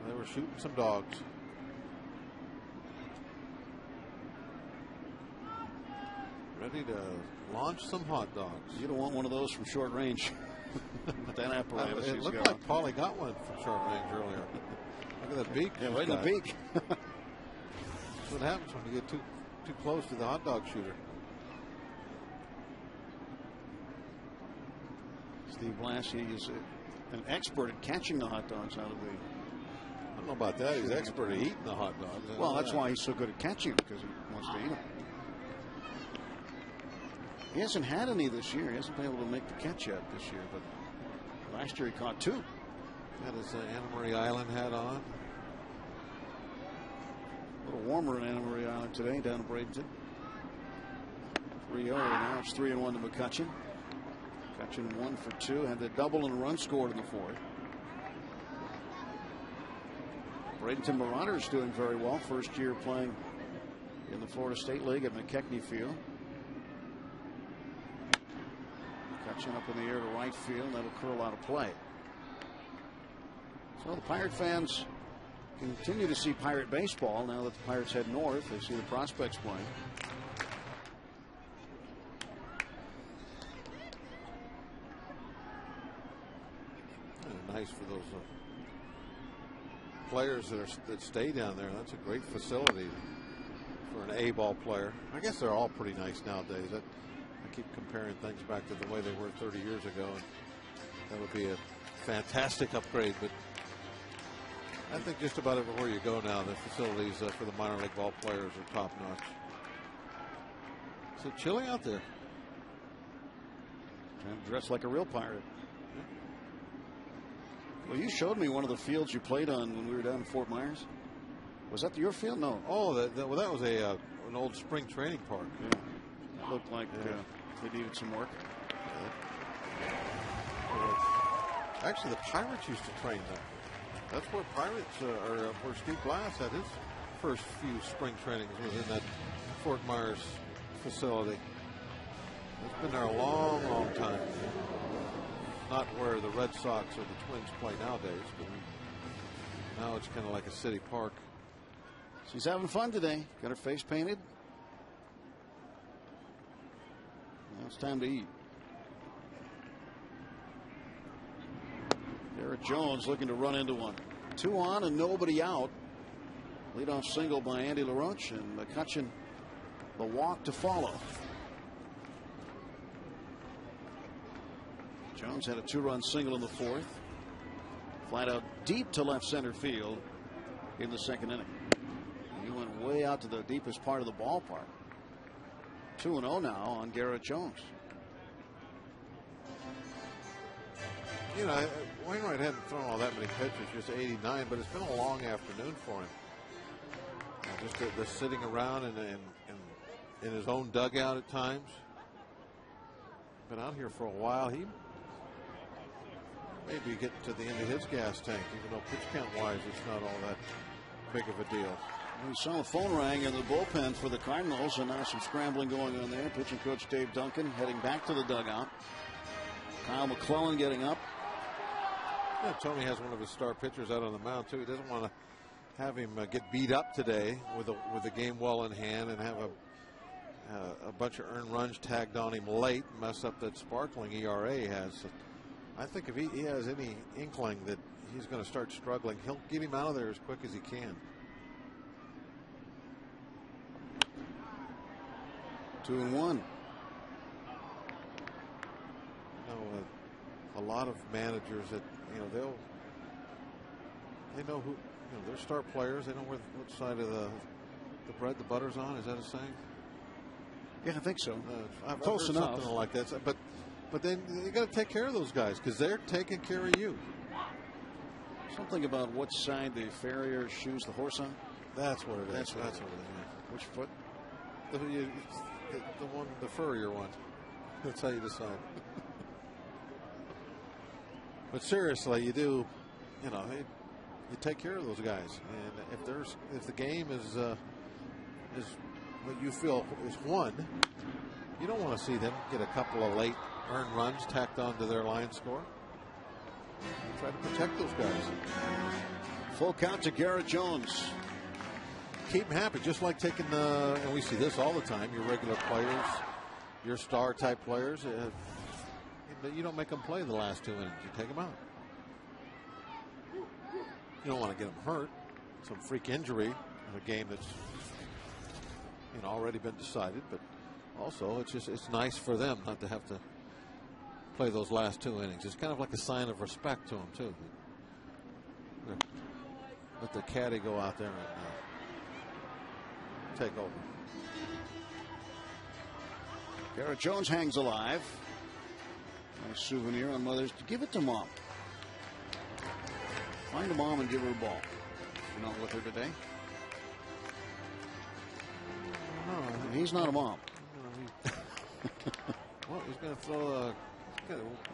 They were shooting some dogs. Ready to launch some hot dogs. You don't want one of those from short range. That apparatus. It looked like Paulie got one from short range earlier. Look at that beak. Yeah, right in the beak. That's what happens when you get too close to the hot dog shooter. Steve Blassie is an expert at catching the hot dogs out of the don't know about that. He's expert at eating the hot dogs. Well, that's why he's so good at catching, because he wants to eat them. He hasn't had any this year. He hasn't been able to make the catch yet this year, but last year he caught 2. Got his Anna Marie Island hat on. A little warmer in Anna Marie Island today down in Bradenton. 3-0 now. It's 3-1 to McCutchen. McCutchen 1 for 2. Had the double and a run scored in the 4th. Bradenton Marauders doing very well. First year playing in the Florida State League at McKechnie Field. McCutchen up in the air to right field. That'll curl out of play. So the Pirate fans continue to see Pirate baseball now that the Pirates head north. They see the prospects playing. Nice for those players that stay down there. That's a great facility for an A-ball player. I guess they're all pretty nice nowadays. I keep comparing things back to the way they were 30 years ago, and that would be a fantastic upgrade. But I think just about everywhere you go now, the facilities for the minor league ball players are top notch. So chilly out there. And dressed like a real Pirate. Well, you showed me one of the fields you played on when we were down in Fort Myers. Was that your field? No. Oh, well, that was an old spring training park. Yeah. It looked like they needed some work. Actually, the Pirates used to train there. That's where where Steve Glass had his first few spring trainings, was in that Fort Myers facility. It's been there a long, long time. Not where the Red Sox or the Twins play nowadays, but now it's kind of like a city park. She's having fun today. Got her face painted. Now it's time to eat. Garrett Jones looking to run into one. 2 on and nobody out. Leadoff single by Andy LaRoche, and McCutchen the walk to follow. Jones had a 2-run single in the 4th. Flat out deep to left center field in the 2nd inning. He went way out to the deepest part of the ballpark. 2-0 now on Garrett Jones. You know, Wainwright hadn't thrown all that many pitches, just 89, but it's been a long afternoon for him. Just the sitting around in his own dugout at times. Been out here for a while. He maybe get to the end of his gas tank, even though pitch count wise it's not all that big of a deal. We saw a phone rang in the bullpen for the Cardinals, and now some scrambling going on there. Pitching coach Dave Duncan heading back to the dugout. Kyle McClellan getting up. Yeah, Tony has one of his star pitchers out on the mound too. He doesn't want to have him get beat up today with the game well in hand and have a bunch of earned runs tagged on him late, mess up that sparkling ERA he has. So I think if he has any inkling that he's going to start struggling, he'll get him out of there as quick as he can. 2-1. A lot of managers that they know who they're star players. They know what side of the bread the butter's on. Is that a saying? Yeah, I think so. I've Close heard enough. something like that. But then you got to take care of those guys because they're taking care of you. Something about what side the farrier shoes the horse on. That's what it is. That's what it is. Yeah. Which foot? The furrier one. That's how you decide. But seriously, you do, you take care of those guys, and if the game is what you feel is won, you don't want to see them get a couple of late earned runs tacked onto their line score. You try to protect those guys. Full count to Garrett Jones. Keep them happy, just like taking and we see this all the time. Your regular players, your star type players. You don't make them play the last 2 innings. You take them out. You don't want to get them hurt. Some freak injury in a game that's already been decided. But also, it's nice for them not to have to play those last 2 innings. It's kind of like a sign of respect to them too. let the caddy go out there and take over. Garrett Jones hangs alive. Nice souvenir on Mother's Day. Give it to Mom. Find a mom and give her a ball. You're not with her today? No, he's not a mom. No, well, he's going to throw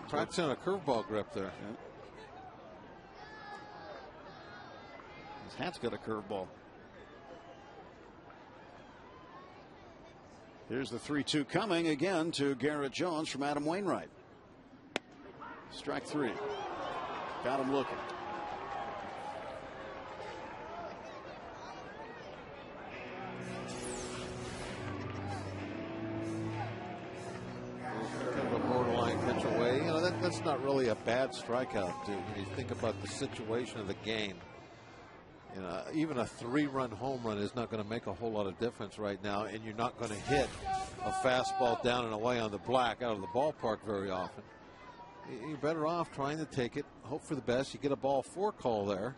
practicing a curveball grip there. Yeah. His hat's got a curveball. Here's the 3-2 coming again to Garrett Jones from Adam Wainwright. Strike 3. Got him looking. Kind of a borderline pitch away. You know, that's not really a bad strikeout, when you think about the situation of the game. You know, even a 3-run home run is not going to make a whole lot of difference right now, and you're not going to hit a fastball down and away on the black out of the ballpark very often. You're better off trying to take it, hope for the best. You get a ball 4 call there.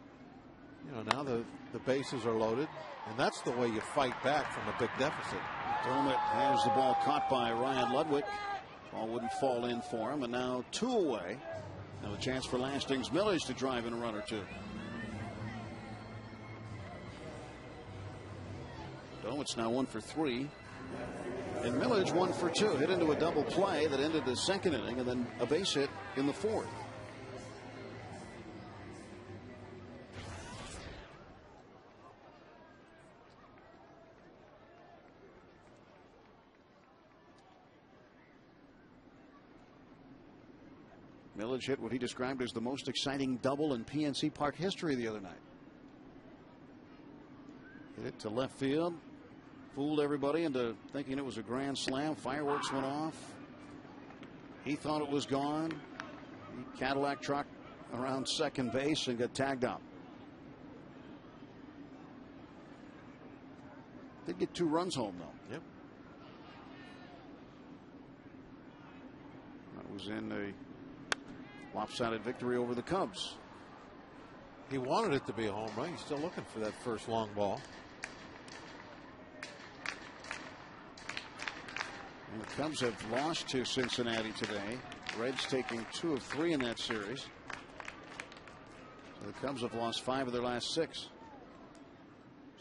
You know, now the bases are loaded, and that's the way you fight back from a big deficit. Dermott has the ball caught by Ryan Ludwig. Ball wouldn't fall in for him, and now 2 away. Now a chance for Lastings Millage to drive in a run or 2. It's now 1 for 3. And Millage 1 for 2. Hit into a double play that ended the 2nd inning, and then a base hit in the 4th. Millage hit what he described as the most exciting double in PNC Park history the other night. Hit it to left field. Fooled everybody into thinking it was a grand slam. Fireworks went off. He thought it was gone. He Cadillac trucked around second base and got tagged up. Did get 2 runs home, though. Yep. That was in a lopsided victory over the Cubs. He wanted it to be a home run. He's still looking for that first long ball. And the Cubs have lost to Cincinnati today. Reds taking 2 of 3 in that series. So the Cubs have lost 5 of their last 6.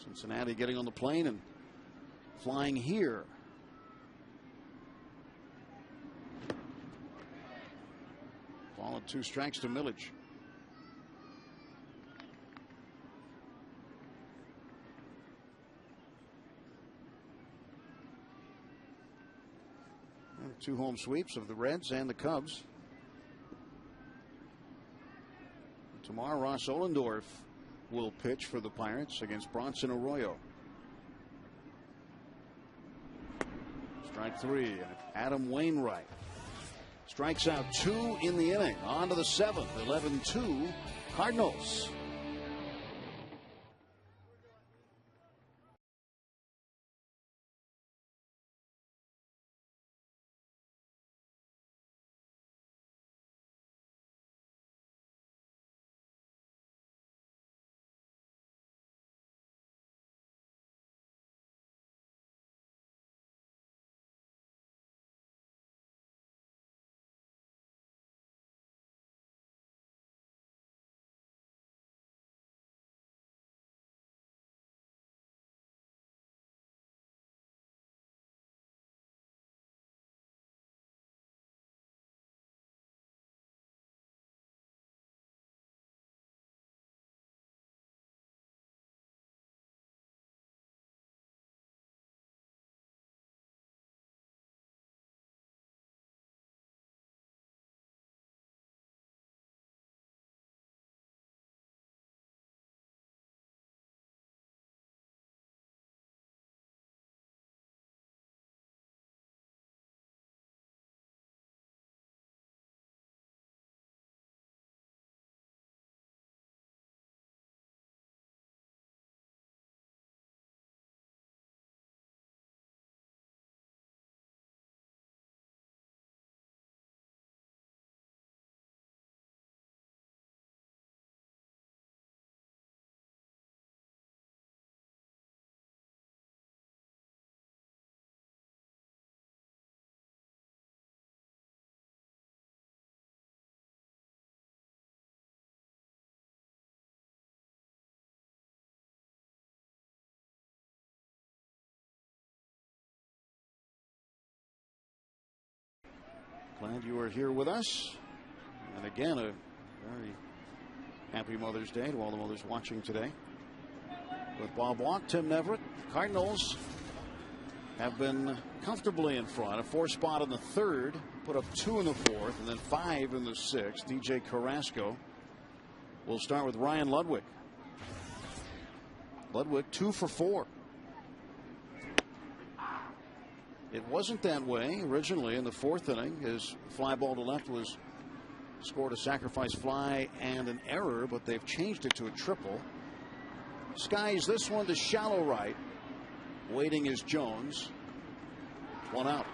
Cincinnati getting on the plane and flying here. Ball and 2 strikes to Millage. And 2 home sweeps of the Reds and the Cubs. Tomorrow, Ross Ollendorf will pitch for the Pirates against Bronson Arroyo. Strike 3. And Adam Wainwright strikes out 2 in the inning. On to the 7th. 11-2 Cardinals. Glad you are here with us. And again, a very happy Mother's Day to all the mothers watching today. With Bob Walk, Tim Neverett, Cardinals have been comfortably in front. A 4 spot in the 3rd, put up 2 in the 4th, and then 5 in the 6th. DJ Carrasco will start with Ryan Ludwig. Ludwig 2 for 4. It wasn't that way originally in the 4th inning. His fly ball to left was scored a sacrifice fly and an error, but they've changed it to a triple. Skies this one to shallow right. Waiting is Jones. 1 out.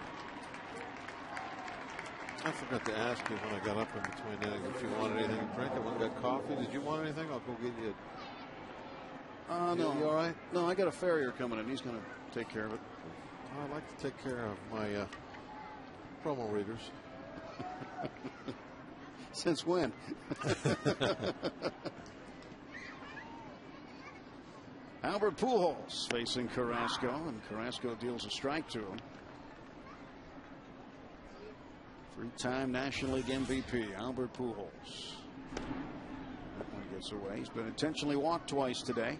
I forgot to ask you when I got up in between innings if you wanted anything to drink. I went and got coffee. Did you want anything? I'll go get you. No. You all right? No, I got a farrier coming in. He's going to take care of it. I like to take care of my promo readers. Since when? Albert Pujols facing Carrasco, and Carrasco deals a strike to him. 3-time National League MVP, Albert Pujols. That one gets away. He's been intentionally walked twice today.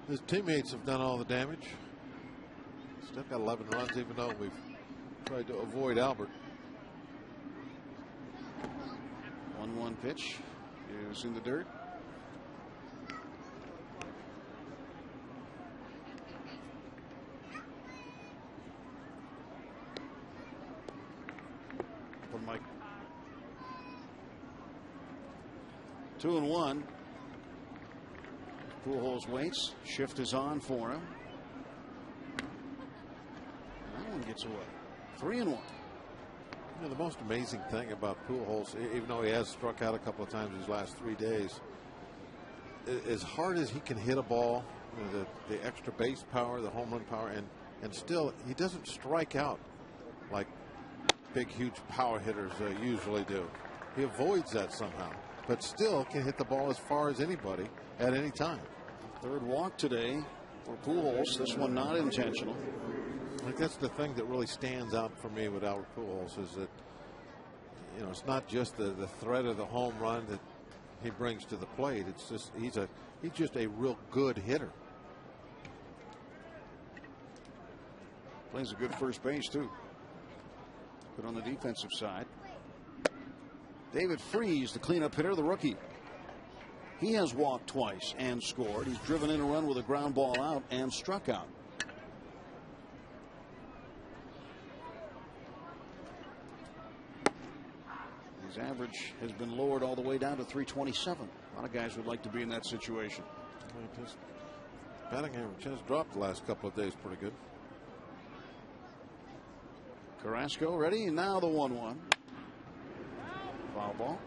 His teammates have done all the damage. Still got 11 runs, even though we've tried to avoid Albert. 1-1 pitch is in the dirt. From Mike. 2-1. Pujols waits. Shift is on for him. That one gets away. 3-1. You know, the most amazing thing about Pujols, even though he has struck out a couple of times these last 3 days, as hard as he can hit a ball, you know, the extra base power, the home run power, and still he doesn't strike out like big, huge power hitters usually do. He avoids that somehow, but still can hit the ball as far as anybody at any time. 3rd walk today for Pujols. This one not intentional. I think that's the thing that really stands out for me with Albert Pujols is that, you know, it's not just the threat of the home run that he brings to the plate. It's just he's just a real good hitter. Plays a good first base too. Good on the defensive side. David Freese, the cleanup hitter, the rookie. He has walked twice and scored. He's driven in a run with a ground ball out and struck out. His average has been lowered all the way down to 327. A lot of guys would like to be in that situation. His batting average has dropped the last couple of days pretty good. Carrasco ready, and now the 1-1. Foul ball.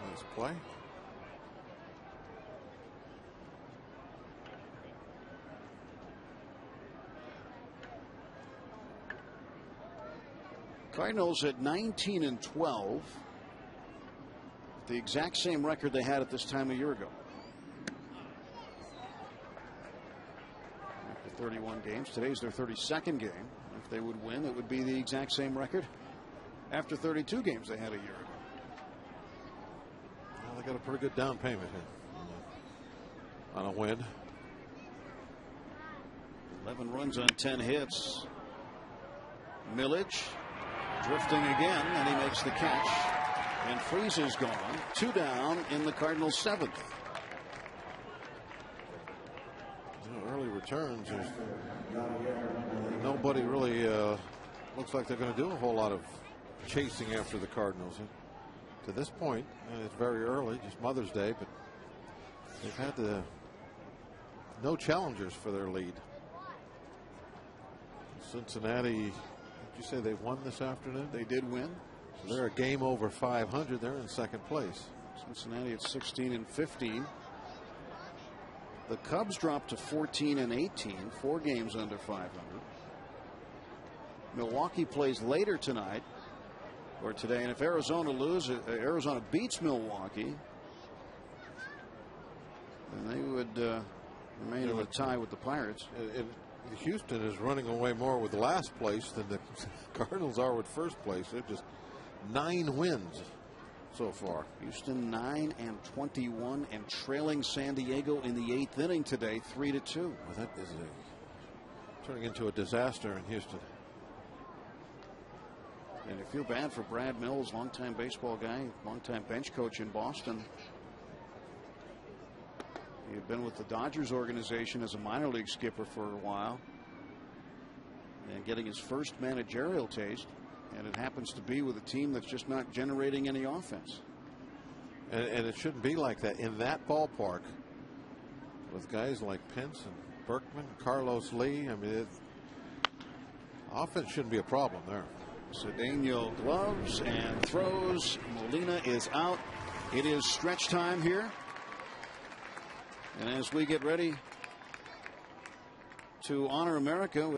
Nice play. Cardinals at 19-12. The exact same record they had at this time a year ago. After 31 games, today's their 32nd game. If they would win, it would be the exact same record after 32 games they had a year ago. Well, they got a pretty good down payment here on a win. 11 runs on 10 hits. Millage drifting again, and he makes the catch. And Freese is gone. 2 down in the Cardinals' 7th. Early returns. Nobody really looks like they're going to do a whole lot of chasing after the Cardinals. To this point, it's very early, just Mother's Day, but they've had no challengers for their lead. Cincinnati, did you say they won this afternoon? They did win. So they're a game over 500. They're in 2nd place. Cincinnati at 16-15. The Cubs dropped to 14-18, 4 games under 500. Milwaukee plays later tonight or today, and if Arizona beats Milwaukee, And they would remain in a tie with the Pirates. Houston is running away more with last place than the Cardinals are with first place. They're just 9 wins so far. Houston 9-21 and trailing San Diego in the 8th inning today, 3-2. Well, that is turning into a disaster in Houston. And I feel bad for Brad Mills, longtime baseball guy, longtime bench coach in Boston. He had been with the Dodgers organization as a minor league skipper for a while and getting his first managerial taste, and it happens to be with a team that's just not generating any offense. And it shouldn't be like that in that ballpark with guys like Pence and Berkman, Carlos Lee. I mean, offense shouldn't be a problem there. Cedeno gloves and throws. Molina is out. It is stretch time here. And as we get ready to honor America.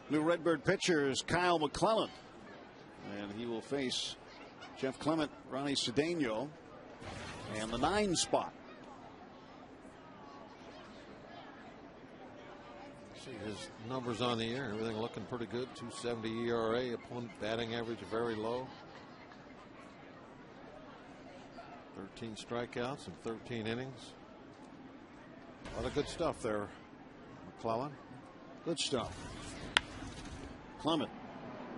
New Redbird pitcher is Kyle McClellan, and he will face Jeff Clement, Ronnie Cedeno, and the 9 spot. See his numbers on the air. Everything looking pretty good. 2.70 ERA. Opponent batting average very low. 13 strikeouts and 13 innings. A lot of good stuff there, McClellan. Good stuff. Clement.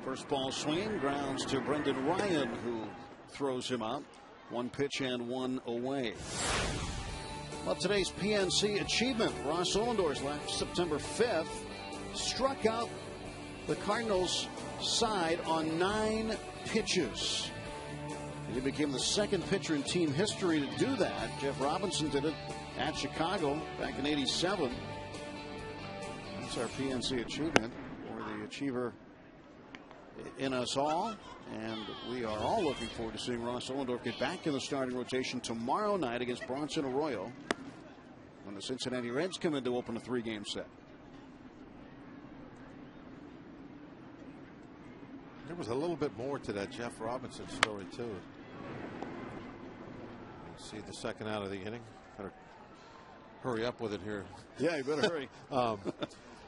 First ball swinging. Grounds to Brendan Ryan, who throws him out. 1 pitch and 1 away. Well, today's PNC achievement. Ross Ollendorf's left September 5th. Struck out the Cardinals side on 9 pitches. He became the second pitcher in team history to do that. Jeff Robinson did it at Chicago back in '87. That's our PNC achievement, or the achiever in us all. And we are all looking forward to seeing Ross Ollendorf get back in the starting rotation tomorrow night against Bronson Arroyo, when the Cincinnati Reds come in to open a 3-game set. There was a little bit more to that Jeff Robinson story, too. See the second out of the inning. Better hurry up with it here. Yeah, you better hurry.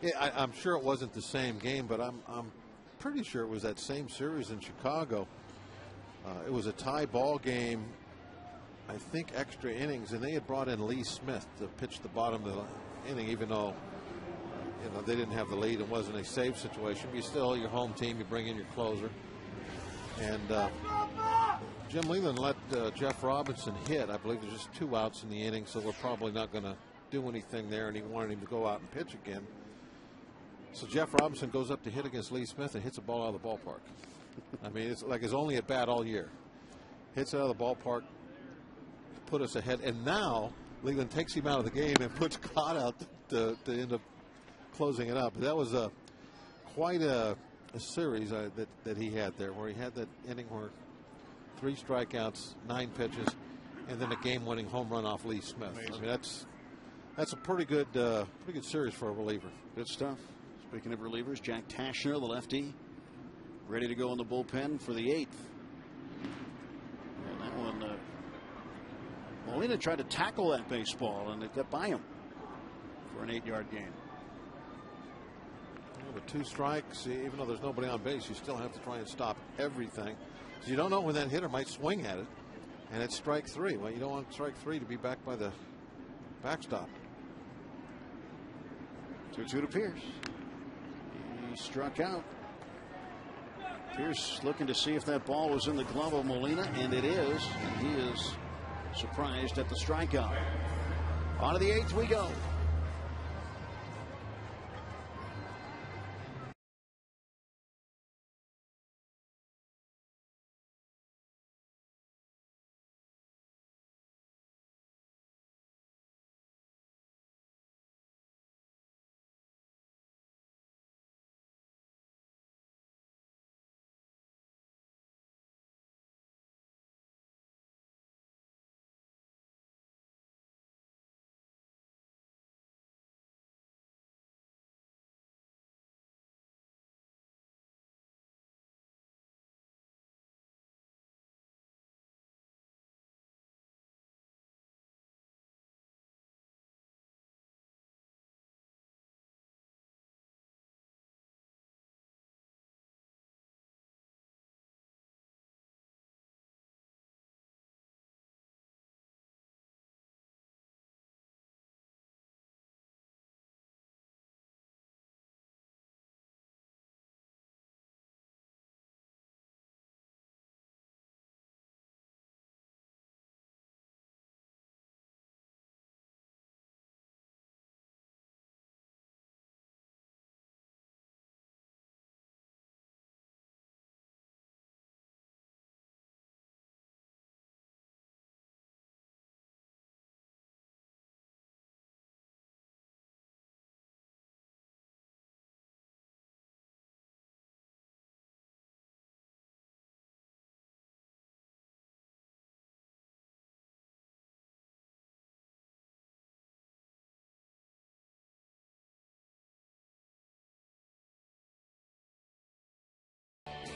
Yeah, I'm sure it wasn't the same game, but I'm pretty sure it was that same series in Chicago. It was a tie ball game, I think extra innings, and they had brought in Lee Smith to pitch the bottom of the inning, even though they didn't have the lead. It wasn't a save situation. But you still, your home team, you bring in your closer. And Jim Leland let Jeff Robinson hit. I believe there's just 2 outs in the inning, so we're probably not going to do anything there, and he wanted him to go out and pitch again. So Jeff Robinson goes up to hit against Lee Smith and hits a ball out of the ballpark. I mean, it's like his only at bat all year. Hits it out of the ballpark to put us ahead, and now Leland takes him out of the game and puts Cott out to end up closing it up. But that was quite a series that he had there, where he had that inning where 3 strikeouts, 9 pitches, and then a game-winning home run off Lee Smith. Amazing. I mean, that's a pretty good series for a reliever. Good stuff. Speaking of relievers, Jack Tashner, the lefty, ready to go in the bullpen for the 8th. And that one, Molina tried to tackle that baseball, and it got by him for an 8-yard gain. With 2 strikes, even though there's nobody on base, you still have to try and stop everything. So you don't know when that hitter might swing at it, and it's strike 3. Well, you don't want strike 3 to be back by the backstop. 2-2 to Pierce. He struck out. Pierce looking to see if that ball was in the glove of Molina, and it is. And he is surprised at the strikeout. On to the 8th we go.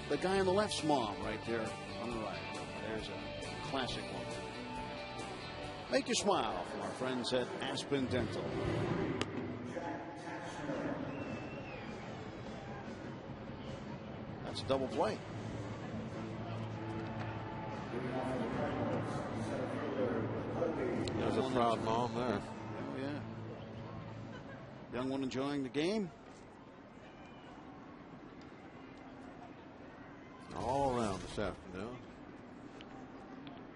The guy on the left's mom right there on the right. There's a classic one. Make you smile from our friends at Aspen Dental. double play. There's a proud mom there. Oh, yeah. Young one enjoying the game. All around this afternoon.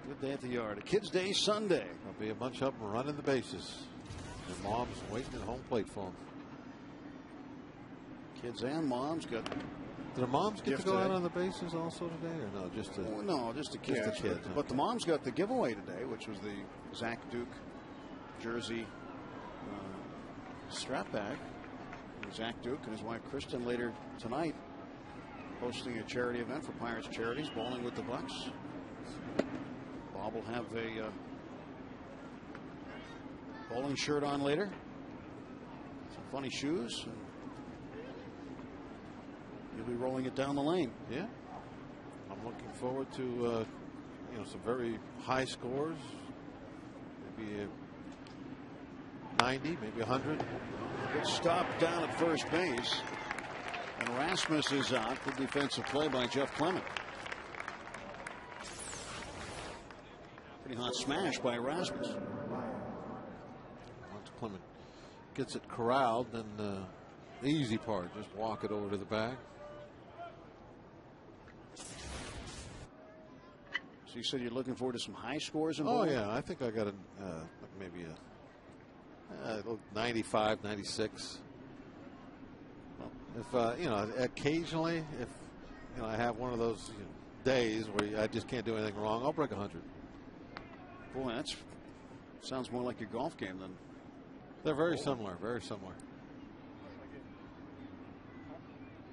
Good day at the yard. A Kids Day Sunday. There'll be a bunch of them running the bases. Their moms waiting at home plate for them. Kids and moms got. Do the moms get to go today. out on the bases also today, or no? Just the No, just the kids. Just the kids, huh? But the moms got the giveaway today, which was the Zach Duke jersey strap bag. And Zach Duke and his wife Kristen later tonight hosting a charity event for Pirates Charities, bowling with the Bucks. Bob will have a bowling shirt on later. Some funny shoes. You'll be rolling it down the lane. Yeah. I'm looking forward to some very high scores. Maybe 90, maybe 100. Good stop down at first base. And Rasmus is out. Good defensive play by Jeff Clement. Pretty hot smash by Rasmus. Once Clement gets it corralled, then the easy part, just walk it over to the bag. So you said you're looking forward to some high scores in Oh, bowling? yeah. I think I got maybe a 95, 96. Well, if, occasionally, if, I have one of those days where I just can't do anything wrong, I'll break 100. Boy, that sounds more like your golf game than. They're very similar, very similar.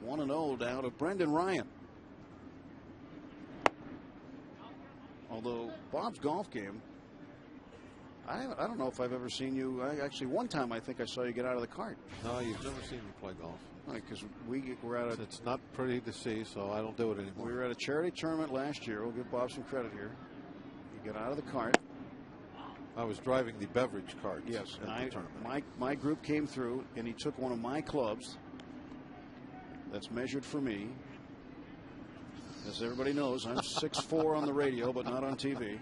1-0 down to Brendan Ryan. Although Bob's golf game, I don't know if I've ever seen you. Actually, one time I think I saw you get out of the cart. No, you've never seen me play golf. Because we're at a. It's not pretty to see, so I don't do it anymore. We were at a charity tournament last year. We'll give Bob some credit here. You get out of the cart. I was driving the beverage cart. Yes, at the tournament. my group came through, and he took one of my clubs. That's measured for me. As everybody knows, I'm 6'4" on the radio, but not on TV.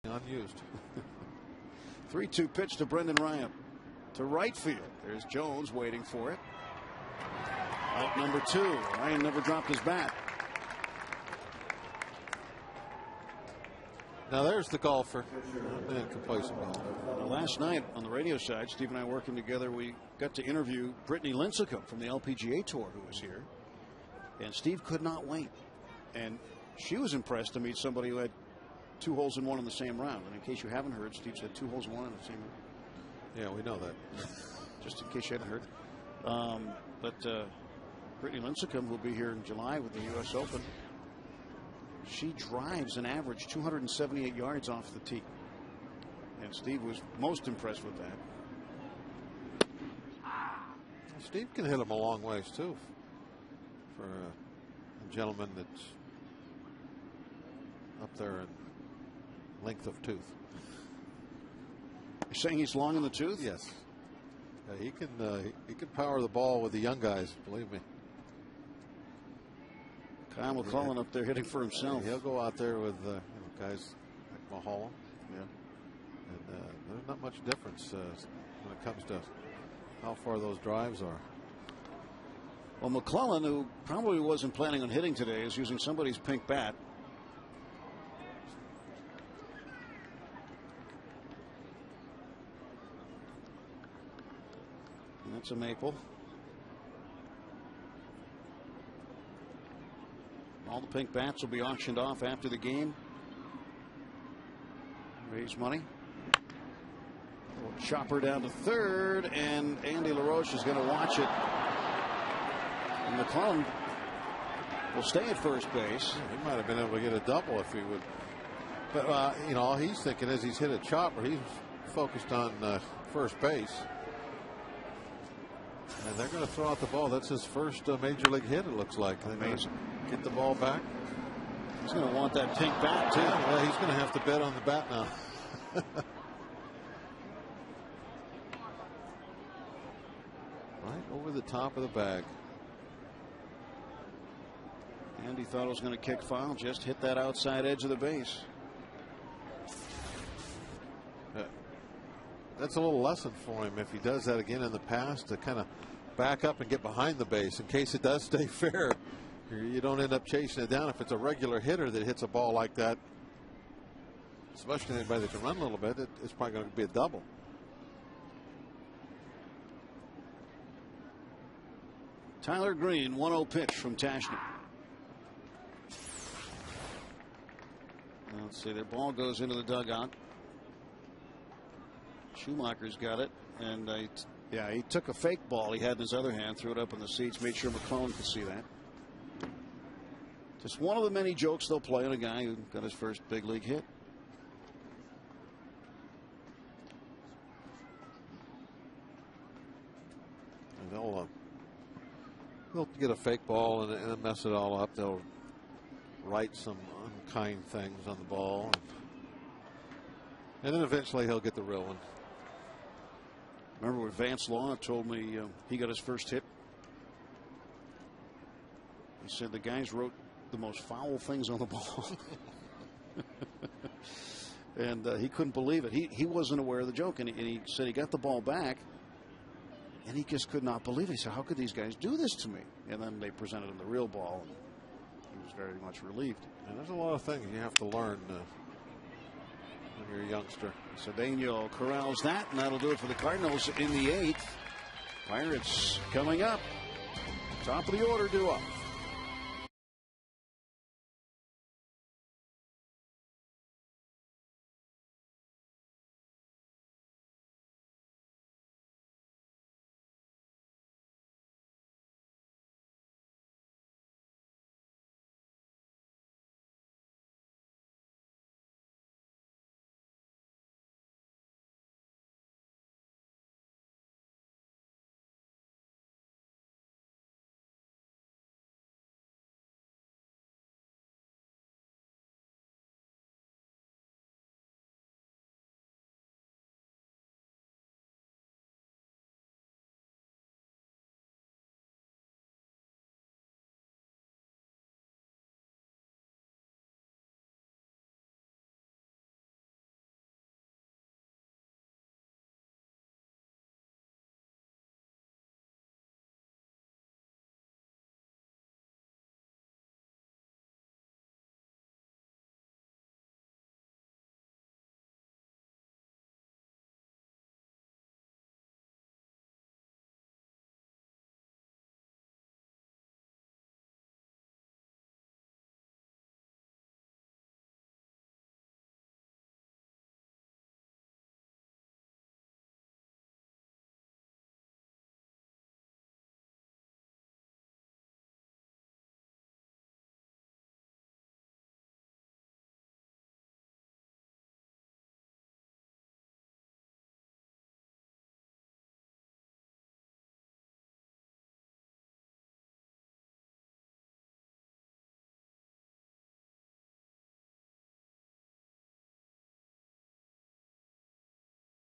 Unused. 3-2 pitch to Brendan Ryan to right field. There's Jones waiting for it. Out number 2. Ryan never dropped his bat. Now there's the golfer. Complacent golfer. Last night on the radio side, Steve and I working together, we got to interview Brittany Lincecum from the LPGA Tour, who was here. And Steve could not wait. And she was impressed to meet somebody who had 2 holes in 1 in the same round. And in case you haven't heard, Steve said 2 holes in 1 in the same round. Yeah, we know that. Just in case you hadn't heard. But Brittany Lincecum will be here in July with the U.S. Open. She drives an average 278 yards off the tee. And Steve was most impressed with that. Steve can hit them a long ways, too, for a gentleman that's up there in length of tooth. You're saying he's long in the tooth? Yes. He can power the ball with the young guys, believe me. Kyle McClellan up there hitting for himself. He'll go out there with guys like Mulholland. Yeah. And there's not much difference when it comes to how far those drives are. Well, McClellan, who probably wasn't planning on hitting today, is using somebody's pink bat. And that's a maple. All the pink bats will be auctioned off after the game. Brady's money. Chopper down to third, and Andy LaRoche is going to watch it. And McClellan will stay at first base. He might have been able to get a double if he would. But, you know, all he's thinking is he's hit a chopper. He's focused on first base. And they're going to throw out the ball. That's his first major league hit, it looks like. Amazing. Get the ball back. He's going to want that pink bat, too. Yeah, well, he's going to have to bet on the bat now. Right over the top of the bag. Andy thought it was going to kick foul, just hit that outside edge of the base. That's a little lesson for him if he does that again in the past, to kind of back up and get behind the base in case it does stay fair. You don't end up chasing it down. If it's a regular hitter that hits a ball like that, especially anybody that can run a little bit, it's probably going to be a double. Tyler Green, 1-0 pitch from Tashner. Let's see, their ball goes into the dugout. Schumacher's got it, and yeah, he took a fake ball he had in his other hand, threw it up in the seats, made sure McClellan could see that. Just one of the many jokes they'll play on a guy who got his first big league hit. And they'll get a fake ball and mess it all up. They'll write some unkind things on the ball, and then eventually he'll get the real one. Remember when Vance Law told me he got his first hit? He said the guys wrote the most foul things on the ball. And he couldn't believe it. He wasn't aware of the joke, and he said he got the ball back, and he just could not believe it. He said, how could these guys do this to me? And then they presented him the real ball, and he was very much relieved. And there's a lot of things you have to learn when you're a youngster. Cedeno corrals that, and that'll do it for the Cardinals in the 8th. Pirates coming up. Top of the order due up.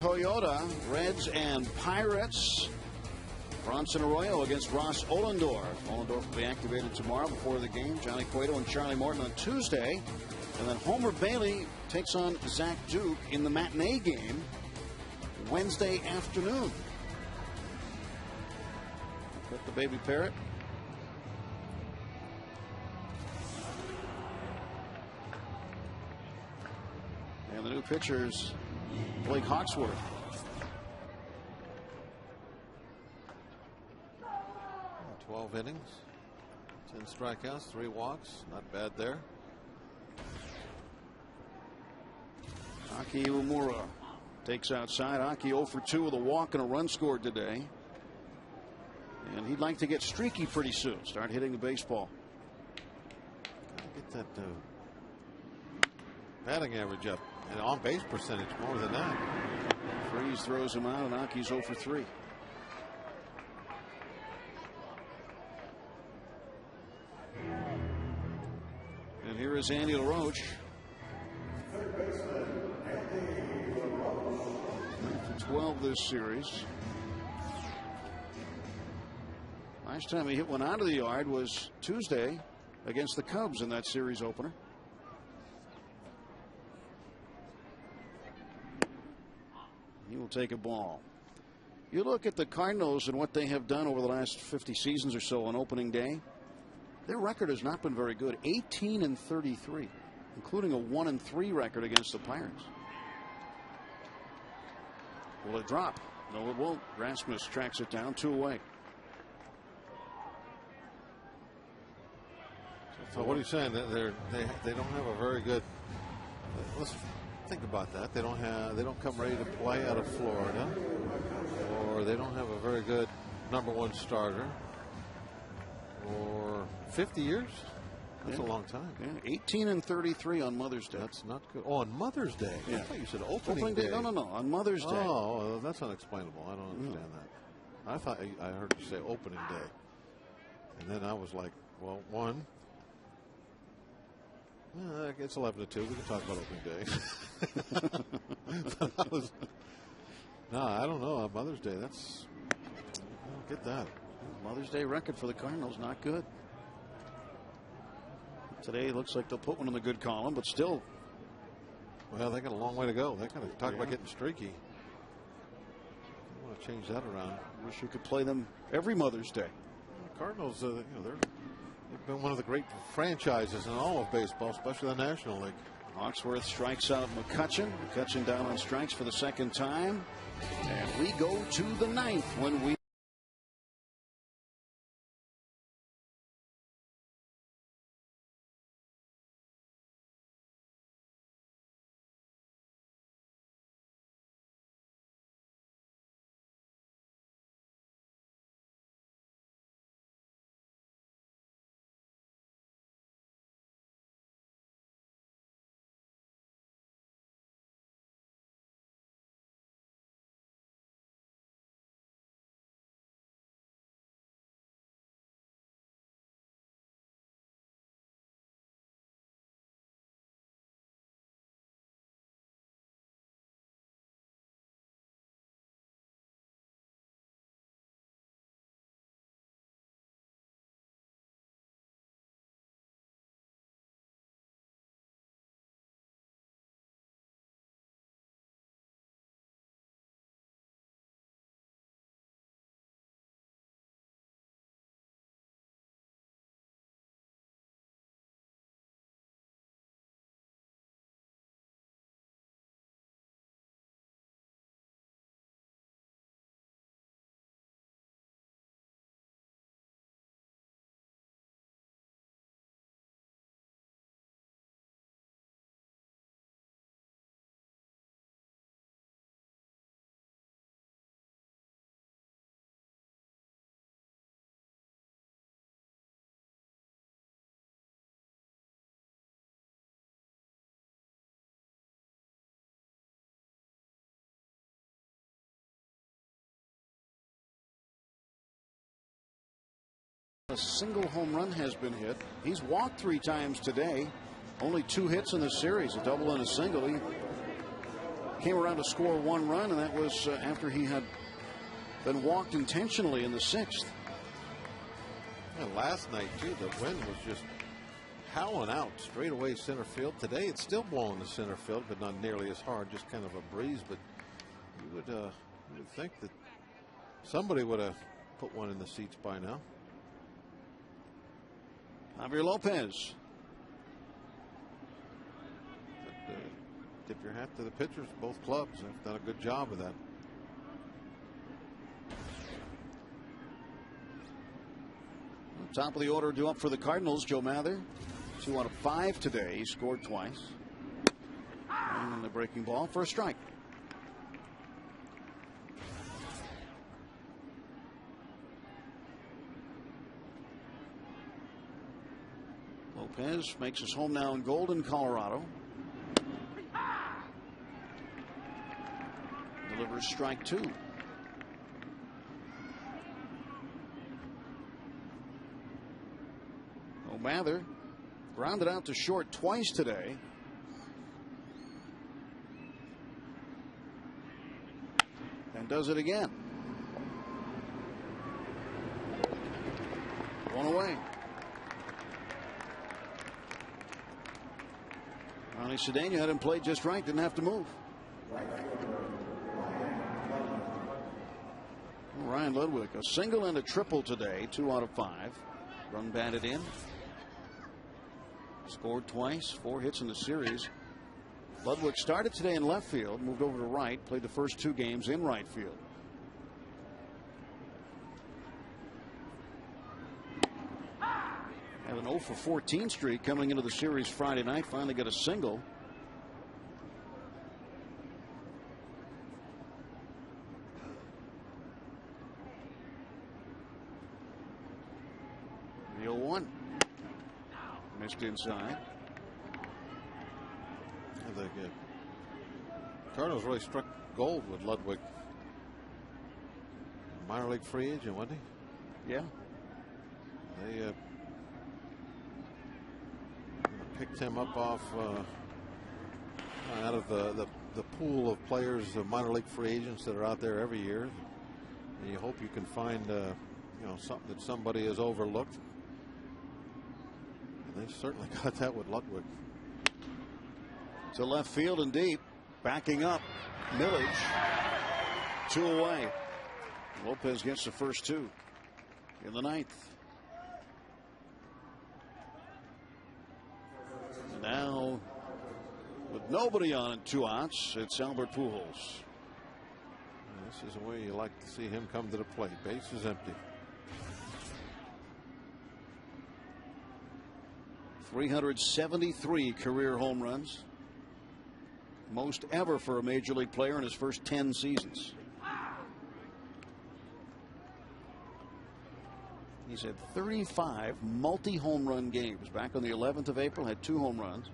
Toyota, Reds and Pirates. Bronson Arroyo against Ross Ollendorf. Ollendorf will be activated tomorrow before the game. Johnny Cueto and Charlie Morton on Tuesday. And then Homer Bailey takes on Zach Duke in the matinee game Wednesday afternoon. Put the baby parrot. And the new pitchers, Blake Hawksworth. 12 innings, 10 strikeouts, 3 walks. Not bad there. Aki Uemura takes outside. Aki 0 for 2 with a walk and a run scored today. And he'd like to get streaky pretty soon. Start hitting the baseball. Get that batting average up and on base percentage more than that. Freeze throws him out, and Aki's 0 for 3. And here is Andy LaRoche. 12 this series. Last time he hit one out of the yard was Tuesday against the Cubs in that series opener. He will take a ball. You look at the Cardinals and what they have done over the last 50 seasons or so on opening day. Their record has not been very good. 18-33, including a 1-3 record against the Pirates. Will it drop? No, it won't. Rasmus tracks it down, 2 away. So what are you saying? That they don't have a very good. Let's think about that. They don't come ready to play out of Florida, or they don't have a very good #1 starter. For 50 years? That's a long time. Yeah, 18-33 on Mother's Day. That's not good. Oh, on Mother's Day. Yeah. I thought you said opening day. No, on Mother's Day. Oh, that's unexplainable. I don't understand that. I thought I heard you say opening day. And then I was like, well, one. It's 11-2. We can talk about opening day. No, I don't know. On Mother's Day, I don't get that. Mother's Day record for the Cardinals, not good. Today it looks like they'll put one in the good column, but still. Well, they got a long way to go. They kind of talk about getting streaky. I want to change that around. Wish you could play them every Mother's Day. The Cardinals, they've been one of the great franchises in all of baseball, especially the National League. Hawksworth strikes out McCutchen. McCutchen down on strikes for the second time. And we go to the 9th when we. A single home run has been hit. He's walked 3 times today. Only 2 hits in the series, a double and a single. He came around to score 1 run, and that was after he had been walked intentionally in the 6th. And last night, too, the wind was just howling out straight away center field. Today, it's still blowing to center field, but not nearly as hard, just kind of a breeze. But you would think that somebody would have put one in the seats by now. Javier Lopez. Tip your hat to the pitchers, both clubs. They've done a good job of that. Top of the order due up for the Cardinals, Joe Mather. 2 out of 5 today. He scored twice. And the breaking ball for a strike. Lopez makes his home now in Golden, Colorado. Delivers strike 2. Mather grounded out to short twice today. And does it again. One away. Ronnie Cedeno had him played just right, didn't have to move. Ryan Ludwig, a single and a triple today, 2 out of 5. Run batted in. Scored twice, 4 hits in the series. Ludwig started today in left field, moved over to right, played the first 2 games in right field. Had an 0 for 14 streak coming into the series Friday night, finally got a single. The 0-1. Missed inside. I think Cardinals really struck gold with Ludwig. Minor league free agent, wasn't he? Yeah. They picked him up off out of the pool of players, minor league free agents that are out there every year. And you hope you can find something that somebody has overlooked. And they certainly got that with Ludwig. To left field and deep, backing up. Millage, 2 away. Lopez gets the first 2 in the 9th. Now, with nobody on and 2 outs, it's Albert Pujols. This is the way you like to see him come to the plate. Base is empty. 373 career home runs. Most ever for a major league player in his first 10 seasons. He's had 35 multi-home run games. Back on the 11th of April, had 2 home runs.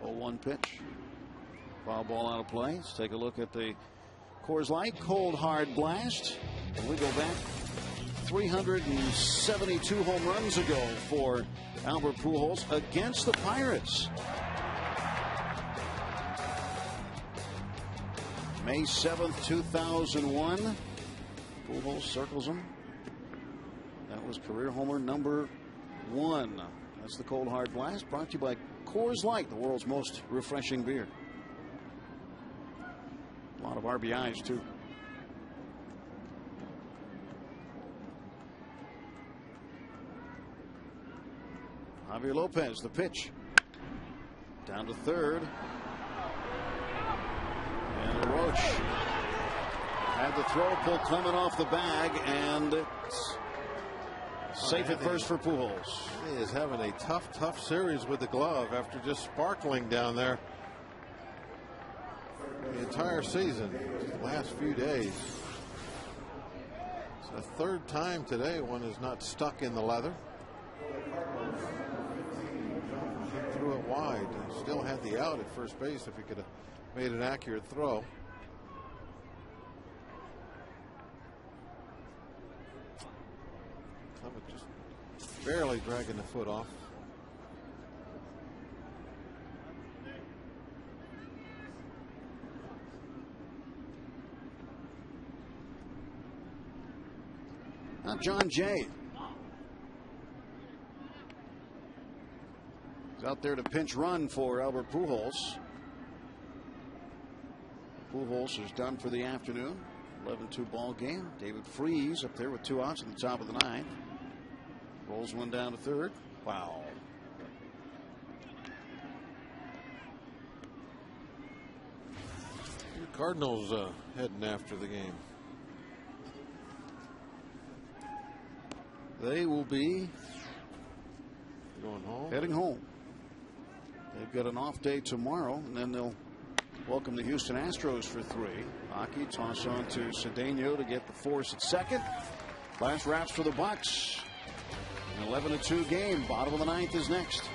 One pitch. Foul ball out of play. Let's take a look at the Coors Light cold hard blast. And we go back 372 home runs ago for Albert Pujols against the Pirates. May 7th, 2001. Pujols circles him. That was career homer number 1. That's the cold hard blast, brought to you by Coors Light, the world's most refreshing beer. A lot of RBIs, too. Javier Lopez, the pitch. Down to third. And Roach had the throw, pull Clement off the bag, and it's safe at first for Pujols. He is having a tough series with the glove after just sparkling down there the entire season, the last few days. It's the 3rd time today one is not stuck in the leather. He threw it wide. Still had the out at first base if he could have made an accurate throw. Clement just barely dragging the foot off. Now John Jay. He's out there to pinch run for Albert Pujols. Pujols is done for the afternoon. 11-2 ball game. David Freese up there with 2 outs at the top of the 9th. Rolls one down to third. Wow. Cardinals heading after the game. They will be going home. Heading home. They've got an off day tomorrow, and then they'll welcome the Houston Astros for 3. Hockey toss on to Cedeno to get the force at second. Last wraps for the Bucks. An 11-2 game. Bottom of the 9th is next.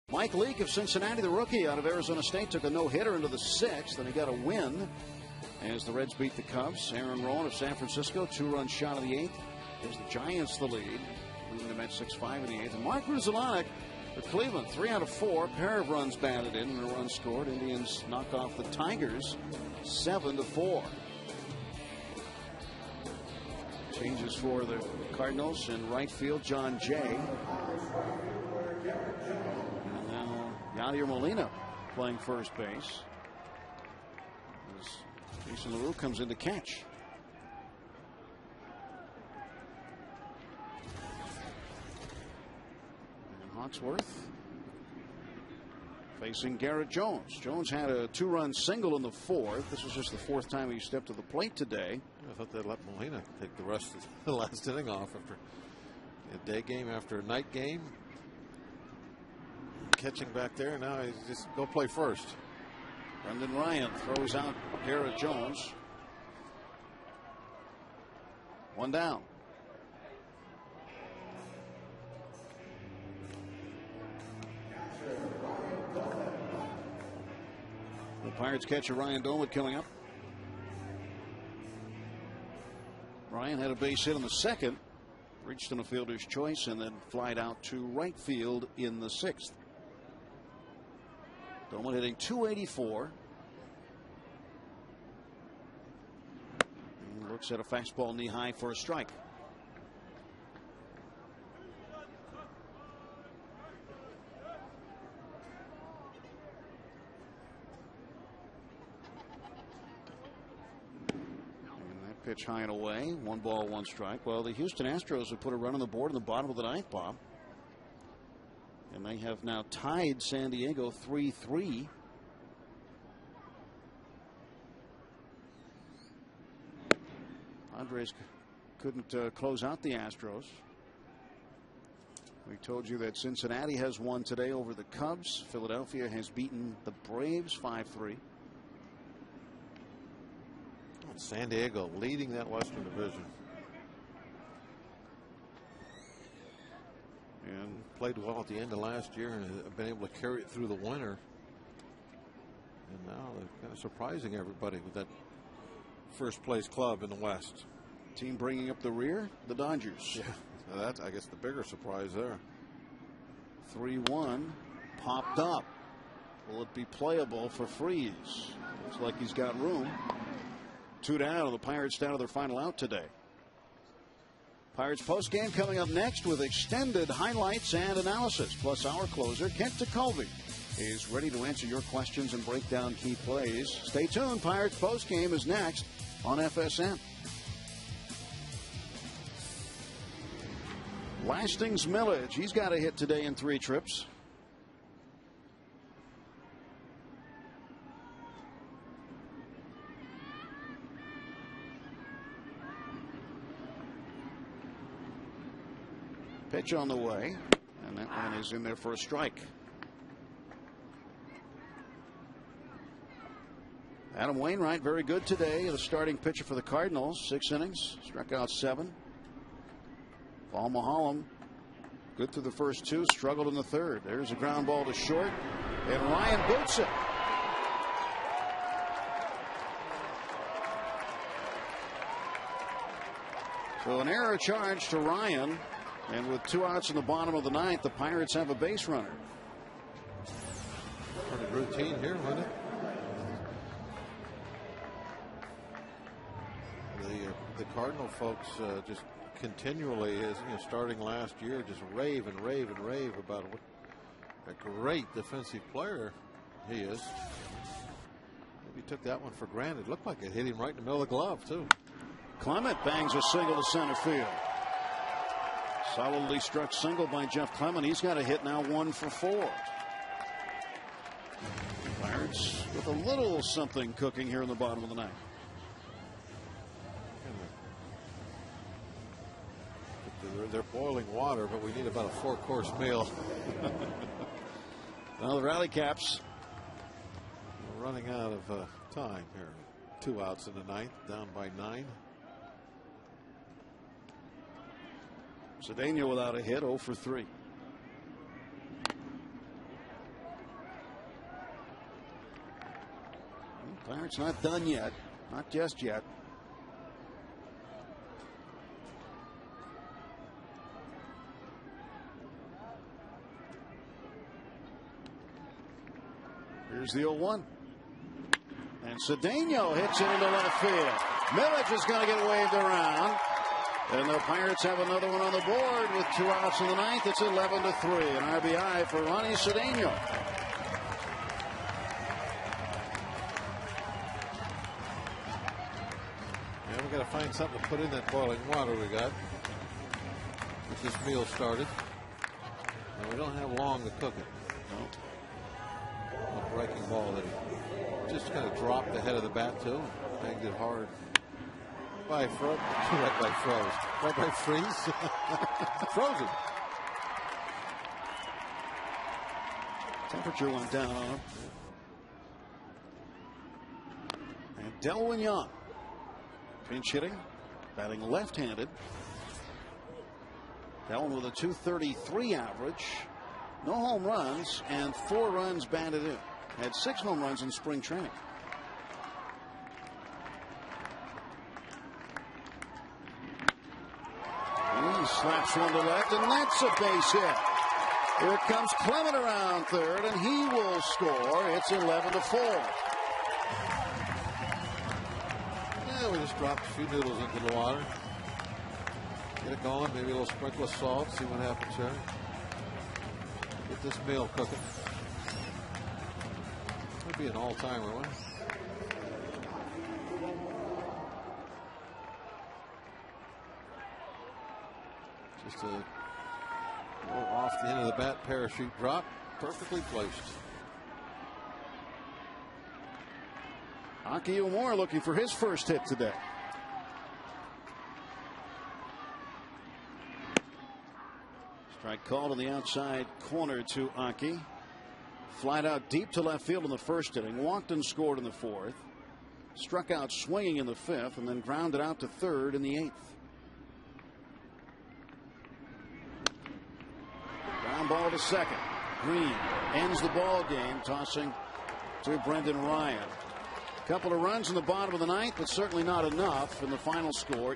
Mike Leake of Cincinnati, the rookie out of Arizona State, took a no-hitter into the 6th, and he got a win as the Reds beat the Cubs. Aaron Rowan of San Francisco, 2-run shot of the 8th. Gives the Giants the lead, leading the Mets 6-5 in the 8th. And Mark Ruzilanek for Cleveland, 3 out of 4, pair of runs batted in and a run scored. Indians knock off the Tigers 7-4. Changes for the Cardinals in right field, John Jay. Yadier Molina playing first base as Jason LaRue comes in to catch. And Hawksworth facing Garrett Jones. Jones had a 2-run single in the 4th. This was just the 4th time he stepped to the plate today. I thought they'd let Molina take the rest of the last inning off after a day game after a night game. Catching back there, now he's just go play first. Brendan Ryan throws out Garrett Jones. 1 down. The Pirates catcher Ryan Dolan coming up. Ryan had a base hit in the 2nd, reached in a fielder's choice, and then flied out to right field in the 6th. Dolan hitting .284. And looks at a fastball knee high for a strike. And that pitch high and away. 1 ball, 1 strike. Well, the Houston Astros have put a run on the board in the bottom of the 9th, Bob. And they have now tied San Diego 3-3. Padres couldn't close out the Astros. We told you that Cincinnati has won today over the Cubs. Philadelphia has beaten the Braves 5-3. San Diego leading that Western Division. And played well at the end of last year and have been able to carry it through the winter. And now they're kind of surprising everybody with that first place club in the West. Team bringing up the rear, the Dodgers. Yeah, now that's, I guess, the bigger surprise there. 3-1 popped up. Will it be playable for Freeze? Looks like he's got room. 2 down. The Pirates down to their final out today. Pirates postgame coming up next with extended highlights and analysis. Plus, our closer, Kent DeColvey, is ready to answer your questions and break down key plays. Stay tuned. Pirates postgame is next on FSN. Lastings Millage. He's got a hit today in 3 trips. Pitch on the way, and that one is in there for a strike. Adam Wainwright, very good today, the starting pitcher for the Cardinals. 6 innings, struck out 7. Paul Maholm, good through the first 2, struggled in the 3rd. There's a ground ball to short, and Ryan boots it. So an error charge to Ryan. And with 2 outs in the bottom of the 9th, the Pirates have a base runner. Pretty routine here, wasn't it? The Cardinal folks just continually, as you know, starting last year, just rave and rave and rave about what a great defensive player he is. Maybe took that one for granted. Looked like it hit him right in the middle of the glove, too. Clement bangs a single to center field. Solidly struck single by Jeff Clement. He's got a hit now, 1 for 4. Pirates with a little something cooking here in the bottom of the 9th. They're boiling water, but we need about a 4-course meal. Well, the Rally Caps. We're running out of time here. 2 outs in the 9th, down by 9. Cedeno without a hit, 0 for 3. Pirates not done yet. Not just yet. Here's the 0-1. And Cedeno hits it into left field. Millage is going to get waved around. And the Pirates have another one on the board with 2 outs in the 9th. It's 11-3. An RBI for Ronnie Cedeno. Yeah, we got to find something to put in that boiling water we got. Get this meal started. And we don't have long to cook it. No. A breaking ball that he just kind of dropped the head of the bat too. Banged it hard. Right by freeze. Frozen. Temperature went down on him. And Delwyn Young, pinch hitting, batting left-handed. Delwyn with a .233 average, no home runs, and 4 runs batted in. Had 6 home runs in spring training. He slaps one to left, and that's a base hit. Here comes Clement around third, and he will score. It's 11-4. Yeah, we just dropped a few noodles into the water. Get it going, maybe a little sprinkle of salt, see what happens here. Get this meal cooking. Could be an all-timer one. Just a little off the end of the bat parachute drop, perfectly placed. Aki Umor looking for his first hit today. Strike called on the outside corner to Aki. Flied out deep to left field in the first inning. Walked and scored in the 4th. Struck out swinging in the 5th, and then grounded out to third in the 8th. Ground ball to second. Green ends the ball game, tossing to Brendan Ryan. Couple of runs in the bottom of the 9th, but certainly not enough in the final score.